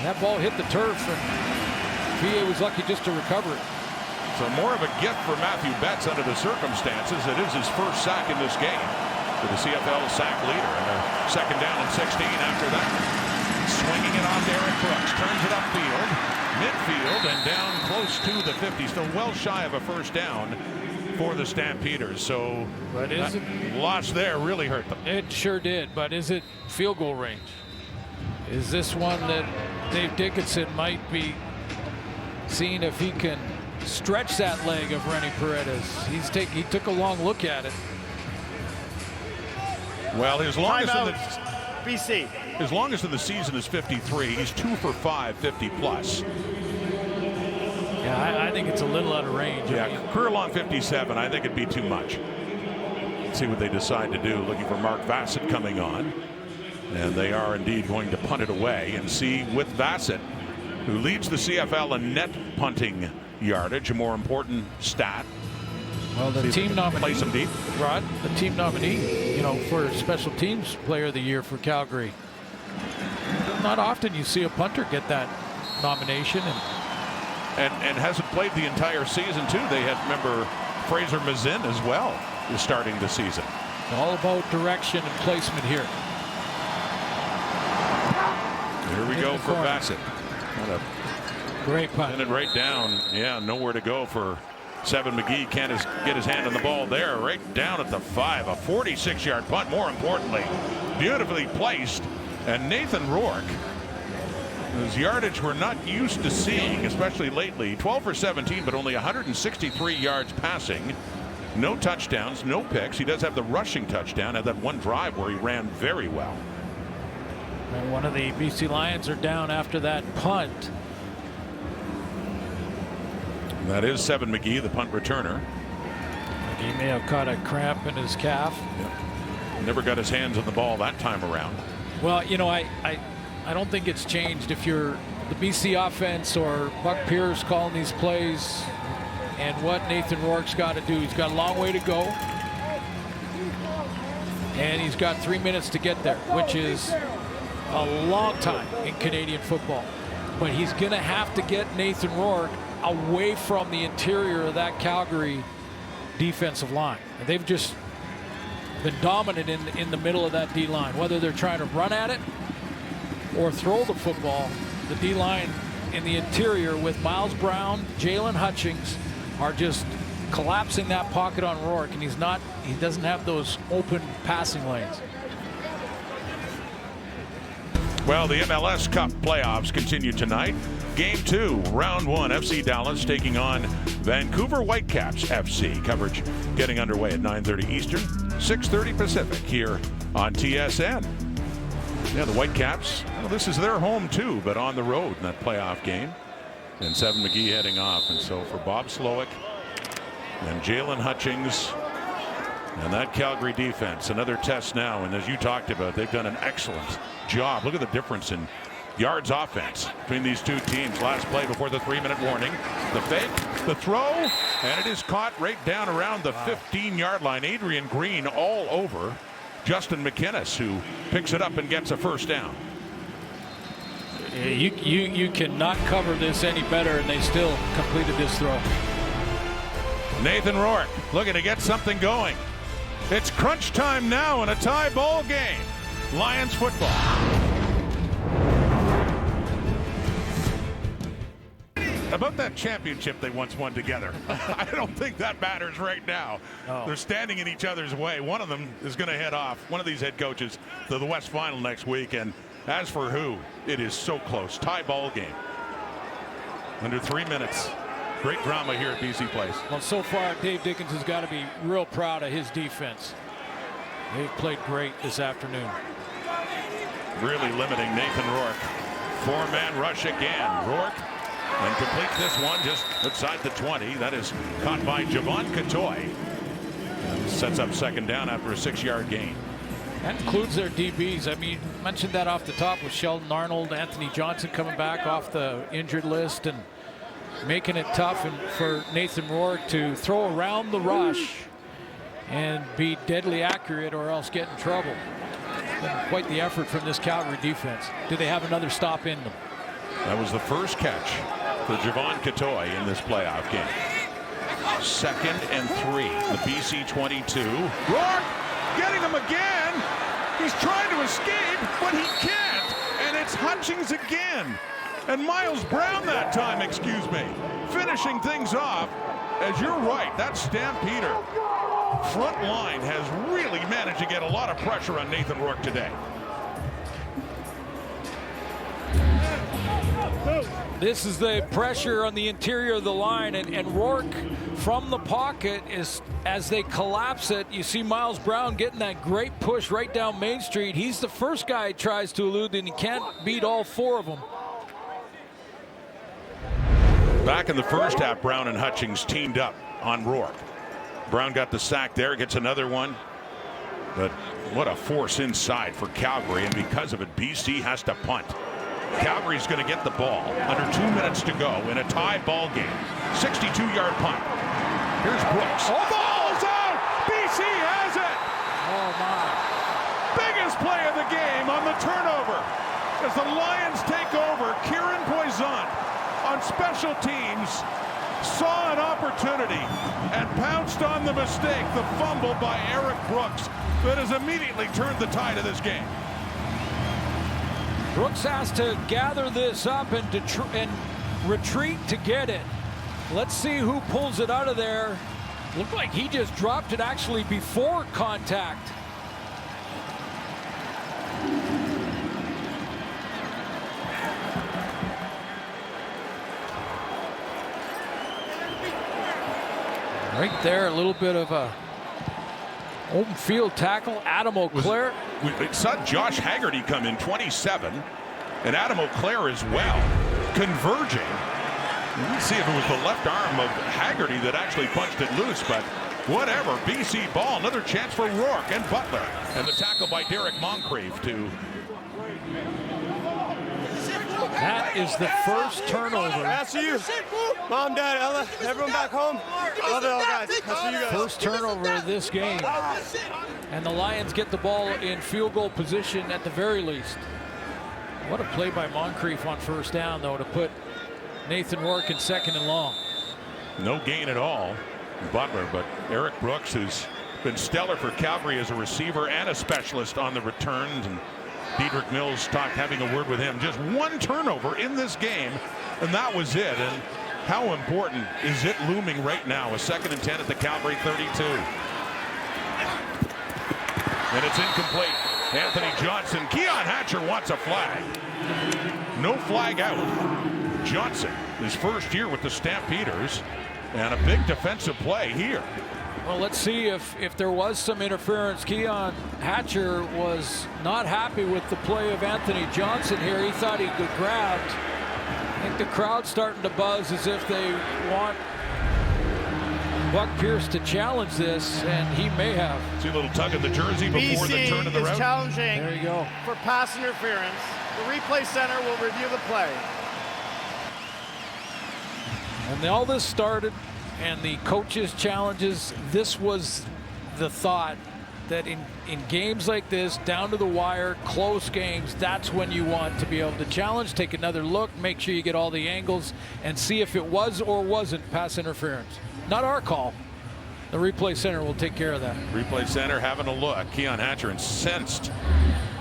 that ball hit the turf and VA was lucky just to recover it. So more of a gift for Matthew Betts under the circumstances. It is his first sack in this game for the CFL sack leader. And a second down and 16 after that. Swinging it off to Aaron Brooks. Turns it upfield, midfield, and down close to the 50. Still well shy of a first down for the Stampeders. So but is it, loss there really hurt them. It sure did, but is it field goal range? Is this one that Dave Dickinson might be seeing if he can stretch that leg of Rennie Paredes? He took a long look at it. Well, his longest in the BC. His longest in the season is 53. He's 2 for 5, 50 plus. Yeah, I think it's a little out of range. Yeah, career long 57. I think it'd be too much. Let's see what they decide to do. Looking for Mark Bassett coming on. And they are indeed going to punt it away and see with Bassett, who leads the CFL in net punting yardage, a more important stat. Well, the team nominee, place him deep. Rod, the team nominee, you know, for special teams player of the year for Calgary. Not often you see a punter get that nomination, and hasn't played the entire season too. They had, remember, Fraser Mazin as well is starting the season. All about direction and placement here. Here we go for Bassett. What a great punt. And right down. Yeah, nowhere to go for Seven McGee. Can't get his hand on the ball there. Right down at the 5. A 46-yard punt, more importantly. Beautifully placed. And Nathan Rourke, whose yardage we're not used to seeing, especially lately. 12 for 17, but only 163 yards passing. No touchdowns, no picks. He does have the rushing touchdown. Had that one drive where he ran very well. And one of the BC Lions are down after that punt. And that is Seven McGee, the punt returner. He may have caught a cramp in his calf. Yep. Never got his hands on the ball that time around. Well, you know, I don't think it's changed. If you're the BC offense or Buck Pierce calling these plays, and what Nathan Rourke's got to do, he's got a long way to go. And he's got 3 minutes to get there, which is a long time in Canadian football. But he's going to have to get Nathan Rourke away from the interior of that Calgary defensive line. And they've just been dominant in the middle of that D-line. Whether they're trying to run at it or throw the football, the D-line in the interior with Miles Brown, Jalen Hutchings are just collapsing that pocket on Rourke, and he doesn't have those open passing lanes. Well, the MLS Cup playoffs continue tonight. Game 2, round 1, FC Dallas taking on Vancouver Whitecaps FC. Coverage getting underway at 9:30 Eastern, 6:30 Pacific here on TSN. Yeah, the Whitecaps, well, this is their home too, but on the road in that playoff game. And Seven McGee heading off. And so for Bob Slowick and Jalen Hutchings and that Calgary defense, another test now. And as you talked about, they've done an excellent job. Look at the difference in yards offense between these two teams. Last play before the 3-minute warning. The fake, the throw, and it is caught right down around the 15-yard line. Adrian Green all over Justin McInnes, who picks it up and gets a first down. You cannot cover this any better, and they still completed this throw. Nathan Rourke looking to get something going. It's crunch time now in a tie ball game. Lions football. About that championship they once won together. I don't think that matters right now. No. They're standing in each other's way. One of them is going to head off, one of these head coaches, to the West Final next week. And as for who, it is so close. Tie ball game. Under 3 minutes. Great drama here at BC Place. Well, so far, Dave Dickens has got to be real proud of his defense. They've played great this afternoon. Really limiting Nathan Rourke. 4-man rush again. Rourke and completes this one just outside the 20. That is caught by Javon Catoy. Sets up second down after a 6-yard gain. That includes their DBs. I mean, you mentioned that off the top with Sheldon Arnold, Anthony Johnson coming back off the injured list and making it tough for Nathan Rourke to throw around the rush and be deadly accurate or else get in trouble. Been quite the effort from this Calgary defense. Do they have another stop in them? That was the first catch for Javon Catoy in this playoff game. 2nd and 3. The BC 22. Rourke getting him again. He's trying to escape, but he can't. And it's Hutchings again. And Miles Brown that time, excuse me. Finishing things off. As you're right, that Stampeder front line has really managed to get a lot of pressure on Nathan Rourke today. This is the pressure on the interior of the line, and Rourke from the pocket is, as they collapse it, you see Miles Brown getting that great push right down Main Street. He's the first guy he tries to elude, and he can't beat all 4 of them. Back in the first half, Brown and Hutchings teamed up on Rourke. Brown got the sack there, gets another one. But what a force inside for Calgary, and because of it, BC has to punt. Calgary's going to get the ball under 2 minutes to go in a tie ball game. 62-yard punt. Here's Brooks. Oh, ball's out! BC has it! Oh, my. Biggest play of the game on the turnover. As the Lions take over, Kieran Poisson on special teams saw an opportunity and pounced on the mistake, the fumble by Eric Brooks, that has immediately turned the tide of this game. Brooks has to gather this up and retreat to get it. Let's see who pulls it out of there. Looked like he just dropped it actually before contact. Right there, a little bit of a open field tackle. Adam Auclair. We saw Josh Haggerty come in 27, and Adam Auclair as well, converging. Let's see if it was the left arm of Haggerty that actually punched it loose, but whatever. BC ball, another chance for Rourke and Butler, and the tackle by Derek Moncrief to. That is the first turnover. That's for you. Mom, Dad, Ella, everyone back home. I love it all, guys. That's for you guys. First turnover of this game. And the Lions get the ball in field goal position at the very least. What a play by Moncrief on first down, though, to put Nathan Rourke in second and long. No gain at all, Butler, but Eric Brooks has been stellar for Calgary as a receiver and a specialist on the returns. And Diedrich Mills having a word with him. Just one turnover in this game, and that was it. And how important is it looming right now? A 2nd and 10 at the Calgary 32. And it's incomplete. Anthony Johnson. Keon Hatcher wants a flag. No flag out. Johnson, his first year with the Stampeders, and a big defensive play here. Well, let's see if there was some interference. Keon Hatcher was not happy with the play of Anthony Johnson here. He thought he could grab. I think the crowd's starting to buzz as if they want Buck Pierce to challenge this, and he may have. See a little tug of the jersey before the turn of the route. BC is challenging there you go. For pass interference. The replay center will review the play. And all this started, and the coaches' challenges, this was the thought that in games like this, down to the wire, close games, that's when you want to be able to challenge, take another look, make sure you get all the angles, and see if it was or wasn't pass interference. Not our call. The replay center will take care of that. Replay center having a look. Keon Hatcher incensed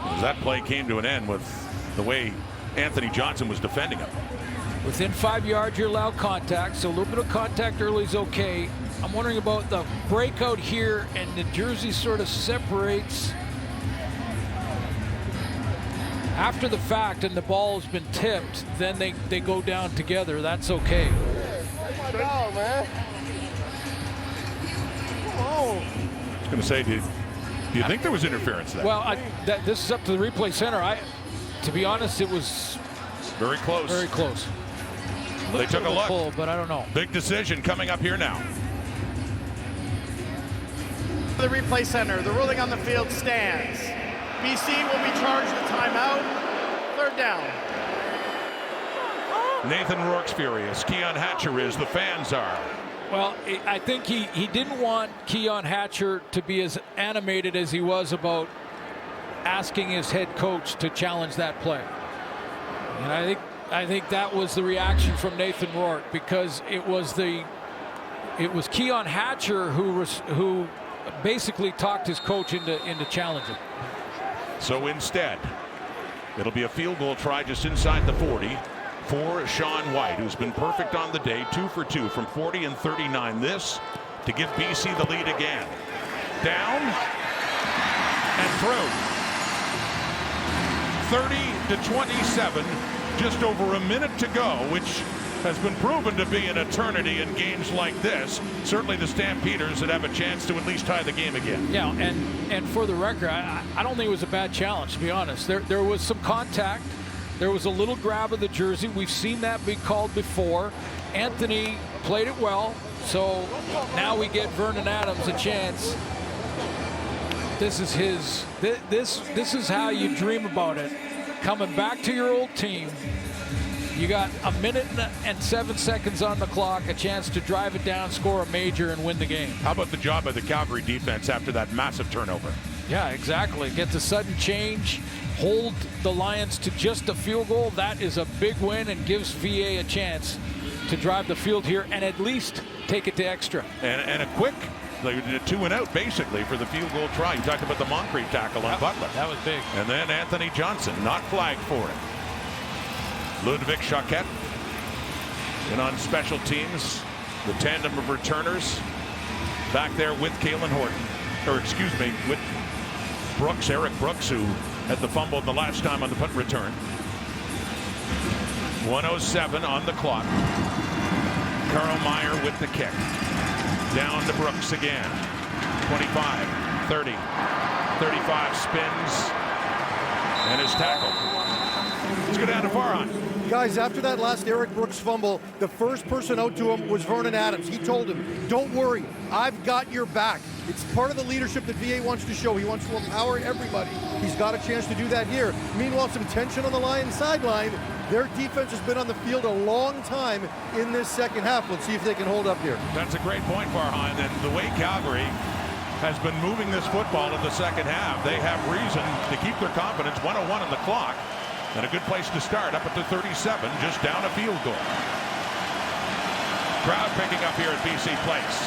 as that play came to an end with the way Anthony Johnson was defending him. Within 5 yards, you're allowed contact, so a little bit of contact early is okay. I'm wondering about the breakout here, and the jersey sort of separates after the fact, and the ball has been tipped. Then they go down together. That's okay. Oh, man. I was going to say, do you think there was interference there? Well, this is up to the replay center. To be honest, it was very close. Very close. They took a look. Pull, but I don't know. Big decision coming up here now. The replay center, the ruling on the field stands. BC will be charged a timeout. 3rd down. Nathan Rourke's furious. Keon Hatcher is. The fans are. Well, I think he didn't want Keon Hatcher to be as animated as he was about asking his head coach to challenge that play. And I think that was the reaction from Nathan Rourke, because it was Keon Hatcher who basically talked his coach into challenging. So instead, it'll be a field goal try just inside the 40 for Sean White, who's been perfect on the day, 2 for 2 from 40 and 39. This to give BC the lead again. Down and through. 30-27, just over a minute to go, which has been proven to be an eternity in games like this. Certainly the Stampeders would have a chance to at least tie the game again. Yeah, and for the record, I don't think it was a bad challenge, to be honest. There was some contact. There was a little grab of the jersey. We've seen that be called before. Anthony played it well, so now we get Vernon Adams a chance this is his. This is how you dream about it. Coming back to your old team. You got a minute and 7 seconds on the clock, a chance to drive it down, score a major, and win the game. How about the job of the Calgary defense after that massive turnover? Yeah, exactly. Gets a sudden change, hold the Lions to just a field goal. That is a big win and gives VA a chance to drive the field here and at least take it to extra. And a quick 2-and-out basically for the field goal try. You talked about the Moncrief tackle on Butler. That was big. And then Anthony Johnson not flagged for it. Ludwig Choquette and on special teams, the tandem of returners back there with Kalen Horton, or excuse me, with Brooks, Eric Brooks, who had the fumble the last time on the punt return. 1:07 on the clock. Carl Meyer with the kick. Down to Brooks again. 25, 30, 35 spins, and his tackle. Let's go down to Farhan. Guys, after that last Eric Brooks fumble, the first person out to him was Vernon Adams. He told him, don't worry, I've got your back. It's part of the leadership that VA wants to show. He wants to empower everybody. He's got a chance to do that here. Meanwhile, some tension on the Lions sideline. Their defense has been on the field a long time in this second half. Let's see if they can hold up here. That's a great point, Farhan. And the way Calgary has been moving this football in the second half, they have reason to keep their confidence. 1:01 on the clock. And a good place to start, up at the 37, just down a field goal. Crowd picking up here at BC Place.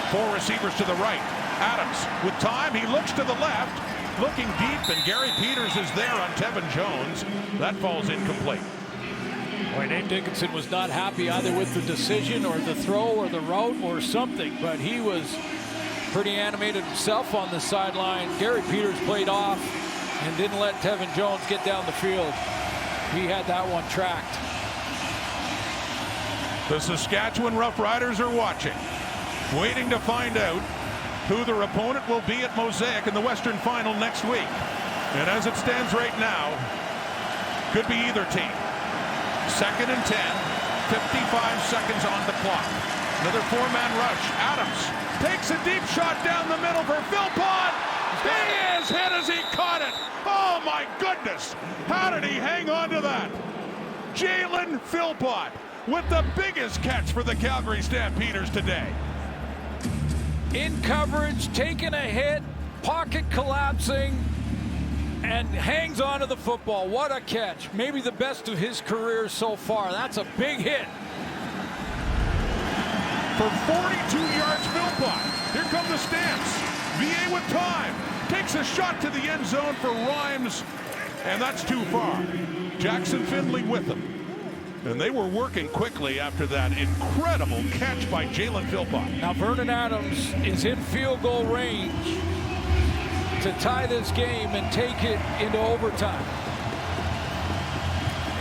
4 receivers to the right. Adams with time, he looks to the left, looking deep, and Gary Peters is there on Tevin Jones. That falls incomplete. Boy, Nate Dickinson was not happy either with the decision or the throw or the route or something, but he was pretty animated himself on the sideline. Gary Peters played off and didn't let Tevin Jones get down the field. He had that one tracked. The Saskatchewan Roughriders are watching, waiting to find out who their opponent will be at Mosaic in the Western Final next week. And as it stands right now, could be either team. 2nd and 10, 55 seconds on the clock. Another 4-man rush. Adams takes a deep shot down the middle for Philpott. He is hit as he caught it. Oh my goodness. How did he hang on to that? Jalen Philpott with the biggest catch for the Calgary Stampeders today. In coverage, taking a hit, pocket collapsing, and hangs on to the football. What a catch. Maybe the best of his career so far. That's a big hit. For 42 yards, Philpott. Here come the Stamps. VA with time. Takes a shot to the end zone for Rhymes, and that's too far. Jackson Finley with him. And they were working quickly after that incredible catch by Jalen Philpott. Now Vernon Adams is in field goal range to tie this game and take it into overtime.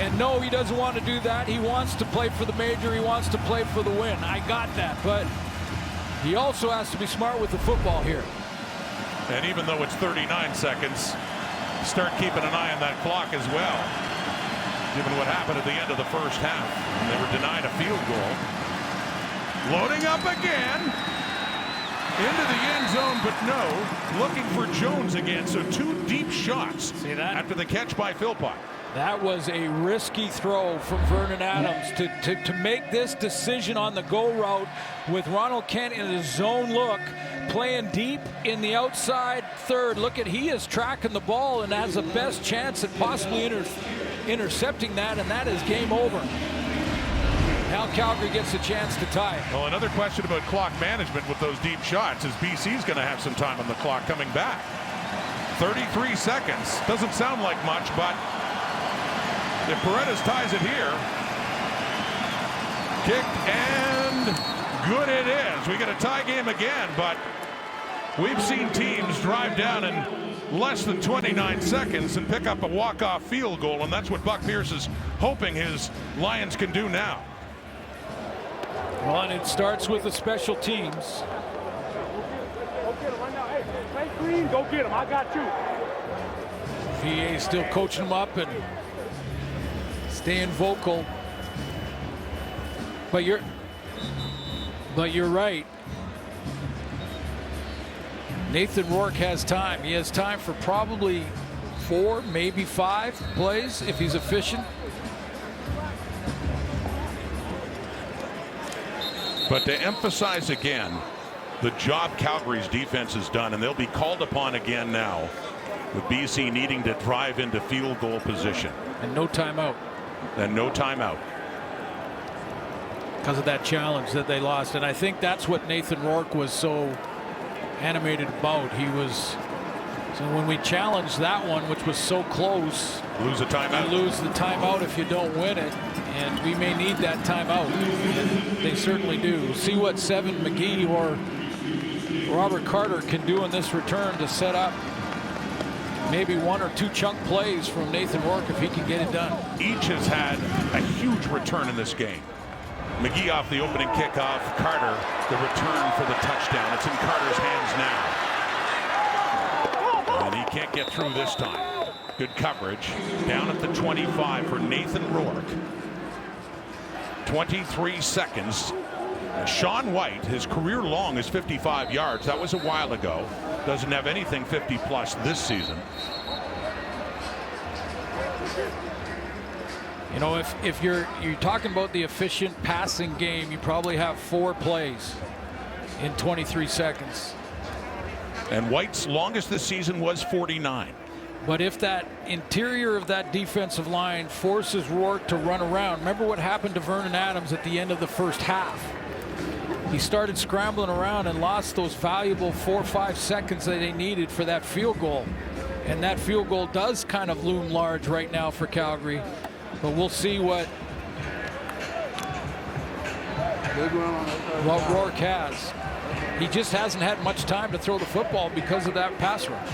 And no, he doesn't want to do that. He wants to play for the major. He wants to play for the win. I got that. But he also has to be smart with the football here. And even though it's 39 seconds, start keeping an eye on that clock as well, given what happened at the end of the first half. They were denied a field goal. Loading up again. Into the end zone, but no. Looking for Jones again, so 2 deep shots. See that? After the catch by Philpott. That was a risky throw from Vernon Adams to make this decision on the go route with Ronald Kent in his zone look, playing deep in the outside third. Look at, he is tracking the ball and has the best chance at possibly intercepting that, and that is game over. Now Calgary gets a chance to tie it. Well, another question about clock management with those deep shots is BC's going to have some time on the clock coming back. 33 seconds. Doesn't sound like much, but if Paredes ties it here, kicked and good it is. We get a tie game again, but we've seen teams drive down in less than 29 seconds and pick up a walk-off field goal, and that's what Buck Pierce is hoping his Lions can do now. Well, and it starts with the special teams. Go get him right now. Hey, play clean. Go get him. I got you. VA still coaching them up and staying vocal. But you're right. Nathan Rourke has time. He has time for probably 4, maybe 5 plays if he's efficient. But to emphasize again the job Calgary's defense has done, and they'll be called upon again now with BC needing to drive into field goal position. And no timeout. And no timeout. Because of that challenge that they lost. And I think that's what Nathan Rourke was so animated about. He was, so when we challenged that one, which was so close, lose a timeout. You lose the timeout if you don't win it, and we may need that timeout. And they certainly do. See what Seven McGee or Robert Carter can do in this return to set up maybe 1 or 2 chunk plays from Nathan Rourke if he can get it done. Each has had a huge return in this game. McGee off the opening kickoff. Carter the return for the touchdown. It's in Carter's hands now. And he can't get through this time. Good coverage. Down at the 25 for Nathan Rourke. 23 seconds. Sean White, his career long is 55 yards. That was a while ago. Doesn't have anything 50 plus this season. You know, if you're talking about the efficient passing game, you probably have 4 plays in 23 seconds. And White's longest this season was 49. But if that interior of that defensive line forces Rourke to run around, remember what happened to Vernon Adams at the end of the first half. He started scrambling around and lost those valuable 4 or 5 seconds that they needed for that field goal. And that field goal does kind of loom large right now for Calgary. But we'll see what Rourke has. He just hasn't had much time to throw the football because of that pass rush.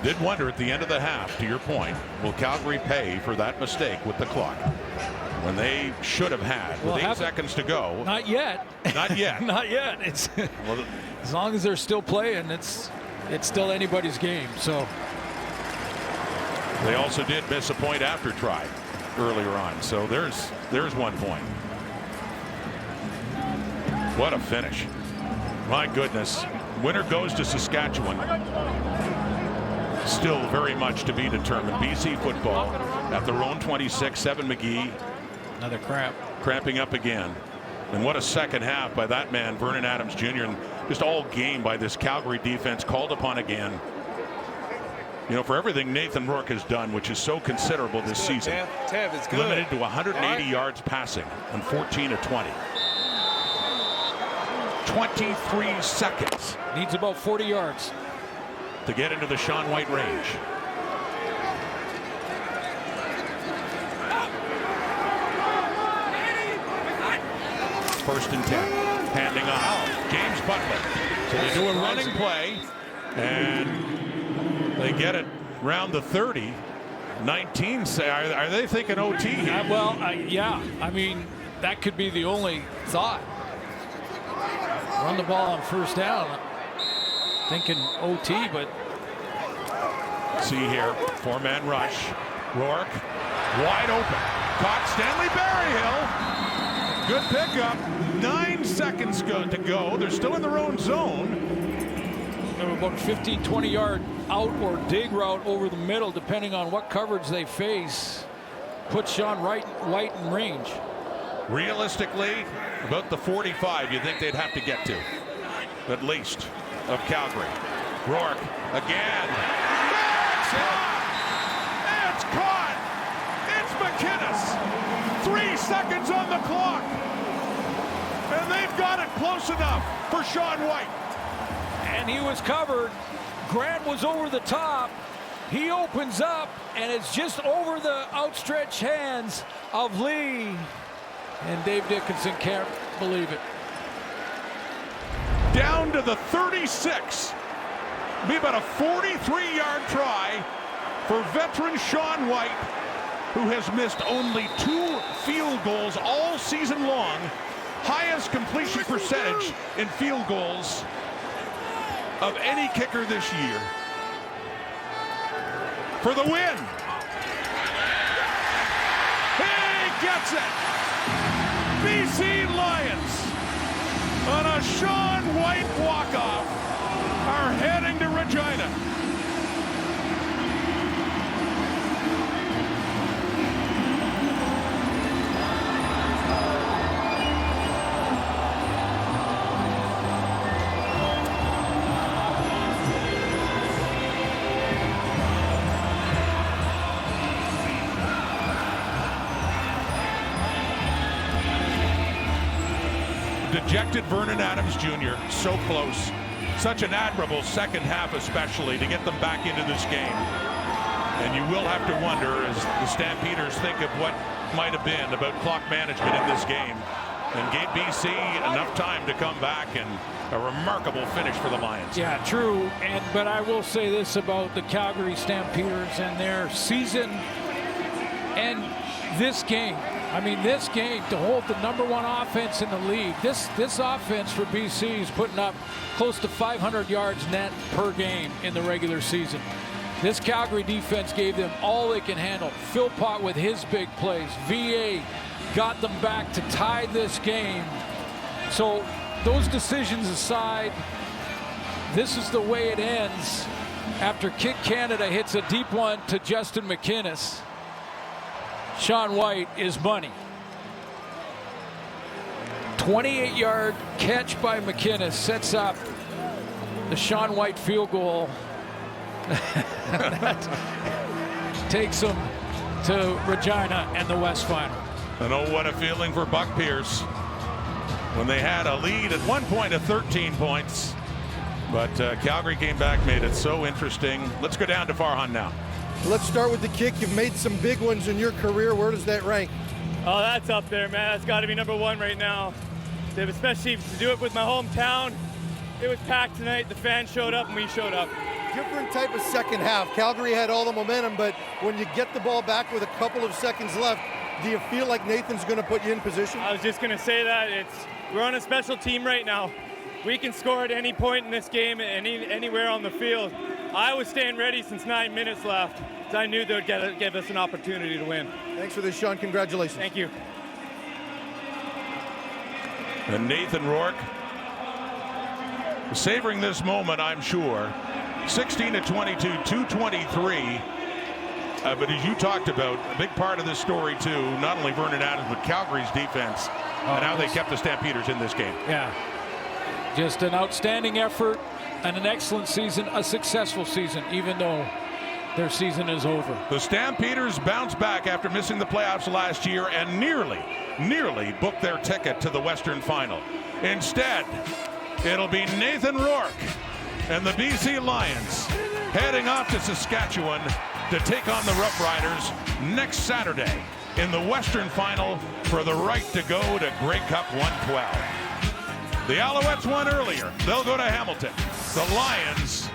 Did wonder at the end of the half, to your point, will Calgary pay for that mistake with the clock? When they should have had, with 8 seconds to go. Not yet. Not yet. Not yet. It's well, as long as they're still playing, it's still anybody's game. So they also did miss a point after try earlier on. So there's 1 point. What a finish. My goodness. Winner goes to Saskatchewan. Still very much to be determined. BC football at their own 26. Seven McGee. Another cramp. Cramping up again. And what a second half by that man, Vernon Adams Jr. And just all game by this Calgary defense, called upon again. You know, for everything Nathan Rourke has done, which is so considerable this season. Tev, it's good. Limited to 180 yards passing on 14 of 20. 23 seconds. Needs about 40 yards to get into the Sean White range. First and 10. Handing off. James Butler. So they do a running play, and they get it round the 30. 19. Are they thinking OT here? Yeah. I mean, that could be the only thought. Run the ball on first down. Thinking OT, but see here, 4-man rush. Rourke wide open. Caught Stanley Berryhill. Good pickup. 9 seconds to go. They're still in their own zone. They're about 15-20 yard out or dig route over the middle, depending on what coverage they face. Put Sean White in range. Realistically, about the 45 you think they'd have to get to, at least, of Calgary. Rourke again. It's caught. It's McInnes. 3 seconds on the clock. And they've got it close enough for Sean White. And he was covered. Grant was over the top. He opens up, and it's just over the outstretched hands of Lee. And Dave Dickinson can't believe it. Down to the 36. Be about a 43-yard try for veteran Sean White, who has missed only 2 field goals all season long. Highest completion percentage in field goals of any kicker this year. For the win. He gets it. BC Lions on a Sean White walk-off are heading to Regina. Dejected Vernon Adams Jr. so close. Such an admirable second half, especially, to get them back into this game. And you will have to wonder, as the Stampeders think of what might have been about clock management in this game, and gave BC enough time to come back, and a remarkable finish for the Lions. Yeah, true. But I will say this about the Calgary Stampeders and their season and this game. I mean, this game, to hold the #1 offense in the league, this offense for BC is putting up close to 500 yards net per game in the regular season. This Calgary defense gave them all they can handle. Philpott with his big plays. VA got them back to tie this game. So those decisions aside, this is the way it ends after Kick Canada hits a deep one to Justin McInnes. Sean White is money. 28-yard catch by McInnes sets up the Sean White field goal. That takes them to Regina and the West Final. And oh, what a feeling for Buck Pierce when they had a lead at one point of 13 points. But Calgary came back, made it so interesting. Let's go down to Farhan now. Let's start with the kick. You've made some big ones in your career. Where does that rank? Oh, that's up there, man. That's got to be #1 right now. Especially to do it with my hometown. It was packed tonight. The fans showed up and we showed up. Different type of second half. Calgary had all the momentum, but when you get the ball back with a couple of seconds left, do you feel like Nathan's going to put you in position? I was just going to say that. We're on a special team right now. We can score at any point in this game, anywhere on the field. I was staying ready since 9 minutes left, so I knew they would give us an opportunity to win. Thanks for this, Sean. Congratulations. Thank you. And Nathan Rourke savoring this moment, I'm sure. 16-22, 223. But as you talked about, a big part of this story, too, not only Vernon Adams, but Calgary's defense and how they kept the Stampeders in this game. Yeah. Just an outstanding effort and an excellent season, a successful season, even though their season is over. The Stampeders bounced back after missing the playoffs last year and nearly booked their ticket to the Western Final. Instead, it'll be Nathan Rourke and the BC Lions heading off to Saskatchewan to take on the Rough Riders next Saturday in the Western Final for the right to go to Grey Cup 112. The Alouettes won earlier. They'll go to Hamilton. The Lions,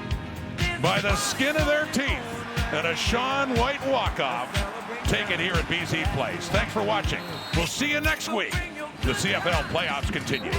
by the skin of their teeth and a Sean White walk-off, take it here at BC Place. Thanks for watching. We'll see you next week. The CFL playoffs continue.